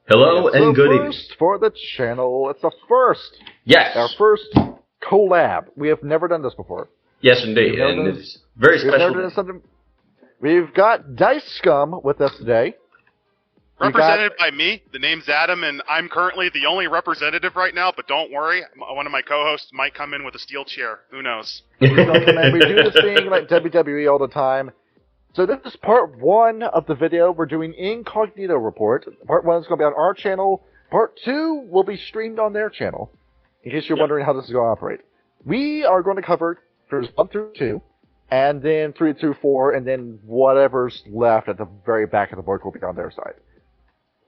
Hello and good evening. First for the channel. It's a first. Yes. Our first collab. We have never done this before. Yes, indeed. And it's very special. We've got Dice Scum with us today. Represented by me. The name's Adam, and I'm currently the only representative right now, but don't worry. One of my co-hosts might come in with a steel chair. Who knows? We do this thing like WWE all the time. So this is part 1 of the video. We're doing Incognito report. Part 1 is going to be on our channel. Part 2 will be streamed on their channel. In case you're wondering how this is going to operate. We are going to cover first 1 through 2, and then 3 through 4, and then whatever's left at the very back of the board will be on their side.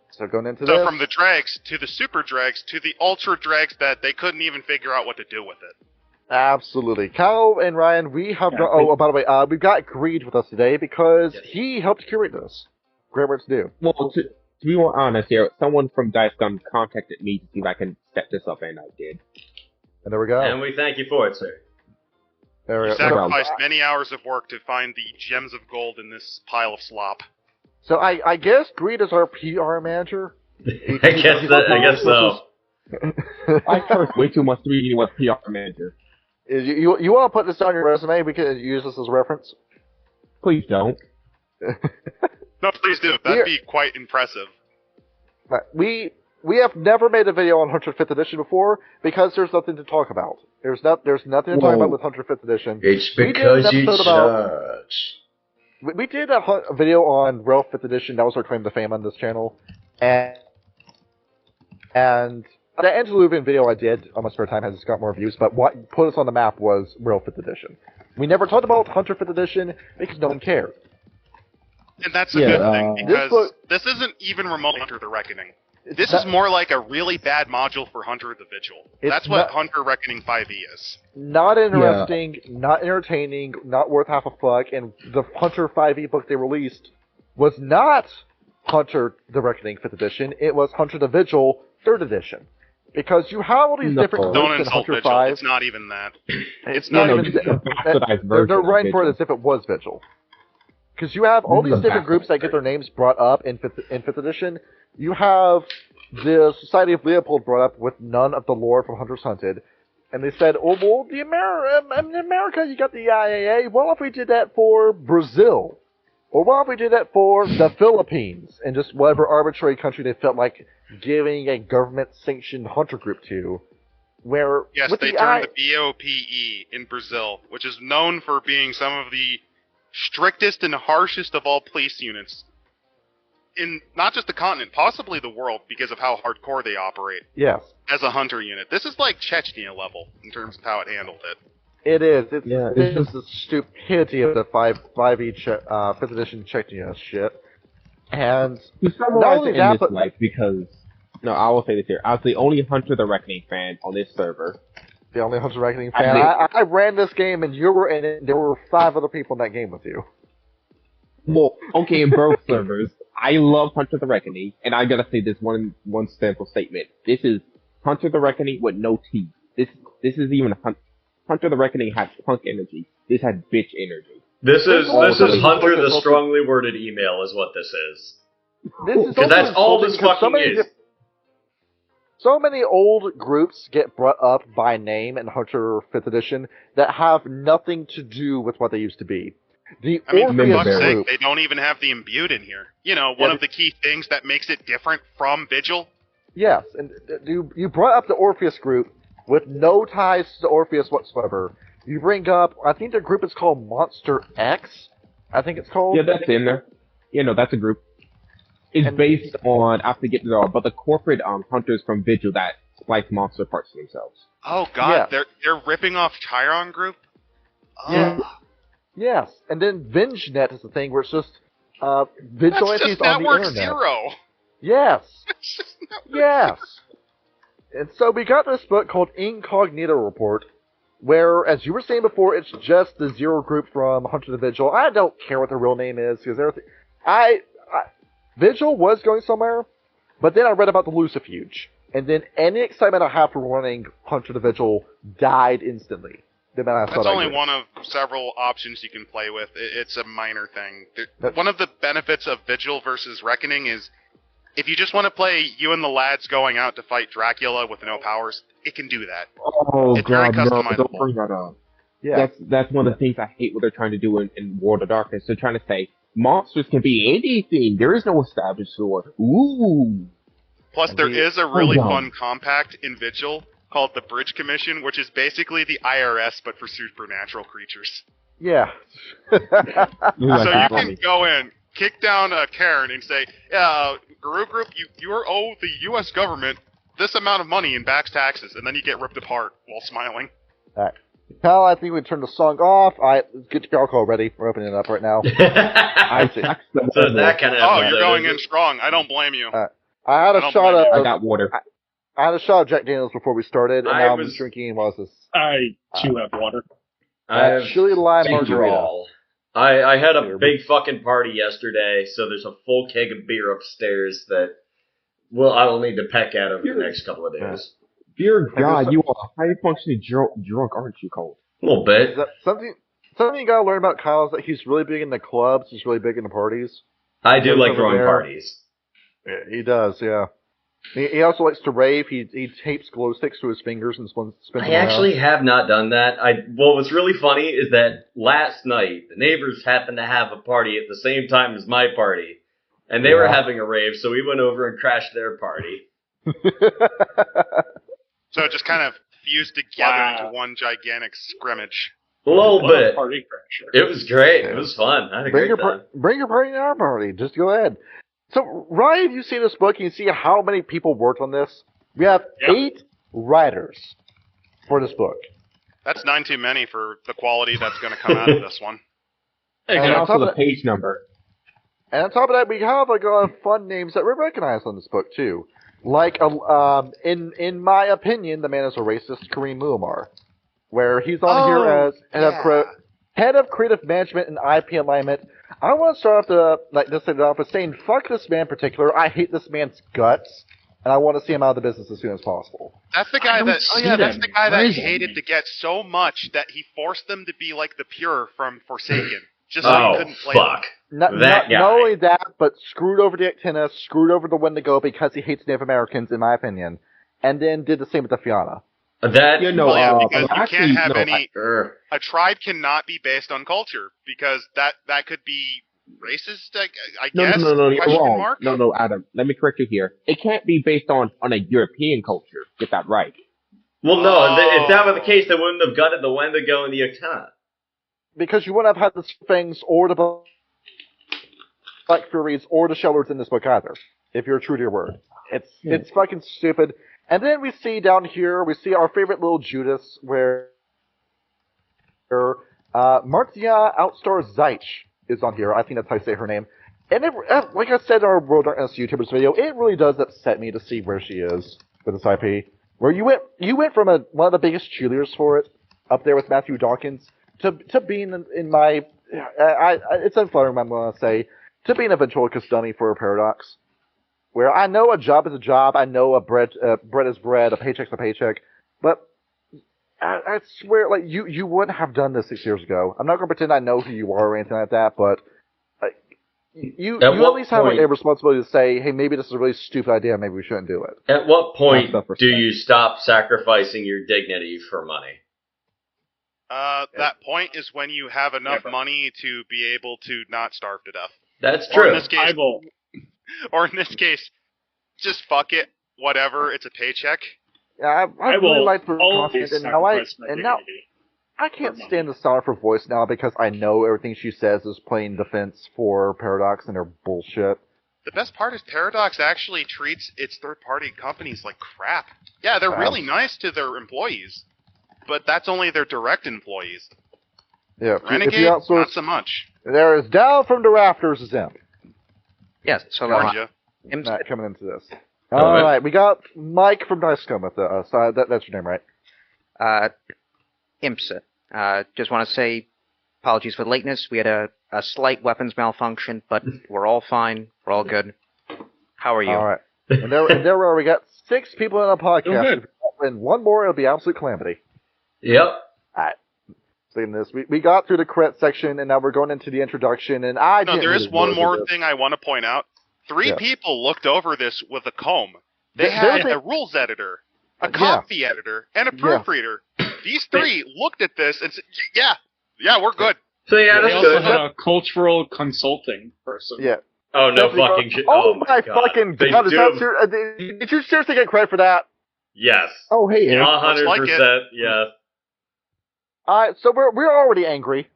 So going into this... So from the dregs, to the super dregs, to the ultra dregs that they couldn't even figure out what to do with it. Absolutely. Kyle and Ryan, we have... by the way, we've got Greed with us today because he helped curate this. Great work to do. Well, to be more honest here, someone from Dice Scum contacted me to see if I can set this up, and I did. And there we go. And we thank you for it, sir. There we You go. sacrificed many hours of work to find the gems of gold in this pile of slop. So I guess Greed is our PR manager. I guess so. I charge way too much to be with PR manager. You want to put this on your resume? We can use this as reference. Please don't. No, please do. That'd be quite impressive. We have never made a video on 105th edition before because there's nothing to talk about. There's nothing to talk about with 105th edition. It's because you judge. We did a video on Werewolf 5th edition. That was our claim to fame on this channel. And the Antediluvian video I did on my spare time has got more views, but what put us on the map was Werewolf 5th edition. We never talked about 105th edition because no one cared. And that's a good thing, because this isn't even remotely Hunter the Reckoning. This is more like a really bad module for Hunter the Vigil. That's what Hunter Reckoning 5e is. Not interesting, not entertaining, not worth half a fuck, and the Hunter 5e book they released was not Hunter the Reckoning 5th edition, it was Hunter the Vigil 3rd edition. Because you have all these different groups in Hunter 5. It's not even that. It's not even they're writing for it as if it was Vigil. Because you have all these different groups that get their names brought up in 5th edition. You have the Society of Leopold brought up with none of the lore from Hunters Hunted. And they said, oh, well, in America you got the IAA. What if we did that for Brazil? Or what if we did that for the Philippines? And just whatever arbitrary country they felt like giving a government-sanctioned hunter group to. Where yes, they turned the BOPE in Brazil, which is known for being some of the strictest and harshest of all police units in not just the continent, possibly the world, because of how hardcore they operate. Yes. As a hunter unit. This is like Chechnya level in terms of how it handled it. It is. It's just the stupidity of the 5e 5th edition Chechnya shit. And to summarize it in this life, because I will say this here. I was the only Hunter the Reckoning fan on this server. The only Hunter the Reckoning fan. I ran this game and you were in it, and there were 5 other people in that game with you. Well, okay, in both servers. I love Hunter the Reckoning, and I gotta say this one simple statement. This is Hunter the Reckoning with no teeth. This is even Hunter the Reckoning has punk energy. This had bitch energy. This is Hunter the strongly worded email is what this is. Because that's all this fucking is. So many old groups get brought up by name in Hunter 5th edition that have nothing to do with what they used to be. For fuck's sake, they don't even have the imbued in here. One of the key things that makes it different from Vigil. Yes, and you brought up the Orpheus group with no ties to Orpheus whatsoever. You bring up, I think the group is called Monster X, I think it's called. Yeah, that's in there. That's a group. It's based on, I forget it all, but the corporate hunters from Vigil that splice monster parts to themselves. Oh god, they're ripping off Chiron group? Yeah. Yes, and then VengeNet is the thing where it's just vigilantes on the internet. Zero. Yes. Yes. And so we got this book called Incognito Report, where, as you were saying before, it's just the Zero group from Hunter the Vigil. I don't care what the real name is, because Vigil was going somewhere, but then I read about the Lucifuge, and then any excitement I have for running Hunter the Vigil died instantly. That's only one of several options you can play with. It's a minor thing. One of the benefits of Vigil versus Reckoning is If you just want to play you and the lads going out to fight Dracula with no powers, it can do that. Oh It's very god, no, customizable. don't bring that up. Yeah. That's one of the things I hate what they're trying to do in World of Darkness. They're trying to say, monsters can be anything. There is no established lore. Ooh. Plus, there is a really fun compact in Vigil called the Bridge Commission, which is basically the IRS, but for supernatural creatures. Yeah. So you can go in, kick down Karen and say, Guru Group, you owe the U.S. government this amount of money in back taxes, and then you get ripped apart while smiling. Alright. Kyle, I think we turn the song off. Alright, get your alcohol ready. We're opening it up right now. So that kind of. Oh, you're going in strong. I don't blame you. I had a shot of. I got water. I had a shot of Jack Daniels before we started, and now I'm drinking. What was this? I too have water. I have chili lime margarita. I had a big fucking party yesterday, so there's a full keg of beer upstairs that, well, I will need to peck at over the next couple of days. Dear God, you are a high-functioning drunk, aren't you, Cole? A little bit. Something you gotta learn about Kyle is that he's really big in the clubs, he's really big in the parties. I do like throwing parties. Yeah, he does, yeah. He also likes to rave. He tapes glow sticks to his fingers and spins them around. I actually have not done that. Well, what's really funny is that last night, the neighbors happened to have a party at the same time as my party. And they were having a rave, so we went over and crashed their party. So it just kind of fused together into one gigantic scrimmage. A little bit. Party crasher. It was great. It was fun. I had a great time. Bring your party to our party. Just go ahead. So, Ryan, you see this book, and you see how many people worked on this. We have 8 writers for this book. That's 9 too many for the quality that's going to come out of this one. And also the page number. And on top of that, we have fun names that we recognize on this book too. Like, in my opinion, the man is a racist, Kareem Muammar, where he's on here as head of creative management and IP alignment. I want to start off with saying, fuck this man in particular. I hate this man's guts, and I want to see him out of the business as soon as possible. That's the guy that hated the Get so much that he forced them to be like the Pure from Forsaken. Just so he couldn't play fuck. Not only that, but screwed over the Actina, screwed over the Wendigo because he hates Native Americans, in my opinion, and then did the same with the Fianna. That because you can't have a tribe cannot be based on culture because that could be racist. I guess. No, you're wrong. No, Adam. Let me correct you here. It can't be based on a European culture. Get that right. Well, no. If that were the case, they wouldn't have gutted the Wendigo and the Actina. Because you wouldn't have had the Fangs or the Black Furies or the Shellers in this book either. If you're true to your word, it's fucking stupid. And then we see down here, we see our favorite little Judas, where Martia Outstar Zeich is on here. I think that's how you say her name. And like I said in our World Darkness YouTubers video, it really does upset me to see where she is with this IP. Where you went from one of the biggest cheerleaders for it, up there with Matthew Dawkins, to being in my, it's unflattering, I'm going to say, to being a ventriloquist dummy for a Paradox. Where I know a job is a job, I know bread is bread, a paycheck's a paycheck, but I swear, like, you wouldn't have done this 6 years ago. I'm not going to pretend I know who you are or anything like that, but you at least have a responsibility to say, hey, maybe this is a really stupid idea, maybe we shouldn't do it. At what point do you stop sacrificing your dignity for money? That point is when you have enough money to be able to not starve to death. That's true. Or in this case, just fuck it, whatever, it's a paycheck. Yeah, I really like the content, and now I can't stand the sound of her voice now because I know everything she says is plain defense for Paradox and their bullshit. The best part is Paradox actually treats its third-party companies like crap. Yeah, they're really nice to their employees, but that's only their direct employees. Yeah, Renegade, not so much. There is down from the rafters, Zimp. Yes, so not coming into this. Alright, we got Mike from Dice Scum with us. That's your name, right? IMSA. Just want to say apologies for the lateness. We had a slight weapons malfunction, but we're all fine. We're all good. How are you? Alright. And there we got 6 people in a podcast. And one more, it'll be absolute calamity. Yep. Alright. Saying this, we got through the credit section, and now we're going into the introduction, and there is one more thing I want to point out. Three Yeah. people looked over this with a comb. They had a rules editor, a copy editor, and a proofreader. These three looked at this and said, yeah, we're good. So yeah, they that's also good. had a cultural consulting person. Yeah. Oh, no fucking shit. Oh my God. fucking They god, is do. that did you seriously get credit for that? Yes. Oh, hey, Eric. 100%, yes. Alright, so we're already angry.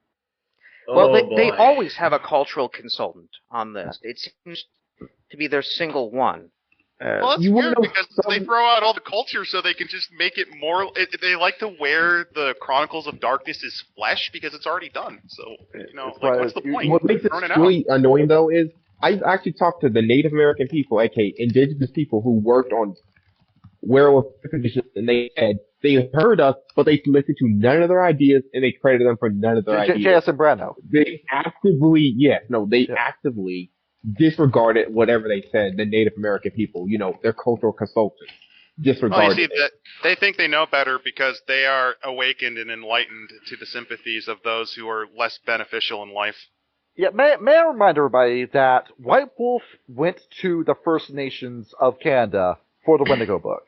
Well, Oh, they boy. always have a cultural consultant on this. It seems to be their single one. Well, that's You weird wouldn't because know they throw out all the culture so they can just make it more. They like to wear the Chronicles of Darkness' flesh because it's already done. So, what's the point? What makes it Throwing it out. really annoying, though, is I actually talked to the Native American people, aka indigenous people who worked on Werewolf editions, and they said they heard us, but they listened to none of their ideas, and they credited them for none of their ideas. J.S. and Brando. They actively, actively disregarded whatever they said, the Native American people, their cultural consultants. Disregarded Well, you see, that they think they know better because they are awakened and enlightened to the sympathies of those who are less beneficial in life. Yeah, may I remind everybody that White Wolf went to the First Nations of Canada for the Wendigo book.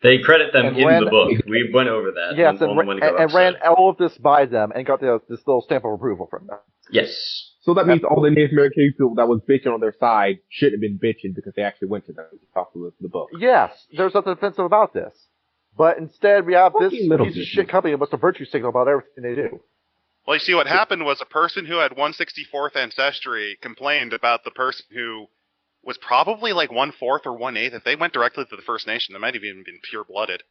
They credit them And in ran- the book. We went over that. Yes, on the Wendigo and episode. ran all of this by them and got this little stamp of approval from them. Yes. So that means all the Native American people that was bitching on their side shouldn't have been bitching because they actually went to them to talk to the book. Yes, there's nothing offensive about this. But instead, we have this Fucking little piece of business. shit company that wants a virtue signal about everything they do. Well, you see, what happened was a person who had 164th ancestry complained about the person who was probably like 1/4 or 1/8. If they went directly to the First Nation, they might have even been pure-blooded.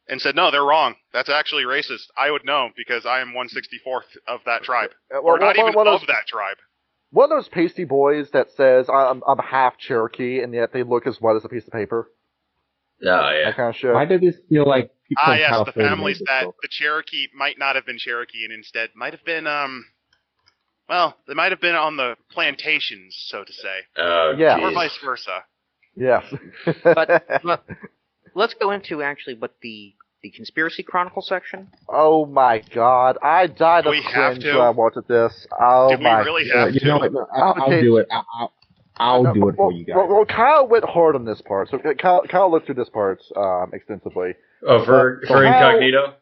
And said, no, they're wrong. That's actually racist. I would know because I am 1/64th of that tribe. Or not even of that tribe. One of those pasty boys that says, I'm half Cherokee, and yet they look as white as a piece of paper. Oh, yeah. That kind of shit. Why did this feel like people in Yes, the California families made this that book? the Cherokee might not have been Cherokee and instead might have been, they might have been on the plantations, so to say. Oh, Yeah. Or geez. vice versa. Yes. But let's go into actually what the Conspiracy Chronicle section. Oh my god, I died of We have cringe to? when I watched this. Oh Did we my really god. have You to? know what? No, I'll do it. I'll do it for you guys. Well, Kyle went hard on this part, so Kyle looked through this part extensively. Oh, for So Incognito?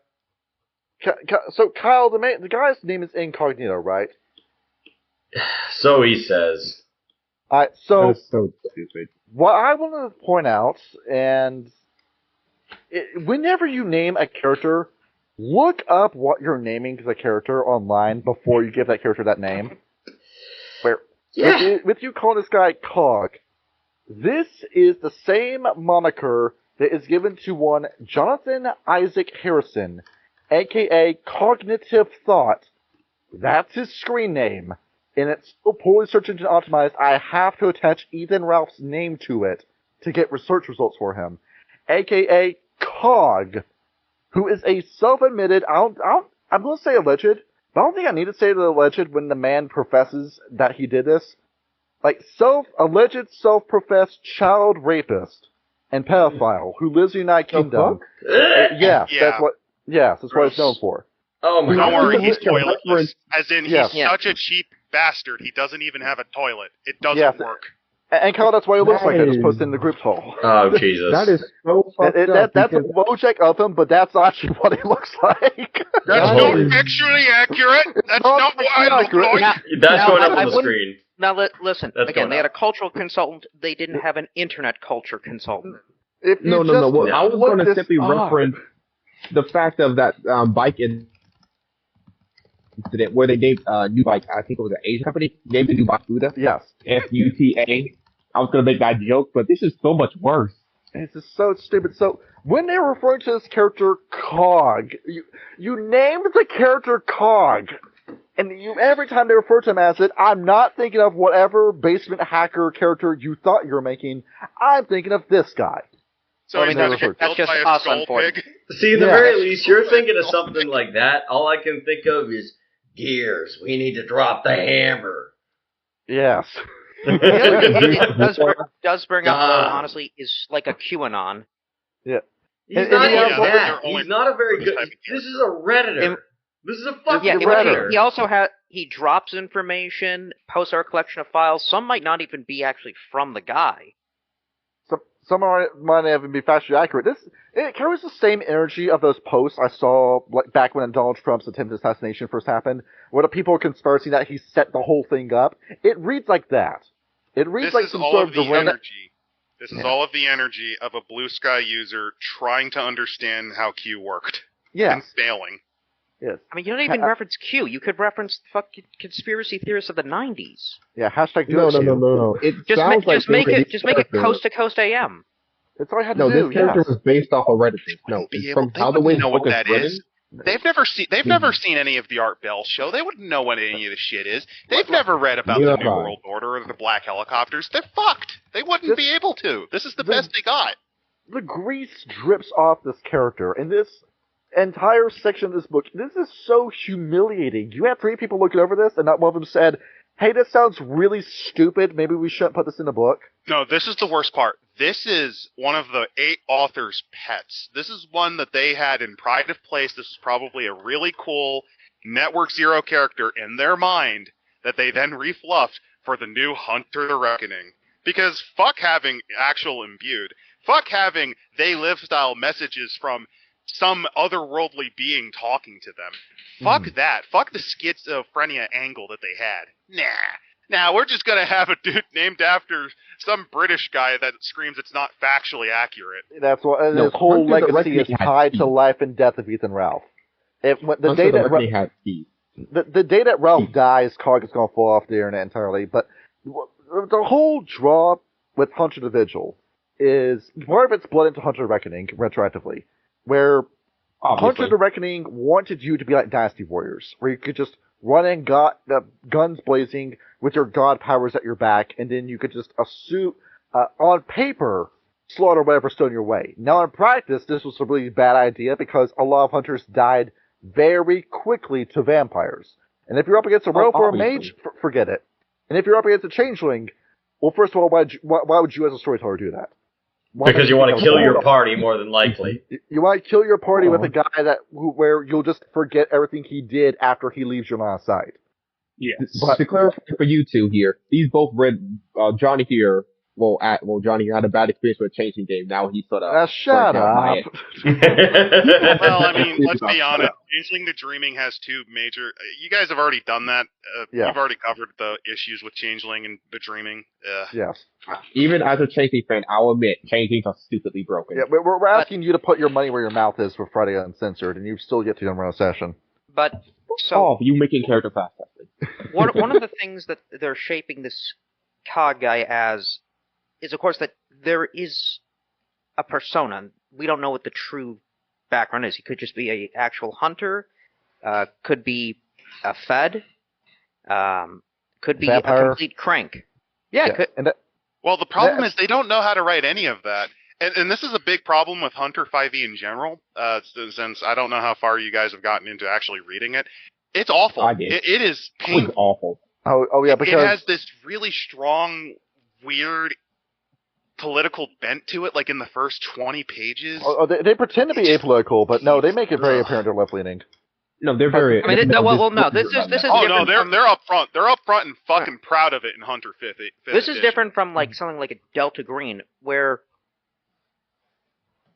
So Kyle, the guy's name is Incognito, right? So he says. So That is so stupid. what I want to point out, and whenever you name a character, look up what you're naming the character online before you give that character that name. With you calling this guy Cog, this is the same moniker that is given to one Jonathan Isaac Harrison, aka Cognitive Thought. That's his screen name. And it's so poorly search engine optimized, I have to attach Ethan Ralph's name to it to get research results for him. AKA Cog, who is a self-admitted, I'm going to say alleged, but I don't think I need to say the alleged when the man professes that he did this. Like, alleged self-professed child rapist and pedophile who lives in the United Kingdom. Yes, Yeah. that's what it's known for. Oh my Don't god. worry, he's Look at toiletless. As in, Yes. he's such a cheap bastard, he doesn't even have a toilet. It doesn't Yes. work. And Kyle, that's why it looks like it. It's Nice. posted in the group hole. Oh, Jesus. That is so fucked up. That's a because Wojak of him, but that's actually what he looks like. That's That not is- actually accurate. That's not not what I look accurate. like. Now, That's now, going up I on the wouldn't- screen. Now, listen. That's Again, going they had a up. cultural consultant. They didn't have an internet culture consultant. If you No. just Well, I was look going to this simply up- reference the fact of that bike incident where they named new bike. I think it was an Asian company named the new bike Futa. Yes. Futa. I was going to make that joke, but this is so much worse. It's just so stupid. So, when they're referring to this character Cog, you named the character Cog. And every time they refer to him as it, I'm not thinking of whatever basement hacker character you thought you were making. I'm thinking of this guy. So Well, I he's mean, gonna get that's killed just by a us, skull unfortunately. pig. See, at the Yeah. very least, you're thinking of something like that. All I can think of is Gears. We need to drop the hammer. Yes. The other thing it does bring up, God. honestly, is like a QAnon. Yeah. He's And not he even also- that. They're only He's not a very good. type of This is a Redditor. This is a fucking he also he drops information, posts our collection of files. Some might not even be actually from the guy. Some might not even be factually accurate. It carries the same energy of those posts I saw like back when Donald Trump's attempted assassination first happened, where the people were conspiring that he set the whole thing up. It reads like that. It reads like some sort of energy. This is all of the energy of a Blue Sky user trying to understand how Q worked. Yes. And failing. Yes. I mean, you don't even reference Q. You could reference the fucking conspiracy theorists of the 90s. Yeah, hashtag no. It just make it coast to coast AM. That's all I had to do. No, this character was based off of Reddit. No, from how the way the book is written. They've never seen any of the Art Bell show. They wouldn't know what any of the shit is. They've never read about the New World Order or the Black Helicopters. They're fucked. They wouldn't be able to. This is the best they got. The grease drips off this character, and this entire section of this book, this is so humiliating. You had 3 people looking over this, and not one of them said, hey, this sounds really stupid. Maybe we shouldn't put this in a book. No, this is the worst part. This is one of the 8 authors' pets. This is one that they had in pride of place. This is probably a really cool Network Zero character in their mind that they then refluffed for the new Hunter the Reckoning. Because fuck having actual imbued. Fuck having they live style messages from some otherworldly being talking to them. Fuck that. Fuck the schizophrenia angle that they had. Nah, we're just gonna have a dude named after some British guy that screams it's not factually accurate. That's what his whole legacy is tied to life and death of Ethan Ralph. The day that Ralph dies, Cog is gonna fall off the internet entirely. But the whole draw with Hunter the Vigil is part of it's bled into Hunter the Reckoning retroactively, where Hunter the Reckoning wanted you to be like Dynasty Warriors, where you could just run and got guns blazing with your god powers at your back, and then you could just on paper, slaughter whatever stood in your way. Now in practice, this was a really bad idea because a lot of hunters died very quickly to vampires. And if you're up against a werewolf or a mage, forget it. And if you're up against a changeling, well, first of all, why would you as a storyteller do that? Because you want to kill your party more than likely. You want to kill your party with a guy where you'll just forget everything he did after he leaves your line of sight. Yes. But to clarify for you two here, these both read Johnny here. Johnny had a bad experience with a changing game. Now he's sort of shut up. Well, I mean, let's be honest. Changeling the Dreaming has 2 major. You guys have already done that. You've already covered the issues with Changeling and the Dreaming. Yes. Even as a Changing fan, I'll admit Changings are stupidly broken. Yeah, we're asking you to put your money where your mouth is for Friday Uncensored, and you've still yet to run a session. But so you making character fast. one of the things that they're shaping this Cog guy as is, of course, that there is a persona. We don't know what the true background is. He could just be an actual hunter, could be a fed, could be vampire. A complete crank. Yeah. Well, the problem is they don't know how to write any of that. And this is a big problem with Hunter 5e in general, since I don't know how far you guys have gotten into actually reading it. It's awful. I did. It is painful. It's awful. Oh yeah, because it has this really strong, weird political bent to it, like in the first 20 pages. They pretend to be apolitical, but no, they make it very apparent they're left-leaning. No, they're very. I mean, this is. Oh no, they're up front. They're up front and fucking proud of it in Hunter 5th. This is different from like something like a Delta Green, where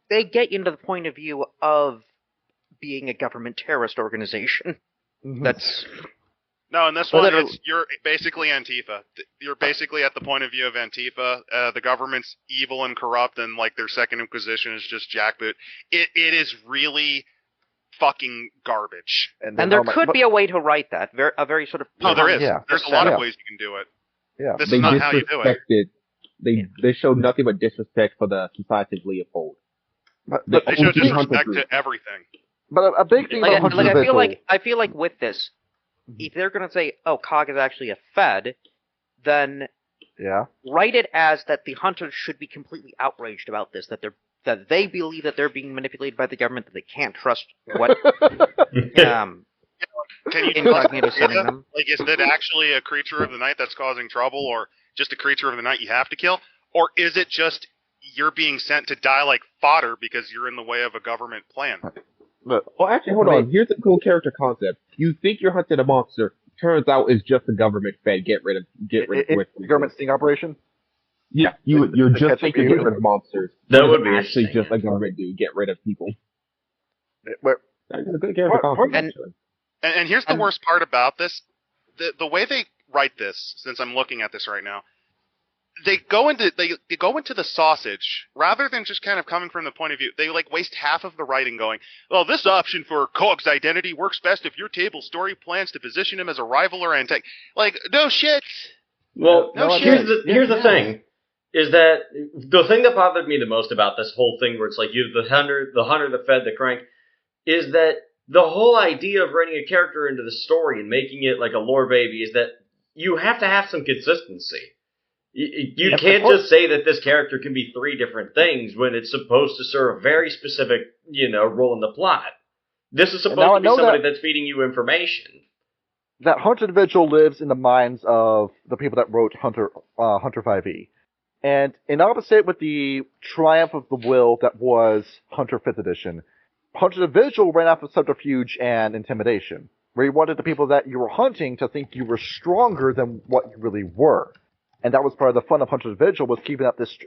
they get into the point of view of being a government terrorist organization. That's. No, in this one, you're basically Antifa. You're basically at the point of view of Antifa. The government's evil and corrupt, and like their second inquisition is just jackboot. It is really fucking garbage. And there could be a way to write that. A very sort of. No, there is. Yeah. There's a lot of ways you can do it. Yeah. This is not how you do it. They showed nothing but disrespect for the Society of Leopold. They showed disrespect to everything. But a big thing about Hunter I feel like with this, if they're going to say, Cog is actually a Fed, then write it as that the hunters should be completely outraged about this, that they believe that they're being manipulated by the government, that they can't trust what Can you Incognito sending them. Like, is it actually a creature of the night that's causing trouble, or just a creature of the night you have to kill? Or is it just you're being sent to die like fodder because you're in the way of a government plan? Well, actually, hold on. Here's a cool character concept. You think you're hunting a monster. Turns out it's just a government fed get rid of government sting operation. Yeah, you're just thinking get rid of monsters. That would be actually just a government dude get rid of people. That's a good character concept. And here's the worst part about this: the way they write this. Since I'm looking at this right now, they go into the sausage rather than just kind of coming from the point of view. They waste half of the writing going, well, this option for Cog's identity works best if your table story plans to position him as a rival or antagonist. No shit. Well, here's the thing, is that the thing that bothered me the most about this whole thing, where it's like you have the hunter, the fed, the crank, is that the whole idea of writing a character into the story and making it like a lore baby is that you have to have some consistency. You can't just say that this character can be 3 different things when it's supposed to serve a very specific, role in the plot. This is supposed to be somebody that's feeding you information. That Hunter Vigil lives in the minds of the people that wrote Hunter 5e. And in opposite with the Triumph of the Will that was Hunter 5th edition, Hunter the Vigil ran off of subterfuge and intimidation, where you wanted the people that you were hunting to think you were stronger than what you really were. And that was part of the fun of Hunter the Vigil, was keeping up this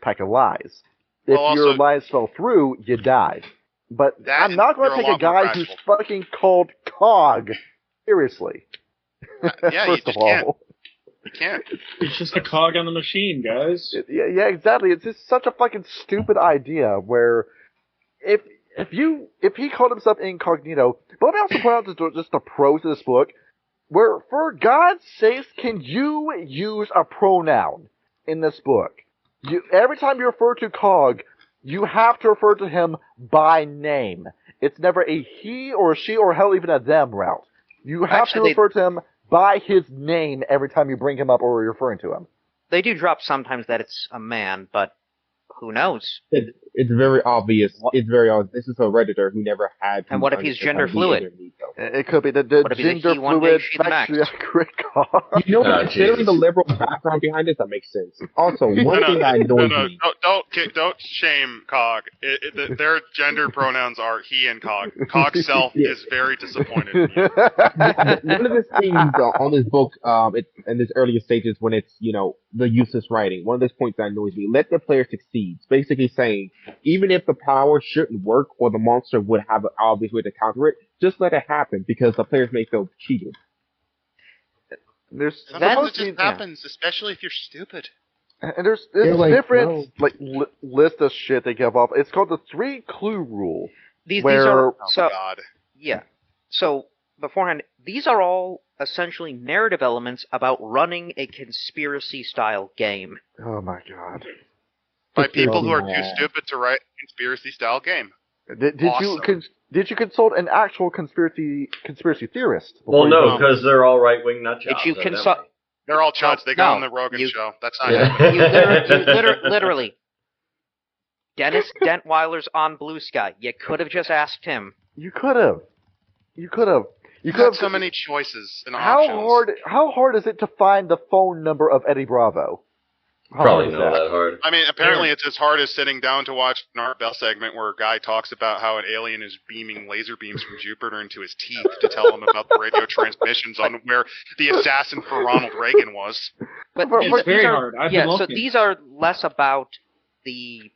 pack of lies. If your lies fell through, you died. But I'm not going to take a guy who's fucking called Cog seriously. Yeah, First of all. You can't. It's just a cog on the machine, guys. Yeah, exactly. It's just such a fucking stupid idea where if he called himself Incognito, but let me also point out just the pros of this book, where for God's sakes can you use a pronoun in this book? Every time you refer to Cog, you have to refer to him by name. It's never a he or a she or hell even a them route. You have to refer to him by his name every time you bring him up or you're referring to him. They do drop sometimes that it's a man, but who knows? It's very obvious. It's very obvious. This is a Redditor who never had... And what if he's gender fluid? It could be the gender fluid factually accurate call. Considering the liberal background behind it, that makes sense. Also, one thing that annoys me... Don't shame Cog. Their gender pronouns are he and Cog. Cog's self is very disappointed. One of the things on this book, in this earlier stages when it's, the useless writing, one of those points that annoys me, let the player succeed. It's basically saying, even if the power shouldn't work or the monster would have an obvious way to counter it, just let it happen because the players may feel cheated. Sometimes it just happens, especially if you're stupid. And there's different list of shit they give off. It's called the 3-clue rule. These are yeah. So beforehand, these are all essentially narrative elements about running a conspiracy-style game. Oh my god! By people who are too stupid to write a conspiracy-style game. Did you consult an actual conspiracy theorist? Well, no, because they're all right-wing nutjobs. They're all chuds. They go on the Rogan show. That's not it. Literally. Dennis Dentweiler's on Blue Sky. You could have just asked him. You could have. You have so many choices and options. How hard is it to find the phone number of Eddie Bravo? Probably not that hard. I mean, apparently it's as hard as sitting down to watch an Art Bell segment where a guy talks about how an alien is beaming laser beams from Jupiter into his teeth to tell him about the radio transmissions on where the assassin for Ronald Reagan was. But it's very hard. So these are less about the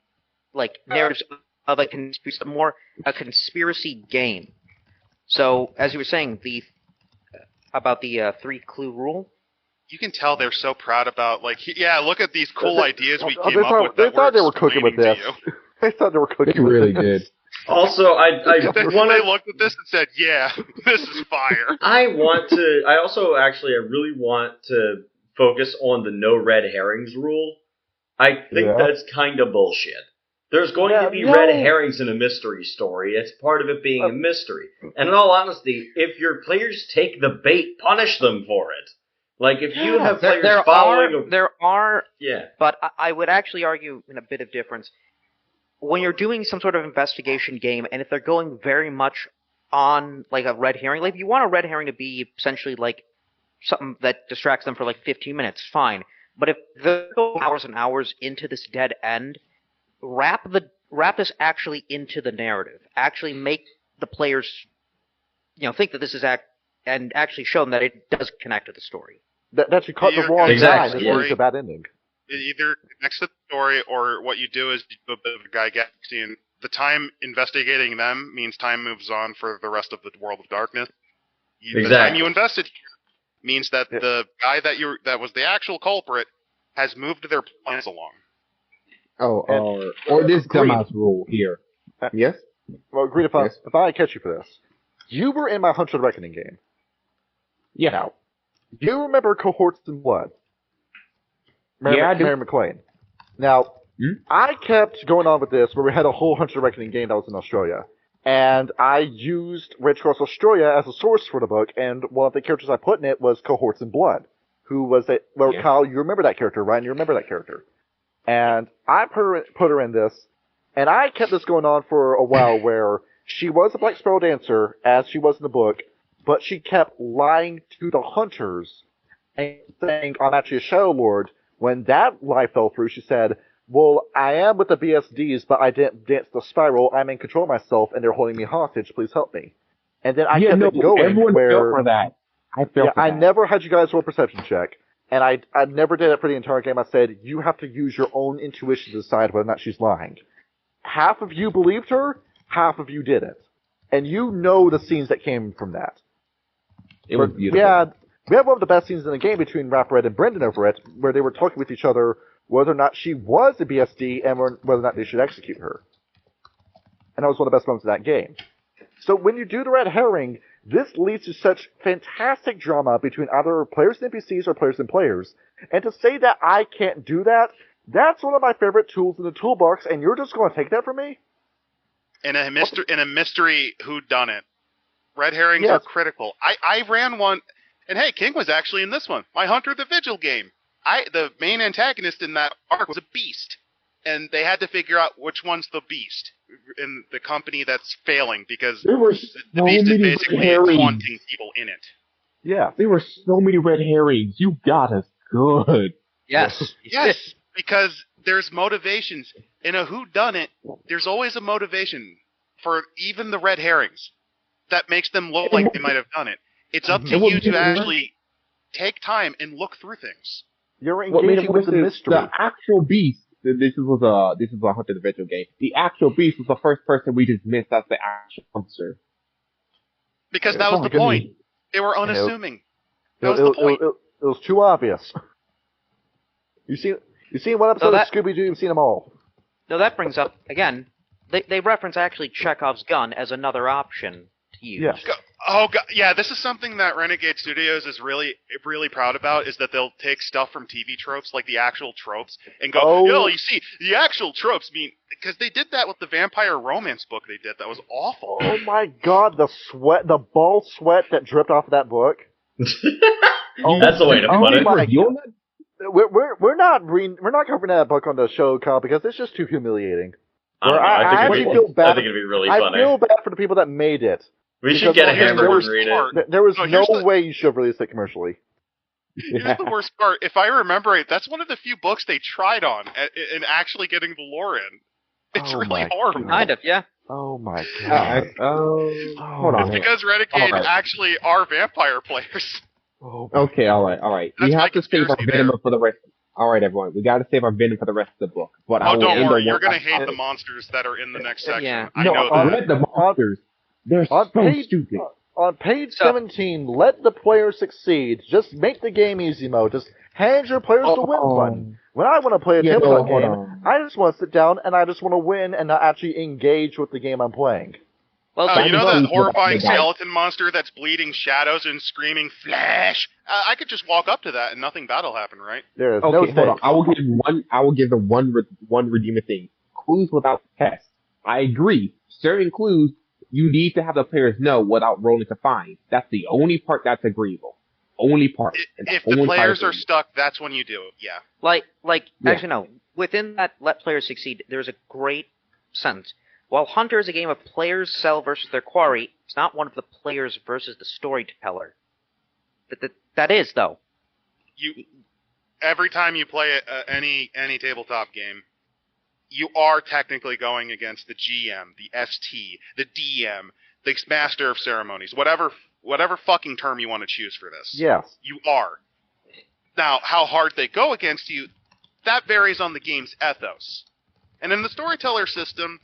narratives of a conspiracy, more a conspiracy game. So, as you were saying, about the 3-clue rule. You can tell they're so proud about, look at these cool ideas we came up with. They thought they were cooking with this. They thought they were cooking. They really did. Also, I they looked at this and said, "Yeah, this is fire." I really want to focus on the no red herrings rule. I think that's kind of bullshit. There's going to be red herrings in a mystery story. It's part of it being a mystery. And in all honesty, if your players take the bait, punish them for it. If you have players following... There are, but I would actually argue in a bit of difference. When you're doing some sort of investigation game, and if they're going very much on, a red herring, if you want a red herring to be essentially, something that distracts them for, 15 minutes, fine. But if they go hours and hours into this dead end... Wrap this actually into the narrative. Actually make the players, think that this is and actually show them that it does connect to the story. That you caught the wrong guy. This is a bad ending. It either connects to the story, or what you do is you do a bit of a Gygaxian, and the time investigating them means time moves on for the rest of the World of Darkness. The time you invested means that the guy that was the actual culprit has moved their plans along. Or this dumbass rule here. Yes? Well, Greed, if I catch you for this, you were in my Hunter the Reckoning game. Yeah. Now, you remember Cohorts in Blood? I do. Mary McLean. Now, I kept going on with this where we had a whole Hunter the Reckoning game that was in Australia. And I used Red Cross Australia as a source for the book, and one of the characters I put in it was Cohorts in Blood, who was Kyle, you remember that character, Ryan, you remember that character. And I put her in this, and I kept this going on for a while where she was a Black Sparrow dancer, as she was in the book, but she kept lying to the hunters and saying, I'm actually a Shadow Lord. When that lie fell through, she said, well, I am with the BSDs, but I didn't dance the spiral. I'm in control of myself, and they're holding me hostage. Please help me. And then I kept it going. Everyone fell for that. I never had you guys roll a perception check, and I never did it for the entire game. I said, you have to use your own intuition to decide whether or not she's lying. Half of you believed her, half of you didn't. And you know the scenes that came from that. It was beautiful. We had one of the best scenes in the game between Rapperhead and Brendan over it, where they were talking with each other whether or not she was a BSD and whether or not they should execute her. And that was one of the best moments of that game. So when you do the red herring, this leads to such fantastic drama between either players and NPCs or players and players. And to say that I can't do that, that's one of my favorite tools in the toolbox, and you're just going to take that from me? In a mystery whodunit, red herrings are critical. I ran one, and hey, King was actually in this one. My Hunter the Vigil game. The main antagonist in that arc was a beast, and they had to figure out which one's the beast in the company that's failing, because the beast is basically haunting people in it. Yeah. There were so many red herrings. You got us good. Yes. Yes, because there's motivations. In a whodunit, there's always a motivation for even the red herrings that makes them look like they might have done it. It's up to you to actually take time and look through things. You're engaging with the mystery. The actual beast. This was a Hunter the Vigil game. The actual beast was the first person we dismissed as the actual monster. Because that was the point. They were unassuming. That was the point. It was too obvious. You've seen one episode of Scooby-Doo, you've seen them all. No, that brings up, again, they reference actually Chekhov's gun as another option to use. Yes. Oh, God. Yeah, this is something that Renegade Studios is really, really proud about, is that they'll take stuff from TV tropes, like the actual tropes, and go, you see, the actual tropes mean... Because they did that with the vampire romance book they did. That was awful. Oh, my God, the ball sweat that dripped off of that book. That's the way to put it. We're not covering that book on the show, Kyle, because it's just too humiliating. I think it'd be really funny. I feel bad for the people that made it. We should get a hammer and read it. There was no way you should have released it commercially. Here's the worst part. If I remember right, that's one of the few books they tried on in actually getting the lore in. It's really horrible. Kind of, yeah. Oh my God. Hold on. It's because Renegade actually are vampire players. Okay, alright. We have to save our venom for the rest. Alright, everyone. We gotta save our venom for the rest of the book. But don't worry. You're gonna hate the monsters that are in the next section. Yeah. I know that. The monsters. They're so stupid. On page 17, let the players succeed. Just make the game easy mode. Just hand your players the win button. When I want to play a tabletop game, I just want to sit down and I just want to win and not actually engage with the game I'm playing. Well, you know that horrifying skeleton monster that's bleeding shadows and screaming flash? I could just walk up to that and nothing bad will happen, right? There is no hold on. I will give the one redeeming thing. Clues without tests. I agree. Certain clues you need to have the players know without rolling to find. That's the only part that's agreeable. Only part. If the players are stuck, that's when you do it, yeah. Actually, no. Within that let players succeed, there's a great sentence. While Hunter is a game of players sell versus their quarry, it's not one of the players versus the storyteller. That is, though. Every time you play any tabletop game, you are technically going against the GM, the ST, the DM, the master of ceremonies, whatever fucking term you want to choose for this. Yes. You are. Now, how hard they go against you, that varies on the game's ethos. And in the storyteller system,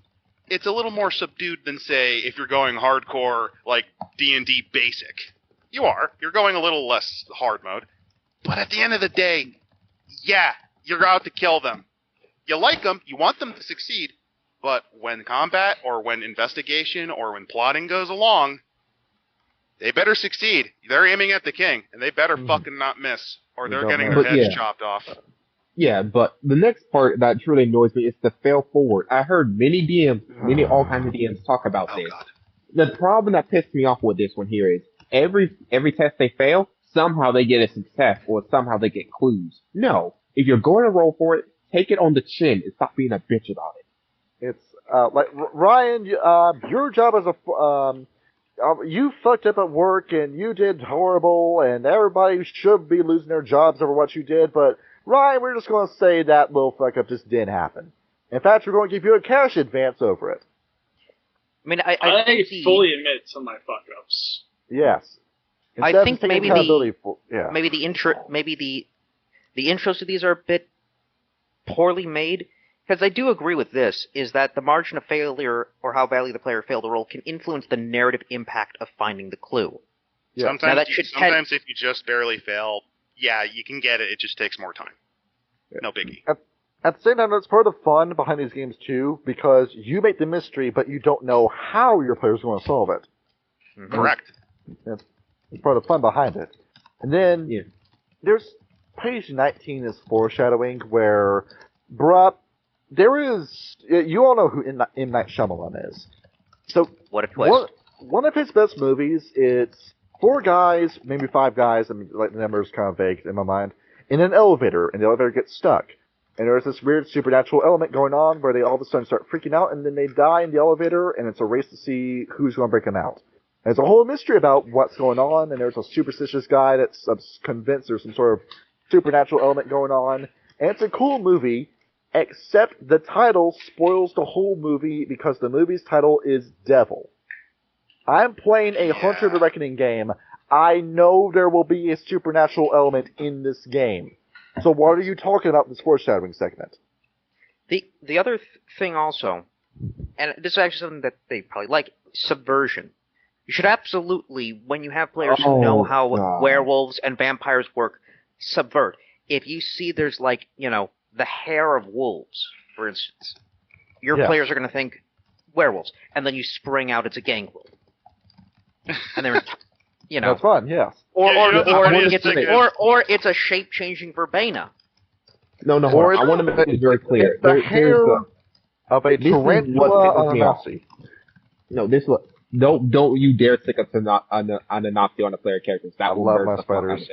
it's a little more subdued than, say, if you're going hardcore, like D&D basic. You are. You're going a little less hard mode. But at the end of the day, yeah, you're out to kill them. You like them, you want them to succeed, but when combat or when investigation or when plotting goes along, they better succeed. They're aiming at the king, and they better fucking not miss, or they're getting their heads chopped off. Yeah, but the next part that truly annoys me is the fail forward. I heard many all kinds of DMs talk about this. God. The problem that pissed me off with this one here is every test they fail, somehow they get a success or somehow they get clues. No, if you're going to roll for it, take it on the chin and stop being a bitch about it. It's like Ryan, your job as you fucked up at work and you did horrible, and everybody should be losing their jobs over what you did, but Ryan, we're just going to say that little fuck up just didn't happen. In fact, we're going to give you a cash advance over it. I mean, I fully admit some of my fuck ups. Yes. I think maybe the intros to these are a bit poorly made, because I do agree with this, is that the margin of failure or how badly the player failed to roll can influence the narrative impact of finding the clue. Yeah. Sometimes if you just barely fail, yeah, you can get it. It just takes more time. No biggie. At the same time, that's part of the fun behind these games, too, because you make the mystery, but you don't know how your player's going to solve it. Mm-hmm. Correct. That's part of the fun behind it. And then, there's page 19 is foreshadowing, where, there is, you all know who M. Night Shyamalan is. So, what a twist. One of his best movies, it's 4 guys, maybe 5 guys, I mean, like the number's kind of vague in my mind, in an elevator, and the elevator gets stuck. And there's this weird supernatural element going on where they all of a sudden start freaking out, and then they die in the elevator, and it's a race to see who's going to break them out. And there's a whole mystery about what's going on, and there's a superstitious guy that's convinced there's some sort of supernatural element going on. And it's a cool movie, except the title spoils the whole movie because the movie's title is Devil. I'm playing a Hunter the Reckoning game. I know there will be a supernatural element in this game. So what are you talking about in this foreshadowing segment? The other thing also, and this is actually something that they probably like, subversion. You should absolutely, when you have players who know how werewolves and vampires work, subvert. If you see there's like, the hair of wolves, for instance, your players are going to think werewolves, and then you spring out it's a gangrel. And they're, That's fun, yes. Or it's a shape-changing verbena. No, I want to make it very clear. It's the hair of a tarantula on a Nazi. No, this look. Don't you dare stick up to on a Nazi on the player characters. That will love my spiders.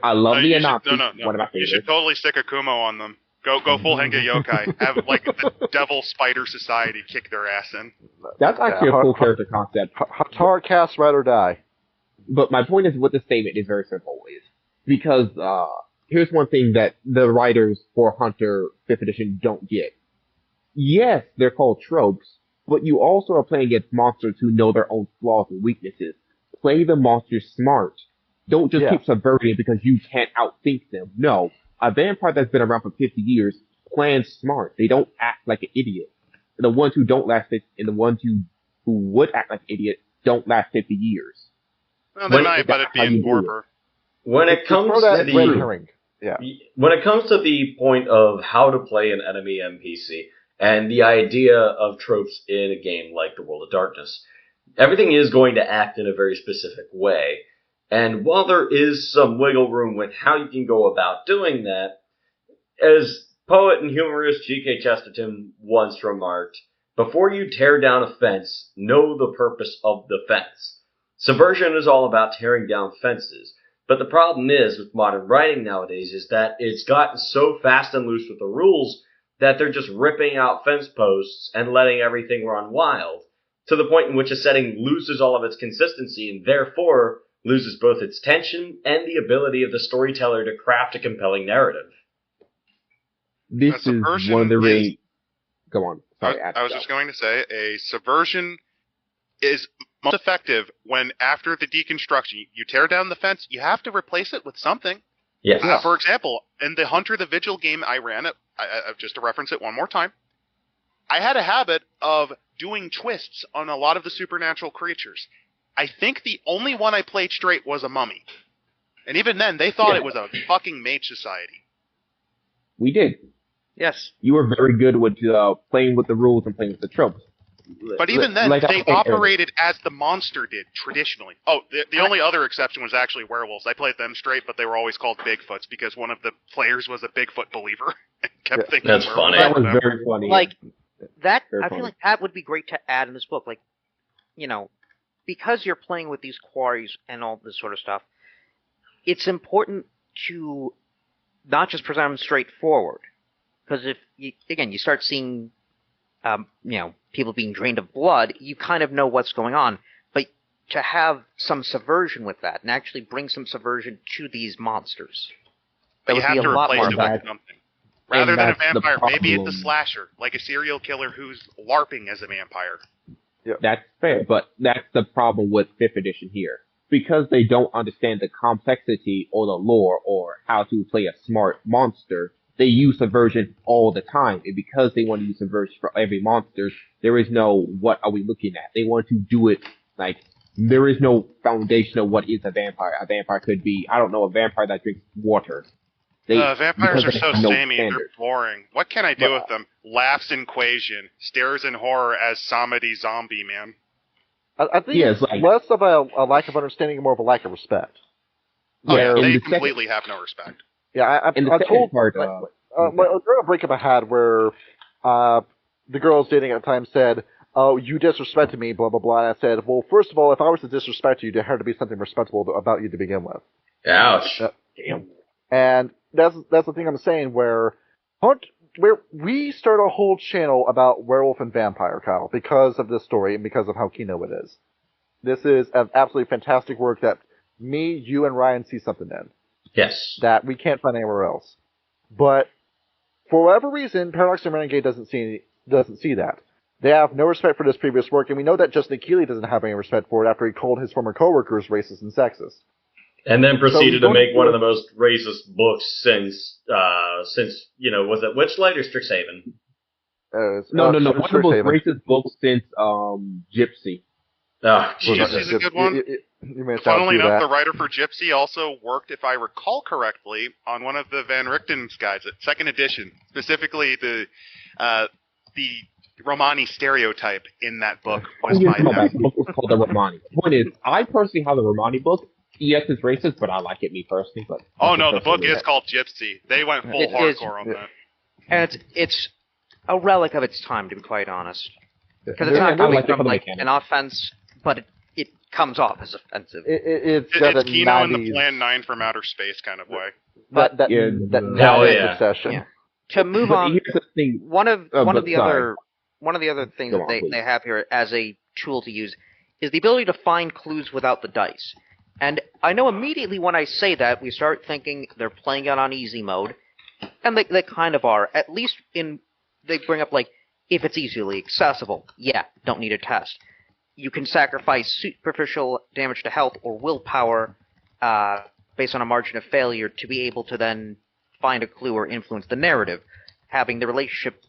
I love the Nazi. No. One of my favorites. You should totally stick a Kumo on them. Go full Henge Yokai. Have like the Devil Spider Society kick their ass in. That's actually a cool character concept. Hatar cast Ride or Die. But my point is, what the statement is very simple is because here's one thing that the writers for Hunter 5th edition don't get. Yes, they're called tropes, but you also are playing against monsters who know their own flaws and weaknesses. Play the monsters smart. Don't just keep subverting it because you can't outthink them. No. A vampire that's been around for 50 years plans smart. They don't act like an idiot. The ones who don't last 50, and the ones who would act like an idiot don't last 50 years. Well, they might, but it'd be in Borber. When it comes to the point of how to play an enemy NPC and the idea of tropes in a game like The World of Darkness, everything is going to act in a very specific way. And while there is some wiggle room with how you can go about doing that, as poet and humorist G.K. Chesterton once remarked, before you tear down a fence, know the purpose of the fence. Subversion is all about tearing down fences, but the problem is with modern writing nowadays is that it's gotten so fast and loose with the rules that they're just ripping out fence posts and letting everything run wild, to the point in which a setting loses all of its consistency and therefore loses both its tension and the ability of the storyteller to craft a compelling narrative. This is one of the really... Go on. Sorry, I was just going to say, a subversion is most effective when, after the deconstruction, you tear down the fence, you have to replace it with something. Yes. For example, in the Hunter the Vigil game I ran, just to reference it one more time, I had a habit of doing twists on a lot of the supernatural creatures. I think the only one I played straight was a mummy. And even then, they thought it was a fucking mage society. We did. Yes. You were very good with playing with the rules and playing with the tropes. But even then, they operated as the monster did, traditionally. Oh, the only other exception was actually werewolves. I played them straight, but they were always called Bigfoots because one of the players was a Bigfoot believer and kept thinking that's funny. That was very funny. Like, that, very I funny. feel like that would be great to add in this book. Like, you know, because you're playing with these quarries and all this sort of stuff, it's important to not just present them straightforward. Because if, you start seeing, people being drained of blood, you kind of know what's going on. But to have some subversion with that, and actually bring some subversion to these monsters, but you have to replace it effective. with something. Rather than a vampire, maybe it's a problem. slasher, like a serial killer who's LARPing as a vampire. That's fair, but that's the problem with 5th edition here. Because they don't understand the complexity or the lore or how to play a smart monster, they use subversion all the time. And because they want to use subversion for every monster, there is no, what are we looking at? They want to do it like, there is no foundation of what is a vampire. A vampire could be, I don't know, a vampire that drinks water. Vampires are so samey, standard. they're boring. What can I do with them? Laughs in Quasian, stares in horror as Samedi Zombie, man. I think it's less of a lack of understanding and more of a lack of respect. Oh, yeah, they completely have no respect. Yeah, I told part, during a breakup I had where the girl I was dating at the time said, "Oh, you disrespected me, blah, blah, blah." And I said, "Well, first of all, if I was to disrespect you, there had to be something respectable about you to begin with." Ouch. Damn. And that's the thing I'm saying, where we start a whole channel about werewolf and vampire, Kyle, because of this story and because of how Kino it is. This is an absolutely fantastic work that me, you, and Ryan see something in. Yes. That we can't find anywhere else. But for whatever reason, Paradox and Renegade doesn't see that. They have no respect for this previous work, and we know that Justin Keeley doesn't have any respect for it after he called his former coworkers racist and sexist. And then proceeded to make one of the most racist books since was it Witchlight or Strixhaven? No. One of the most racist books since Gypsy. Oh, Gypsy's a good one. Funnily enough, the writer for Gypsy also worked, if I recall correctly, on one of the Van Richten's guides, 2nd edition, specifically the Romani stereotype in that book was by them. That book was called the Romani. The point is, I personally have the Romani book. Yes, it's racist, but I like it, me personally. But oh no, the book is called Gypsy. They went full hardcore on that. And it's a relic of its time, to be quite honest. Because it's not coming from an offense, but it comes off as offensive. It's Kino in the Plan 9 from outer space kind of way. That obsession. Yeah. To move on, one of the other things that they have here as a tool to use is the ability to find clues without the dice. And I know immediately when I say that, we start thinking they're playing it on easy mode. And they kind of are. At least they bring up, like, if it's easily accessible, don't need a test. You can sacrifice superficial damage to health or willpower based on a margin of failure to be able to then find a clue or influence the narrative. Having the relationship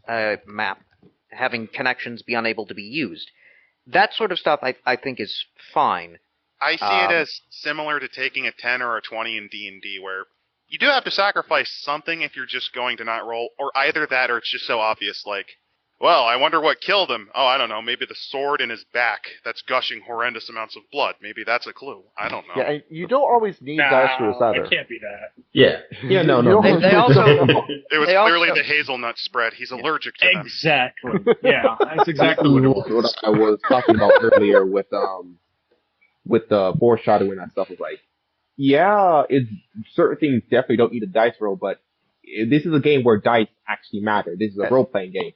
map, having connections be unable to be used. That sort of stuff I think is fine. I see it as similar to taking a 10 or a 20 in D&D, where you do have to sacrifice something if you're just going to not roll, or either that or it's just so obvious, like, well, I wonder what killed him. Oh, I don't know, maybe the sword in his back that's gushing horrendous amounts of blood. Maybe that's a clue. I don't know. Yeah, you don't always need dice for this either. It can't be that. Yeah. Yeah, no. They also... It was clearly the hazelnut spread. He's allergic to them. Exactly. Yeah, that's exactly what it was. What I was talking about earlier with the foreshadowing and stuff was like, certain things definitely don't need a dice roll, but this is a game where dice actually matter. This is a role-playing game.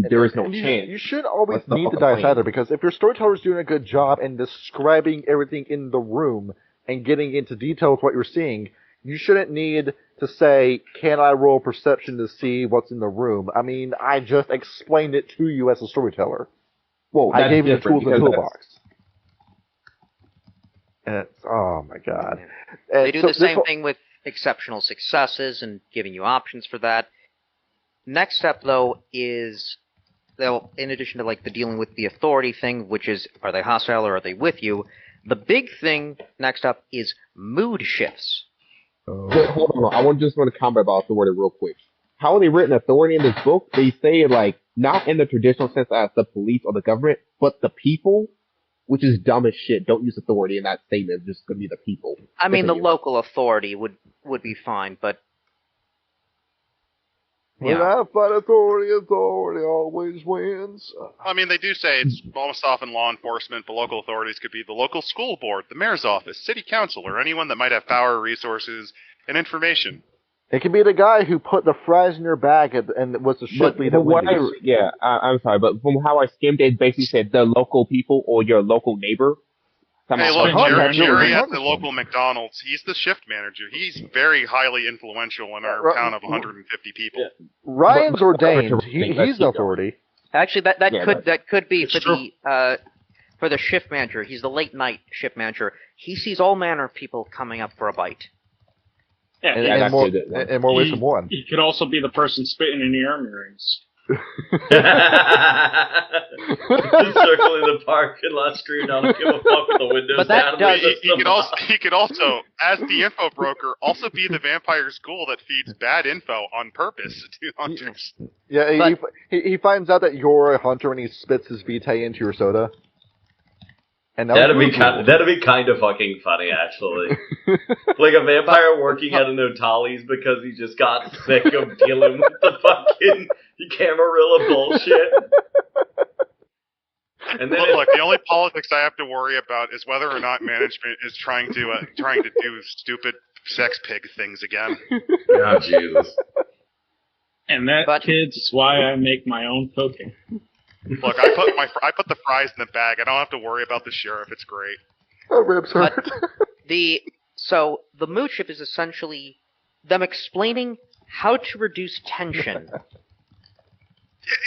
There is no chance. You shouldn't always need the dice either, because if your storyteller's doing a good job in describing everything in the room and getting into detail with what you're seeing, you shouldn't need to say, can I roll perception to see what's in the room? I mean, I just explained it to you as a storyteller. Well, I gave you the tools in the toolbox. And oh my god. Yeah. They do the same thing with exceptional successes and giving you options for that. Next step, though, is they'll, in addition to like the dealing with the authority thing, which is are they hostile or are they with you, the big thing next up is mood shifts. Hold on, I just want to comment about authority real quick. How they written authority in this book, they say like not in the traditional sense as the police or the government, but the people, which is dumb as shit. Don't use authority in that statement. It's just going to be the people. I mean, the local authority would be fine, but when I fight authority always wins. I mean, they do say it's almost often law enforcement, but local authorities could be the local school board, the mayor's office, city council, or anyone that might have power, resources, and information. It could be the guy who put the fries in your bag and was the shit lead at Wendy's. I'm sorry, but from how I skimmed it, basically said the local people or your local neighbor. Hey, look, Jerry at the local McDonald's, he's the shift manager. He's very highly influential in our town of 150 people. Ryan's ordained. He's the authority. Actually, that could be for the shift manager. He's the late night shift manager. He sees all manner of people coming up for a bite. Yeah, and more ways than one. He could also be the person spitting in the arm earrings. Circling the parking lot, screaming, "I don't give a fuck with the windows down." He could also, as the info broker, also be the vampire ghoul that feeds bad info on purpose to hunters. Yeah, he finds out that you're a hunter and he spits his vitae into your soda. And that'd be kind of fucking funny, actually. Like a vampire working at an Otali's because he just got sick of dealing with the fucking Camarilla bullshit. And then look, the only politics I have to worry about is whether or not management is trying to do stupid sex pig things again. Oh Jesus! And that, kids, is why I make my own cocaine. Look, I put the fries in the bag. I don't have to worry about the sheriff. It's great. Oh, ribs hurt. So the mood shift is essentially them explaining how to reduce tension.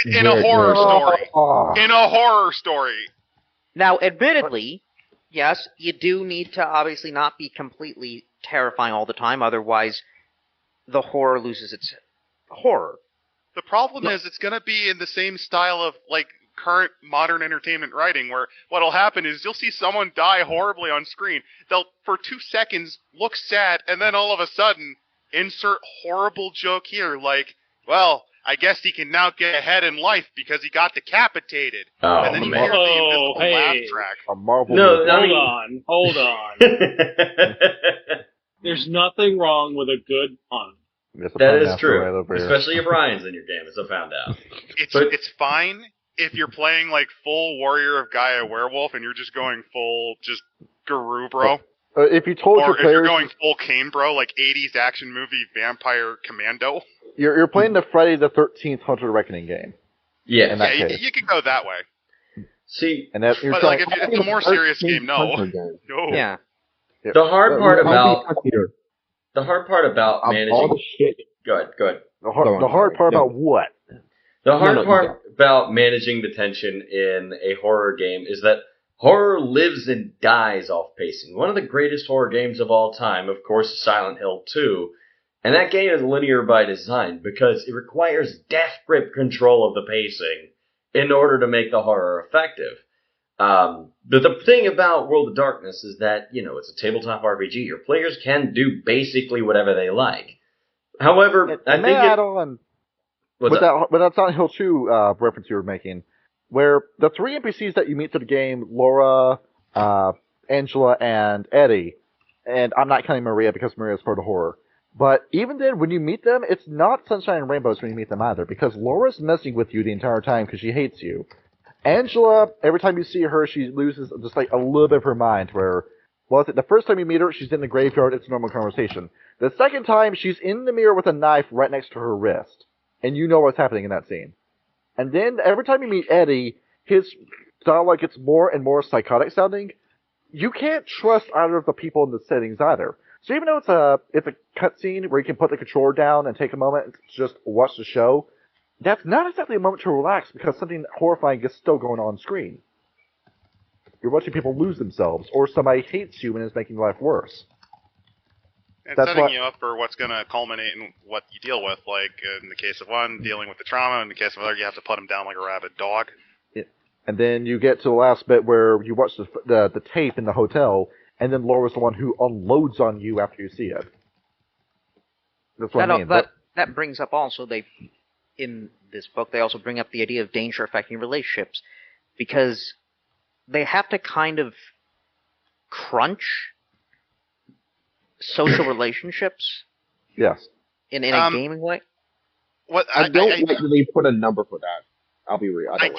In a horror story. In a horror story. Now, admittedly, yes, you do need to obviously not be completely terrifying all the time, otherwise the horror loses its horror. The problem is it's going to be in the same style of, like, current modern entertainment writing, where what'll happen is you'll see someone die horribly on screen. They'll, for 2 seconds, look sad, and then all of a sudden, insert horrible joke here, like, well, I guess he can now get ahead in life because he got decapitated. Oh, and then you hear the invisible laugh track. A Marvel Hold on. There's nothing wrong with a good pun. That is true, especially if Ryan's in your game, as I found out. It's fine if you're playing like full Warrior of Gaia Werewolf and you're just going full just Guru Bro. If you told your players, if you're going full Kane Bro, like 80s action movie Vampire Commando. You're playing the Friday the 13th Hunter Reckoning game. Yeah, you can go that way. See, and that's but like if it's a more serious game, no. Yeah. The hard part about managing all the shit. Go ahead. The hard part about what? The hard part about managing the tension in a horror game is that horror lives and dies off pacing. One of the greatest horror games of all time, of course, is Silent Hill 2. And that game is linear by design because it requires death grip control of the pacing in order to make the horror effective. But the thing about World of Darkness is that, it's a tabletop RPG. Your players can do basically whatever they like. However, I think add on with that Silent Hill 2 reference you were making, where the 3 NPCs that you meet through the game, Laura, Angela, and Eddie, and I'm not counting Maria because Maria is part of horror, but even then, when you meet them, it's not sunshine and rainbows when you meet them either, because Laura's messing with you the entire time because she hates you. Angela, every time you see her, she loses just like a little bit of her mind, where, the first time you meet her, she's in the graveyard, it's a normal conversation. The second time, she's in the mirror with a knife right next to her wrist, and you know what's happening in that scene. And then, every time you meet Eddie, his dialogue gets more and more psychotic sounding. You can't trust either of the people in the settings either. So even though it's a cutscene where you can put the controller down and take a moment and just watch the show, that's not exactly a moment to relax because something horrifying is still going on screen. You're watching people lose themselves, or somebody hates you and is making life worse. It's setting you up for what's going to culminate in what you deal with. Like, in the case of one, dealing with the trauma. In the case of another, you have to put them down like a rabid dog. Yeah. And then you get to the last bit where you watch the tape in the hotel, and then Laura's the one who unloads on you after you see it. That's what I mean. That brings up also, in this book, they also bring up the idea of danger affecting relationships. Because they have to kind of crunch social relationships. Yes. In a gaming way. What I don't really put a number for that. I'll be real. I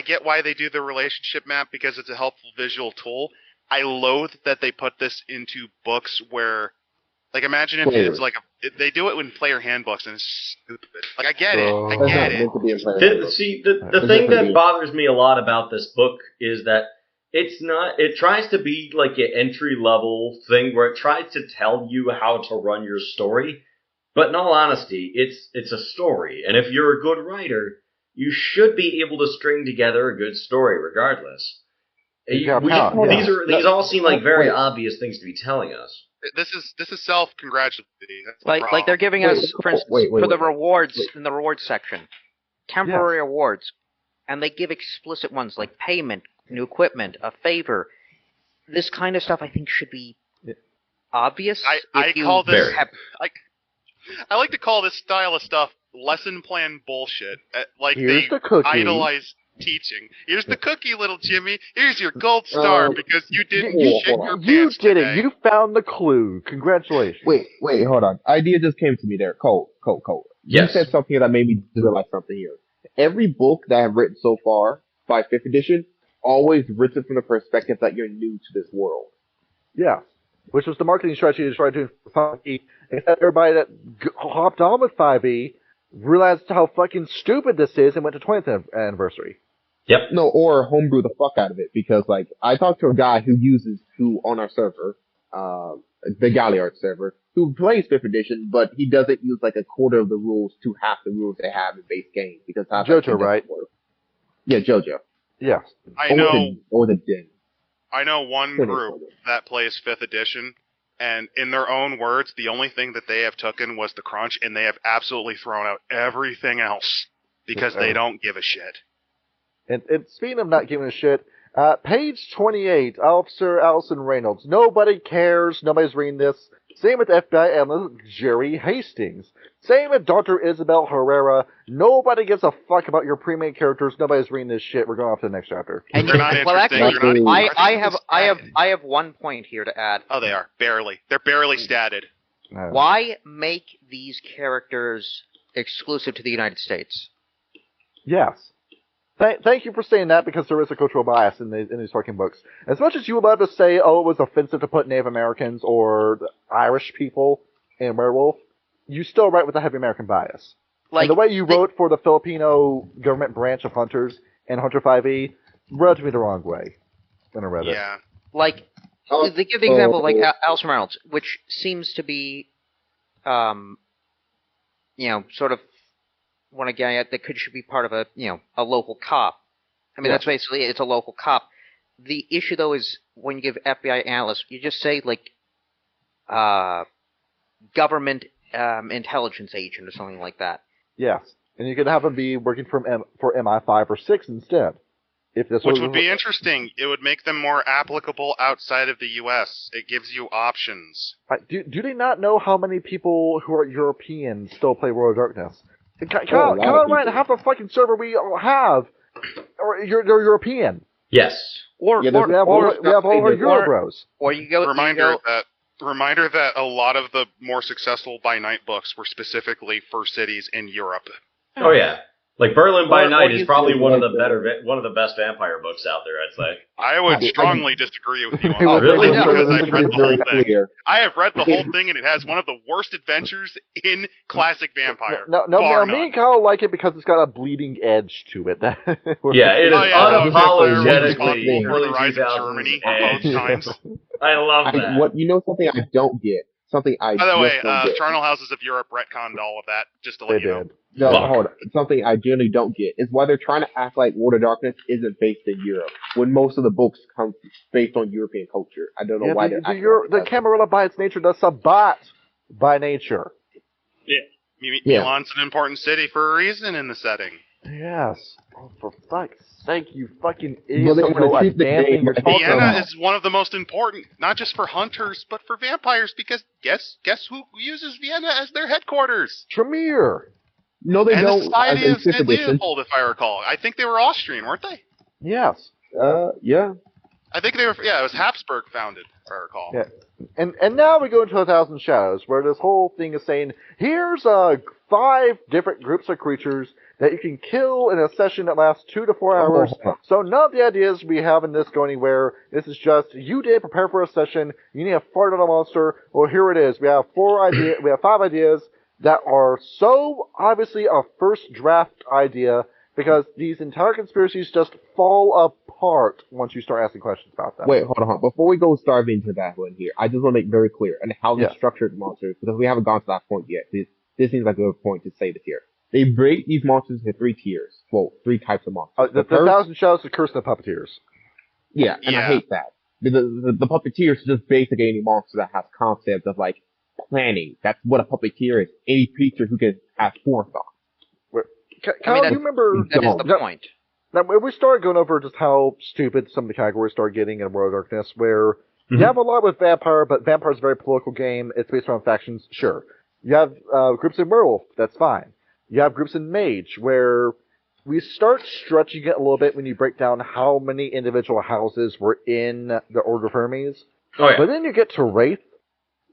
get why they do the relationship map, because it's a helpful visual tool. I loathe that they put this into books where, like, imagine if it's like they do it in player handbooks and it's stupid. Like, I get it. See, the thing that bothers me a lot about this book is that it tries to be like an entry level thing where it tries to tell you how to run your story, but in all honesty, it's a story, and if you're a good writer, you should be able to string together a good story regardless. These all seem like very obvious things to be telling us. This is self-congratulatory. Like they're giving us, for instance, for the rewards in the rewards section, temporary awards, and they give explicit ones like payment, new equipment, a favor. This kind of stuff, I think, should be obvious. I like to call this style of stuff lesson plan bullshit. Like, here's they idolize teaching. Here's the cookie, little Jimmy. Here's your gold star because you didn't shit your pants You did today. it. You found the clue. Congratulations. Wait, hold on. Idea just came to me there. Cole. Yes. You said something that made me realize something here. Every book that I've written so far, by 5th edition, always written from the perspective that you're new to this world. Yeah. Which was the marketing strategy they tried to do for 5e. Except everybody that hopped on with 5e realized how fucking stupid this is and went to 20th anniversary. Yep. No, or homebrew the fuck out of it, because, like, I talked to a guy who on our server, the Galliard server, who plays 5th edition, but he doesn't use like a quarter of the rules to half the rules they have in base game, because how JoJo, right? Yeah, JoJo. Yes. I know the Den. I know one group that plays 5th edition, and in their own words, the only thing that they have taken was the crunch, and they have absolutely thrown out everything else because they don't give a shit. And speaking of not giving a shit, page 28, Officer Allison Reynolds. Nobody cares. Nobody's reading this. Same with FBI analyst Jerry Hastings. Same with Dr. Isabel Herrera. Nobody gives a fuck about your pre-made characters. Nobody's reading this shit. We're going off to the next chapter. And they're not interesting. I have one point here to add. Oh, they are. Barely. They're barely statted. Why make these characters exclusive to the United States? Yes. Thank you for saying that, because there is a cultural bias in these fucking books. As much as you would love to say, oh, it was offensive to put Native Americans or Irish people in Werewolf, you still write with a heavy American bias. Like, and the way you wrote for the Filipino government branch of Hunters in Hunter 5e, rubbed me the wrong way when I read it. Yeah. Like, they give the example of, like, Allison Reynolds, which seems to be, sort of one guy that should be part of a local cop. I mean, that's basically it. It's a local cop. The issue, though, is when you give FBI analysts, you just say, like, government intelligence agent or something like that. Yes. And you could have them be working for MI5 or 6 instead. Which would be interesting. It would make them more applicable outside of the U.S. It gives you options. Do they not know how many people who are Europeans still play World of Darkness? Kyle Ryan, half the fucking server we all have, or they're European. Yes. We have all our Eurobros. Or you go. Reminder that a lot of the more successful by night books were specifically for cities in Europe. Oh yeah. Like Berlin by Night is probably one of the best vampire books out there, I'd say. I would strongly disagree with you on that. Really? Because I've read the whole thing. I have read the whole thing, and it has one of the worst adventures in classic vampire. No, me and Kyle like it because it's got a bleeding edge to it. Yeah, it is unapologetically for the rise of Germany on both times. I love that. Something I don't get. something I By the way, don't get. Charnel Houses of Europe retconned all of that, just to let you know. No, hold on. Something I generally don't get is why they're trying to act like World of Darkness isn't based in Europe, when most of the books come based on European culture. I don't know why they're acting like that. The Camarilla by its nature does Sabbat by nature. Yeah. Milan's an important city for a reason in the setting. Yes. Oh, for fuck's sake, you fucking Well, idiots they don't know wanna a keep the damn game thing you're like talking Vienna about. is one of the most important, not just for hunters, but for vampires, because guess who uses Vienna as their headquarters? Tremere. No, they and don't. the Society of St. Edition. Leopold, if I recall. I think they were Austrian, weren't they? Yes. Yeah. I think they were, it was Habsburg founded, if I recall. Yeah. And now we go into 1,000 Shadows, where this whole thing is saying, here's 5 different groups of creatures that you can kill in a session that lasts 2 to 4 hours. So none of the ideas we have in this go anywhere. This is just, you did prepare for a session, you need to fart on a monster. Well, here it is. We have 5 ideas that are so obviously a first draft idea, because these entire conspiracies just fall apart once you start asking questions about them. Wait, hold on. Before we go starve into that one here, I just want to make very clear and how they structured monsters, because we haven't gone to that point yet. This seems like a good point to say this here. They break these monsters into 3 tiers. Well, 3 types of monsters. The 1,000 Shadows is the Curse of the Puppeteers. Yeah, and I hate that. The Puppeteers is just basically any monster that has concepts of, like, planning. That's what a Puppeteer is. Any creature who can have forethought. Kyle, you remember... That is the point. Now, we started going over just how stupid some of the categories started getting in World of Darkness, where you have a lot with Vampire, but Vampire is a very political game. It's based around factions, sure. You have groups in Werewolf, that's fine. You have groups in Mage, where we start stretching it a little bit when you break down how many individual houses were in the Order of Hermes. Oh, yeah. But then you get to Wraith,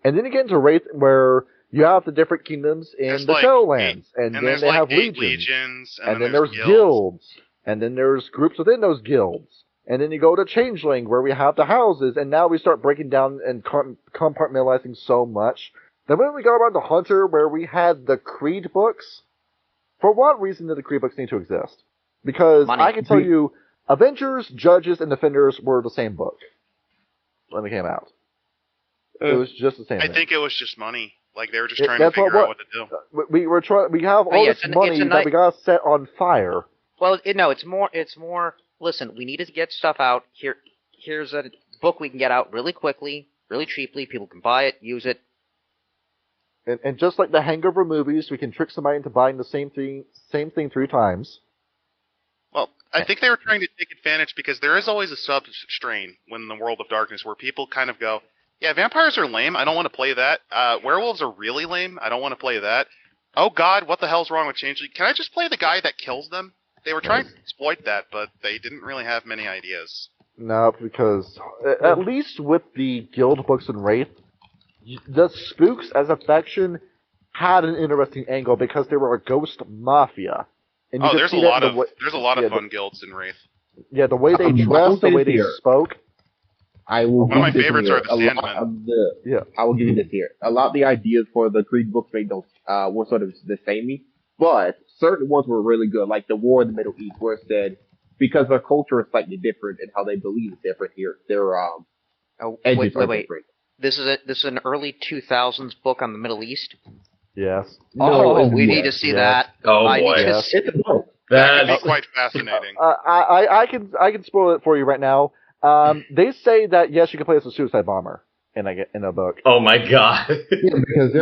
and then you get into Wraith where you have the different kingdoms in the Shadowlands, and then they have legions, and then there's guilds, and then there's groups within those guilds. And then you go to Changeling, where we have the houses, and now we start breaking down and compartmentalizing so much. Then when we got around to Hunter, where we had the Creed books, for what reason did the Creed books need to exist? Because Money. I can tell you, Avengers, Judges, and Defenders were the same book when they came out. It was just the same thing. I think it was just money. Like, they were just trying to figure out what to do. We have all this money that we got set on fire. Well, it's more, listen, we need to get stuff out. Here's a book we can get out really quickly, really cheaply. People can buy it, use it. And just like the Hangover movies, we can trick somebody into buying the same thing 3 times. Well, I think they were trying to take advantage, because there is always a sub-strain when in the World of Darkness where people kind of go, yeah, vampires are lame, I don't want to play that. Werewolves are really lame, I don't want to play that. Oh god, what the hell's wrong with Changeling? Can I just play the guy that kills them? They were trying to exploit that, but they didn't really have many ideas. No, because at least with the guild books and Wraith, the Spooks as a faction had an interesting angle because they were a ghost mafia. And there's a lot of fun guilds in Wraith. Yeah, the way they dressed, the way they spoke. One of my favorites are the Sandmen. I will give you this here. A lot of the ideas for the Creed books made those were sort of the samey, but certain ones were really good, like the War in the Middle East, where it said because their culture is slightly different and how they believe is different here, their edges are different. This is an early 2000s book on the Middle East. Yes. We need to see that. Oh boy, it's a book. That would be quite fascinating. I can spoil it for you right now. They say that yes, you can play as a suicide bomber in a book. Oh my god! Because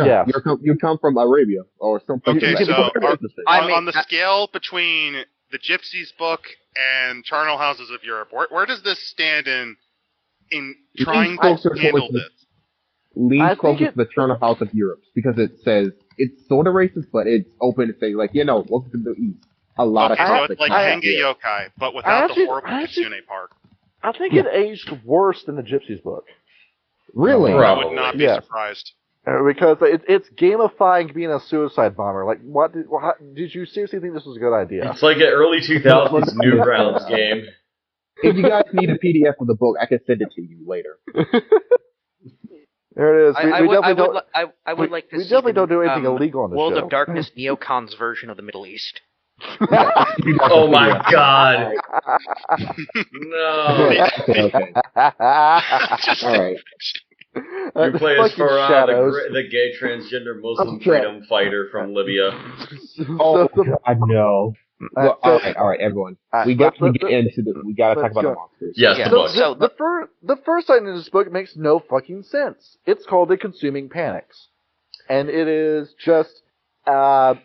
you come from Arabia or something. Okay, so on the scale between the Gypsies book and Charnel Houses of Europe, where does this stand in trying to handle this? Leans closer to the Charnel House of Europe because it says it's sort of racist, but it's open to say welcome to the East. A lot of so it's like Tenga Yokai, but without the horrible Kitsune part. I think it aged worse than the Gypsies book. Really? I would not be surprised. Because it's gamifying being a suicide bomber. Like, did you seriously think this was a good idea? It's like an early 2000s Newgrounds game. If you guys need a PDF of the book, I can send it to you later. There it is. I would like to see. We definitely don't do anything illegal on the World show. of Darkness Neocons version of the Middle East. Oh my god! No. Okay. All right. You play as Farah, the gay transgender Muslim freedom fighter from Libya. Oh, God, no. Well, all right, everyone. We got to get into this. We got to talk about the monsters. Yes, the book. So the first line in this book makes no fucking sense. It's called The Consuming Panics. And it is just a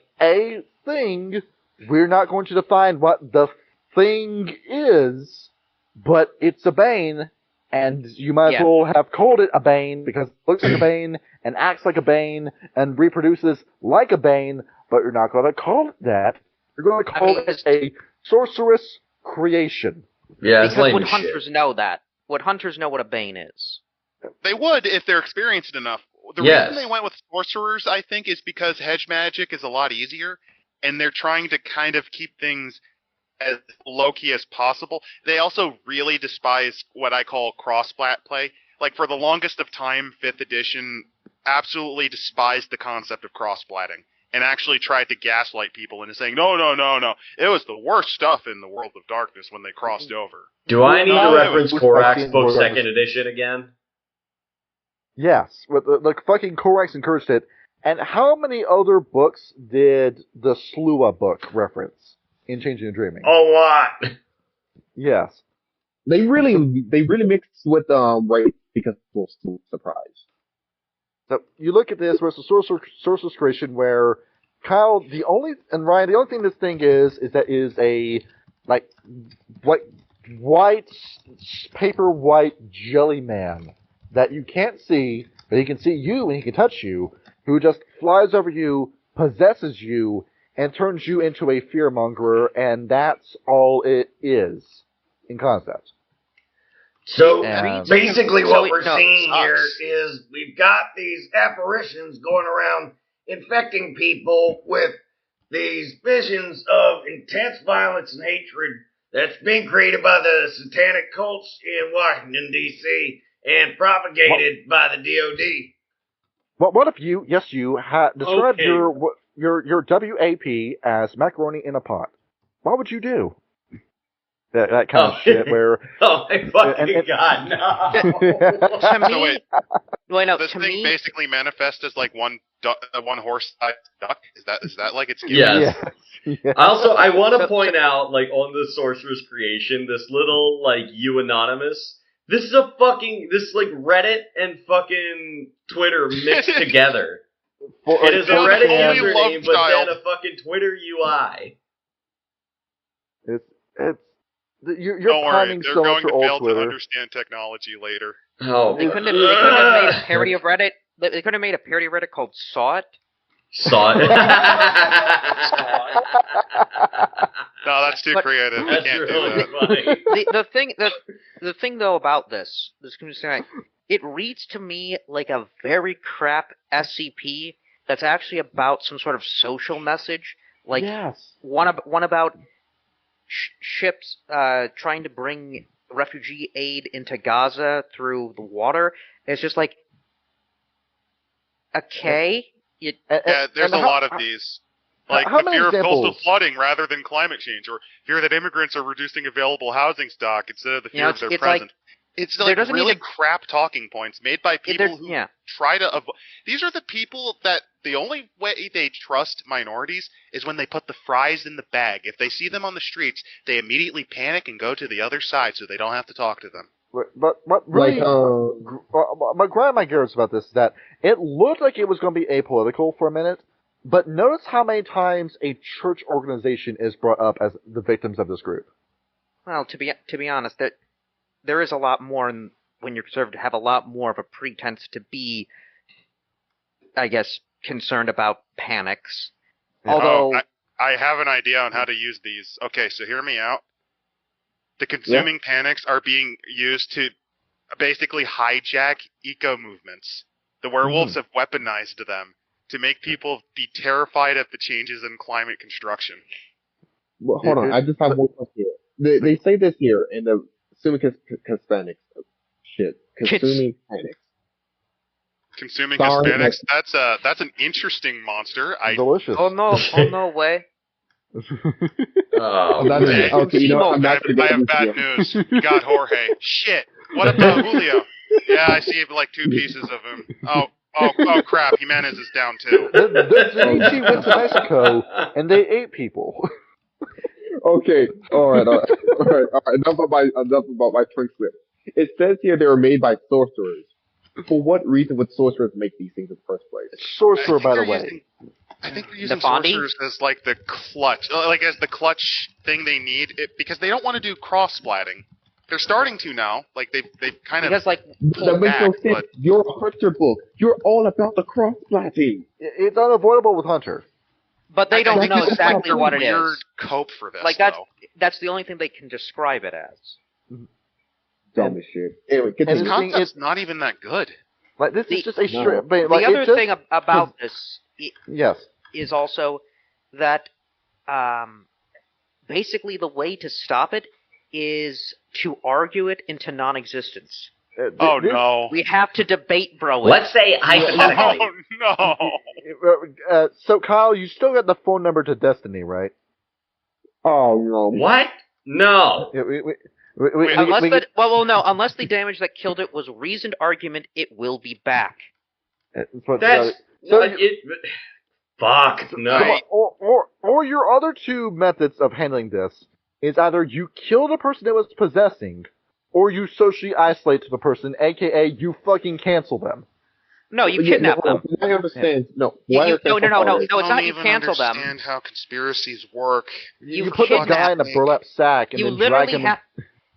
thing. We're not going to define what the thing is, but it's a bane, and you might as well have called it a bane because it looks like a bane and acts like a bane and reproduces like a bane, but you're not going to call it that. You're going to call it a sorceress creation. Yeah, because would hunters know that? Would hunters know what a bane is? They would if they're experienced enough. The reason they went with sorcerers, I think, is because hedge magic is a lot easier, and they're trying to kind of keep things as low-key as possible. They also really despise what I call cross-plat play. Like, for the longest of time, 5th edition absolutely despised the concept of cross-platting, and actually tried to gaslight people into saying, no, it was the worst stuff in the World of Darkness when they crossed over. Do I need to reference Korak's book 2nd edition again? Yes, the fucking Korax encouraged it. And how many other books did the Slua book reference in Changing and Dreaming? A lot. Yes. They really mixed with right because people were surprised. So you look at this versus Sorcerer's Creation, where Kyle, Ryan, the only thing this thing is that is a paper white jelly man that you can't see, but he can see you and he can touch you, who just flies over you, possesses you, and turns you into a fearmonger, and that's all it is in concept. So basically what we're seeing here is we've got these apparitions going around infecting people with these visions of intense violence and hatred that's being created by the satanic cults in Washington, D.C., and propagated by the DOD. What if you described your WAP as macaroni in a pot? What would you do? That kind of shit where... Oh my fucking God, no! To me... This thing basically manifests as like one horse-sized duck? Is that like its gimmick? Yes. Yes. Also, I want to point out, like, on the Sorcerer's Creation, this little, like, you anonymous... This is Reddit and fucking Twitter mixed together. It is a Reddit username, but then a fucking Twitter UI. You're Don't worry, pining they're so going much to for fail old Twitter. to understand technology later. Oh, they couldn't have made a parody of Reddit. They could have made a parody of Reddit called Saw It. Saw It. No, that's too creative. I can't really do that. Funny. The thing though about this it reads to me like a very crap SCP that's actually about some sort of social message. Like one about ships trying to bring refugee aid into Gaza through the water. It's just like, okay. There's a lot of these. Like the fear of coastal flooding rather than climate change, or fear that immigrants are reducing available housing stock instead of the fear of their presence. It's like really crap talking points made by people who try to avoid. These are the people that the only way they trust minorities is when they put the fries in the bag. If they see them on the streets, they immediately panic and go to the other side so they don't have to talk to them. But really, my grind my gears about this is that it looked like it was going to be apolitical for a minute, but notice how many times a church organization is brought up as the victims of this group. Well, to be honest, there is a lot more when you're conservative, have a lot more of a pretense to be, I guess, concerned about panics. Although I have an idea on how to use these. Okay, so hear me out. The consuming panics are being used to basically hijack eco movements. The werewolves have weaponized them to make people be terrified of the changes in climate construction. Well, hold on, I just have one question here. They say this here in the consuming Hispanics shit. Consuming panics. Consuming Hispanics. That's an interesting monster. Delicious. Oh no way. Okay, you know what? I have bad news. You got Jorge. Shit. What about Julio? Yeah, I see like 2 pieces of him. Oh crap, Jimenez is down too. The Zenichi went to Mexico, and they ate people. Okay, alright. Enough about my twin slip. It says here they were made by sorcerers. For what reason would sorcerers make these things in the first place? Sorcerer, by the way. I think they're using sorcerers as like the clutch, as the clutch thing they need, because they don't want to do cross-splatting. They're starting to now. Like they've kind of that makes no sense. You're a Hunter book. You're all about the cross-splatting. It's unavoidable with Hunter. But they don't know exactly what it is. Weird cope for this. Like that's the only thing they can describe it as. Dumb as shit. Anyway, this concept's not even that good. Like this is just a strip. The other thing about this, yes, is also that basically the way to stop it is to argue it into non-existence. No! We have to debate, bro. Let's say hypothetically. Oh no! So Kyle, you still got the phone number to Destiny, right? Oh no! What? No. Unless the damage that killed it was reasoned argument, it will be back. Fuck no. Or your other 2 methods of handling this is either you kill the person it was possessing, or you socially isolate the person, aka you fucking cancel them. No, you kidnap them. I understand. No, no. It's not you cancel them. I don't understand how conspiracies work. You put the guy in a burlap sack and then drag him.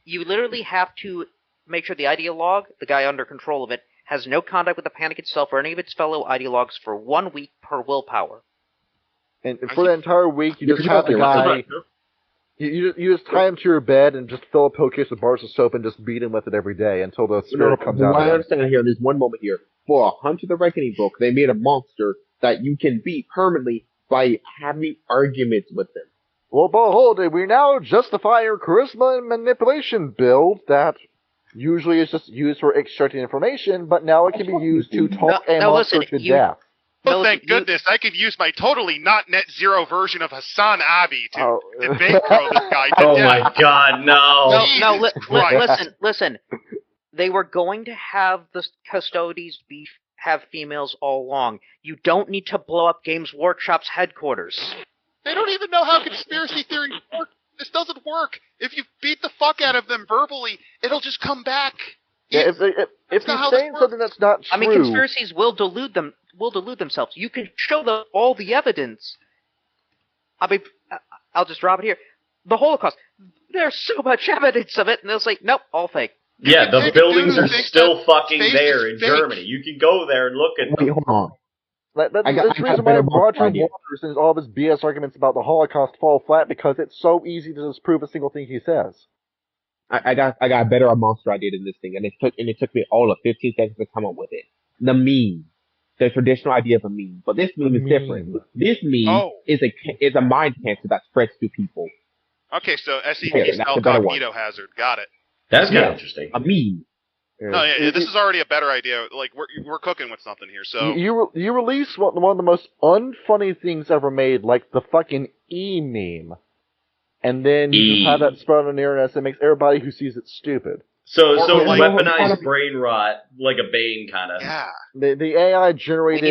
You literally have to make sure the ideologue, the guy under control of it, has no contact with the panic itself or any of its fellow ideologues for 1 week per willpower. And for the entire week, you just have the guy. You just tie him to your bed and just fill a pillowcase with bars of soap and just beat him with it every day until the spirit comes out. I understand here. There's one moment here. For a Hunter the Reckoning book, they made a monster that you can beat permanently by having arguments with them. Well, behold, we now justify your charisma and manipulation build that usually is just used for extracting information, but now it can be used to talk a monster to death. Oh, thank goodness. I could use my totally not net zero version of Hassan Abi to debate throw this guy to death. Oh my god, no. Listen. They were going to have the custodies have females all along. You don't need to blow up Games Workshop's headquarters. They don't even know how conspiracy theories work. This doesn't work. If you beat the fuck out of them verbally, it'll just come back. Yeah, if you're saying something that's not true... I mean, conspiracies will delude themselves. You can show them all the evidence. I mean, I'll just drop it here. The Holocaust. There's so much evidence of it, and they'll say, nope, all fake. Yeah, the buildings are still fucking there in Germany. You can go there and look at them. Wait, hold on. That's the reason why Roger Waters and all of his BS arguments about the Holocaust fall flat, because it's so easy to disprove a single thing he says. I got a better monster idea than this thing, and it took me all of 15 seconds to come up with it. The meme, the traditional idea of a meme, but this meme is different. This meme is a mind cancer that spreads to people. Okay, so SCP spell Incognito hazard, got it. That's kind of interesting. A meme. No, this is already a better idea. Like we're cooking with something here. So you release one of the most unfunny things ever made, like the fucking meme, and then you just have that spread on the internet and makes everybody who sees it stupid. So weaponized brain rot, like a Bane kind of. Yeah. The AI generated. We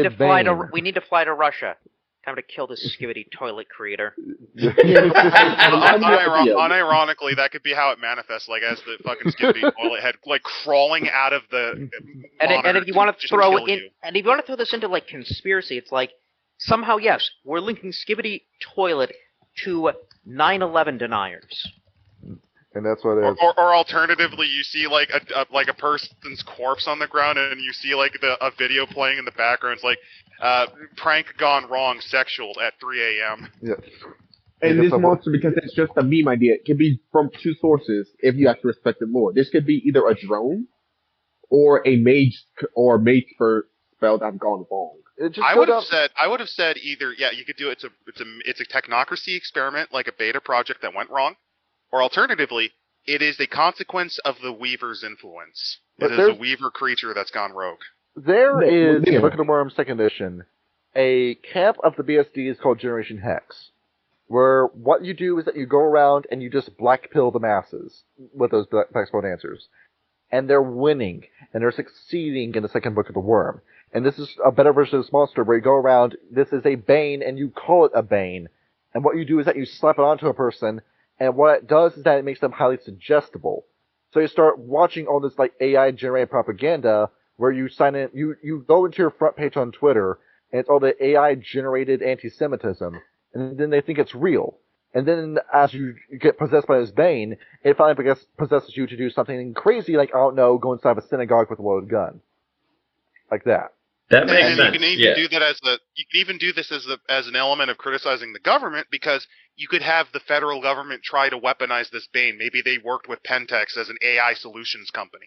need to fly to Russia. Time to kill this skivvy toilet creator. Unironically, that could be how it manifests, like as the fucking skivvy toilet head, like crawling out of the. And if you want to throw this into like conspiracy, it's like somehow yes, we're linking skivvy toilet to 9/11 deniers. And that's what it is. Or alternatively, you see like a person's corpse on the ground, and you see like a video playing in the background. It's like prank gone wrong, sexual at 3 a.m. Yes. And this monster, because it's just a meme idea, it can be from 2 sources if you have to respect it more. This could be either a drone or a mage for spell that's gone wrong. I would have said either. Yeah, you could do it. It's a technocracy experiment, like a beta project that went wrong. Or alternatively, it is a consequence of the Weaver's influence. It is a Weaver creature that's gone rogue. There is, in Book of the Worm 2nd edition, a camp of the BSDs called Generation Hex, where what you do is that you go around and you just black pill the masses with those black spell answers. and they're winning, and they're succeeding in the second book of the Worm. And this is a better version of this monster where you go around, this is a Bane, and you call it a Bane. And what you do is that you slap it onto a person, and what it does is that it makes them highly suggestible. So you start watching all this like AI-generated propaganda where you sign in, you go into your front page on Twitter, and it's all the AI-generated anti-Semitism, and then they think it's real. And then as you get possessed by this Bane, it finally possesses you to do something crazy like, I don't know, go inside of a synagogue with a loaded gun. Like that. That makes sense. You can even do that you can even do this as an element of criticizing the government, because you could have the federal government try to weaponize this Bane. Maybe they worked with Pentex as an AI solutions company.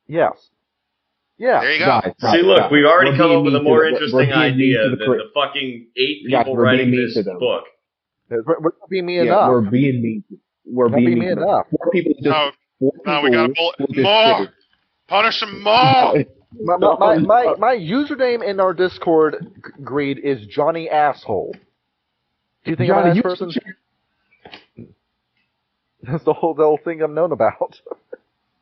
Yes. Yeah. There you go. See, look, we've already come up with a more interesting idea than the fucking 8 people writing this book. We're not being mean enough. We're being mean. We're being mean enough. 4 people just... No, we gotta pull it more! Punish them more! My username in our Discord, Greed, is Johnny Asshole. Do you think I'm a nice person? That's the whole thing I'm known about.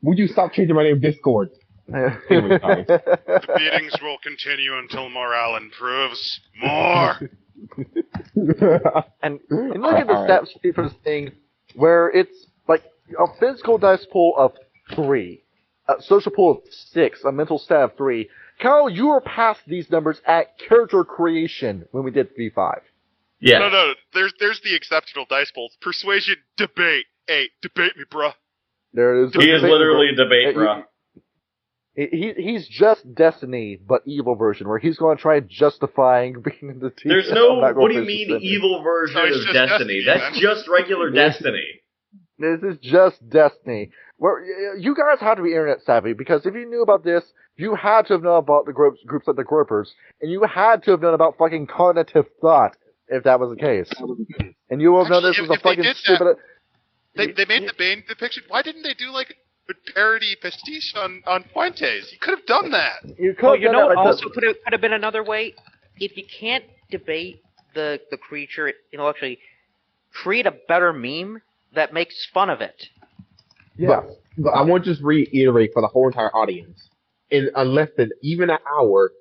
Would you stop changing my name Discord? The beatings will continue until morale improves. More! and look at the stats sheet for this thing, where it's like a physical dice pool of 3, a social pool of 6, a mental stat of 3. Kyle, you were past these numbers at character creation when we did V5. Yeah. No. There's the exceptional dice pools. Persuasion, debate. Hey, debate me, bruh. There it is. He is literally a debate, bruh. He's just Destiny, but evil version, where he's going to try justifying being in the team. There's no, what do you mean evil version of Destiny? That's just regular Destiny. This is just Destiny. Where you guys have to be internet savvy, because if you knew about this, you had to have known about the groups like the Gropers, and you had to have known about fucking cognitive thought, if that was the case. And you would have known this was a fucking stupid... They made the Bane depiction. Why didn't they do like a parody pastiche on Fuentes? You could have done that. You could. You know what also could have been another way? If you can't debate the creature intellectually, create a better meme that makes fun of it. Yeah. But I want to just reiterate for the whole entire audience. In less than even an hour,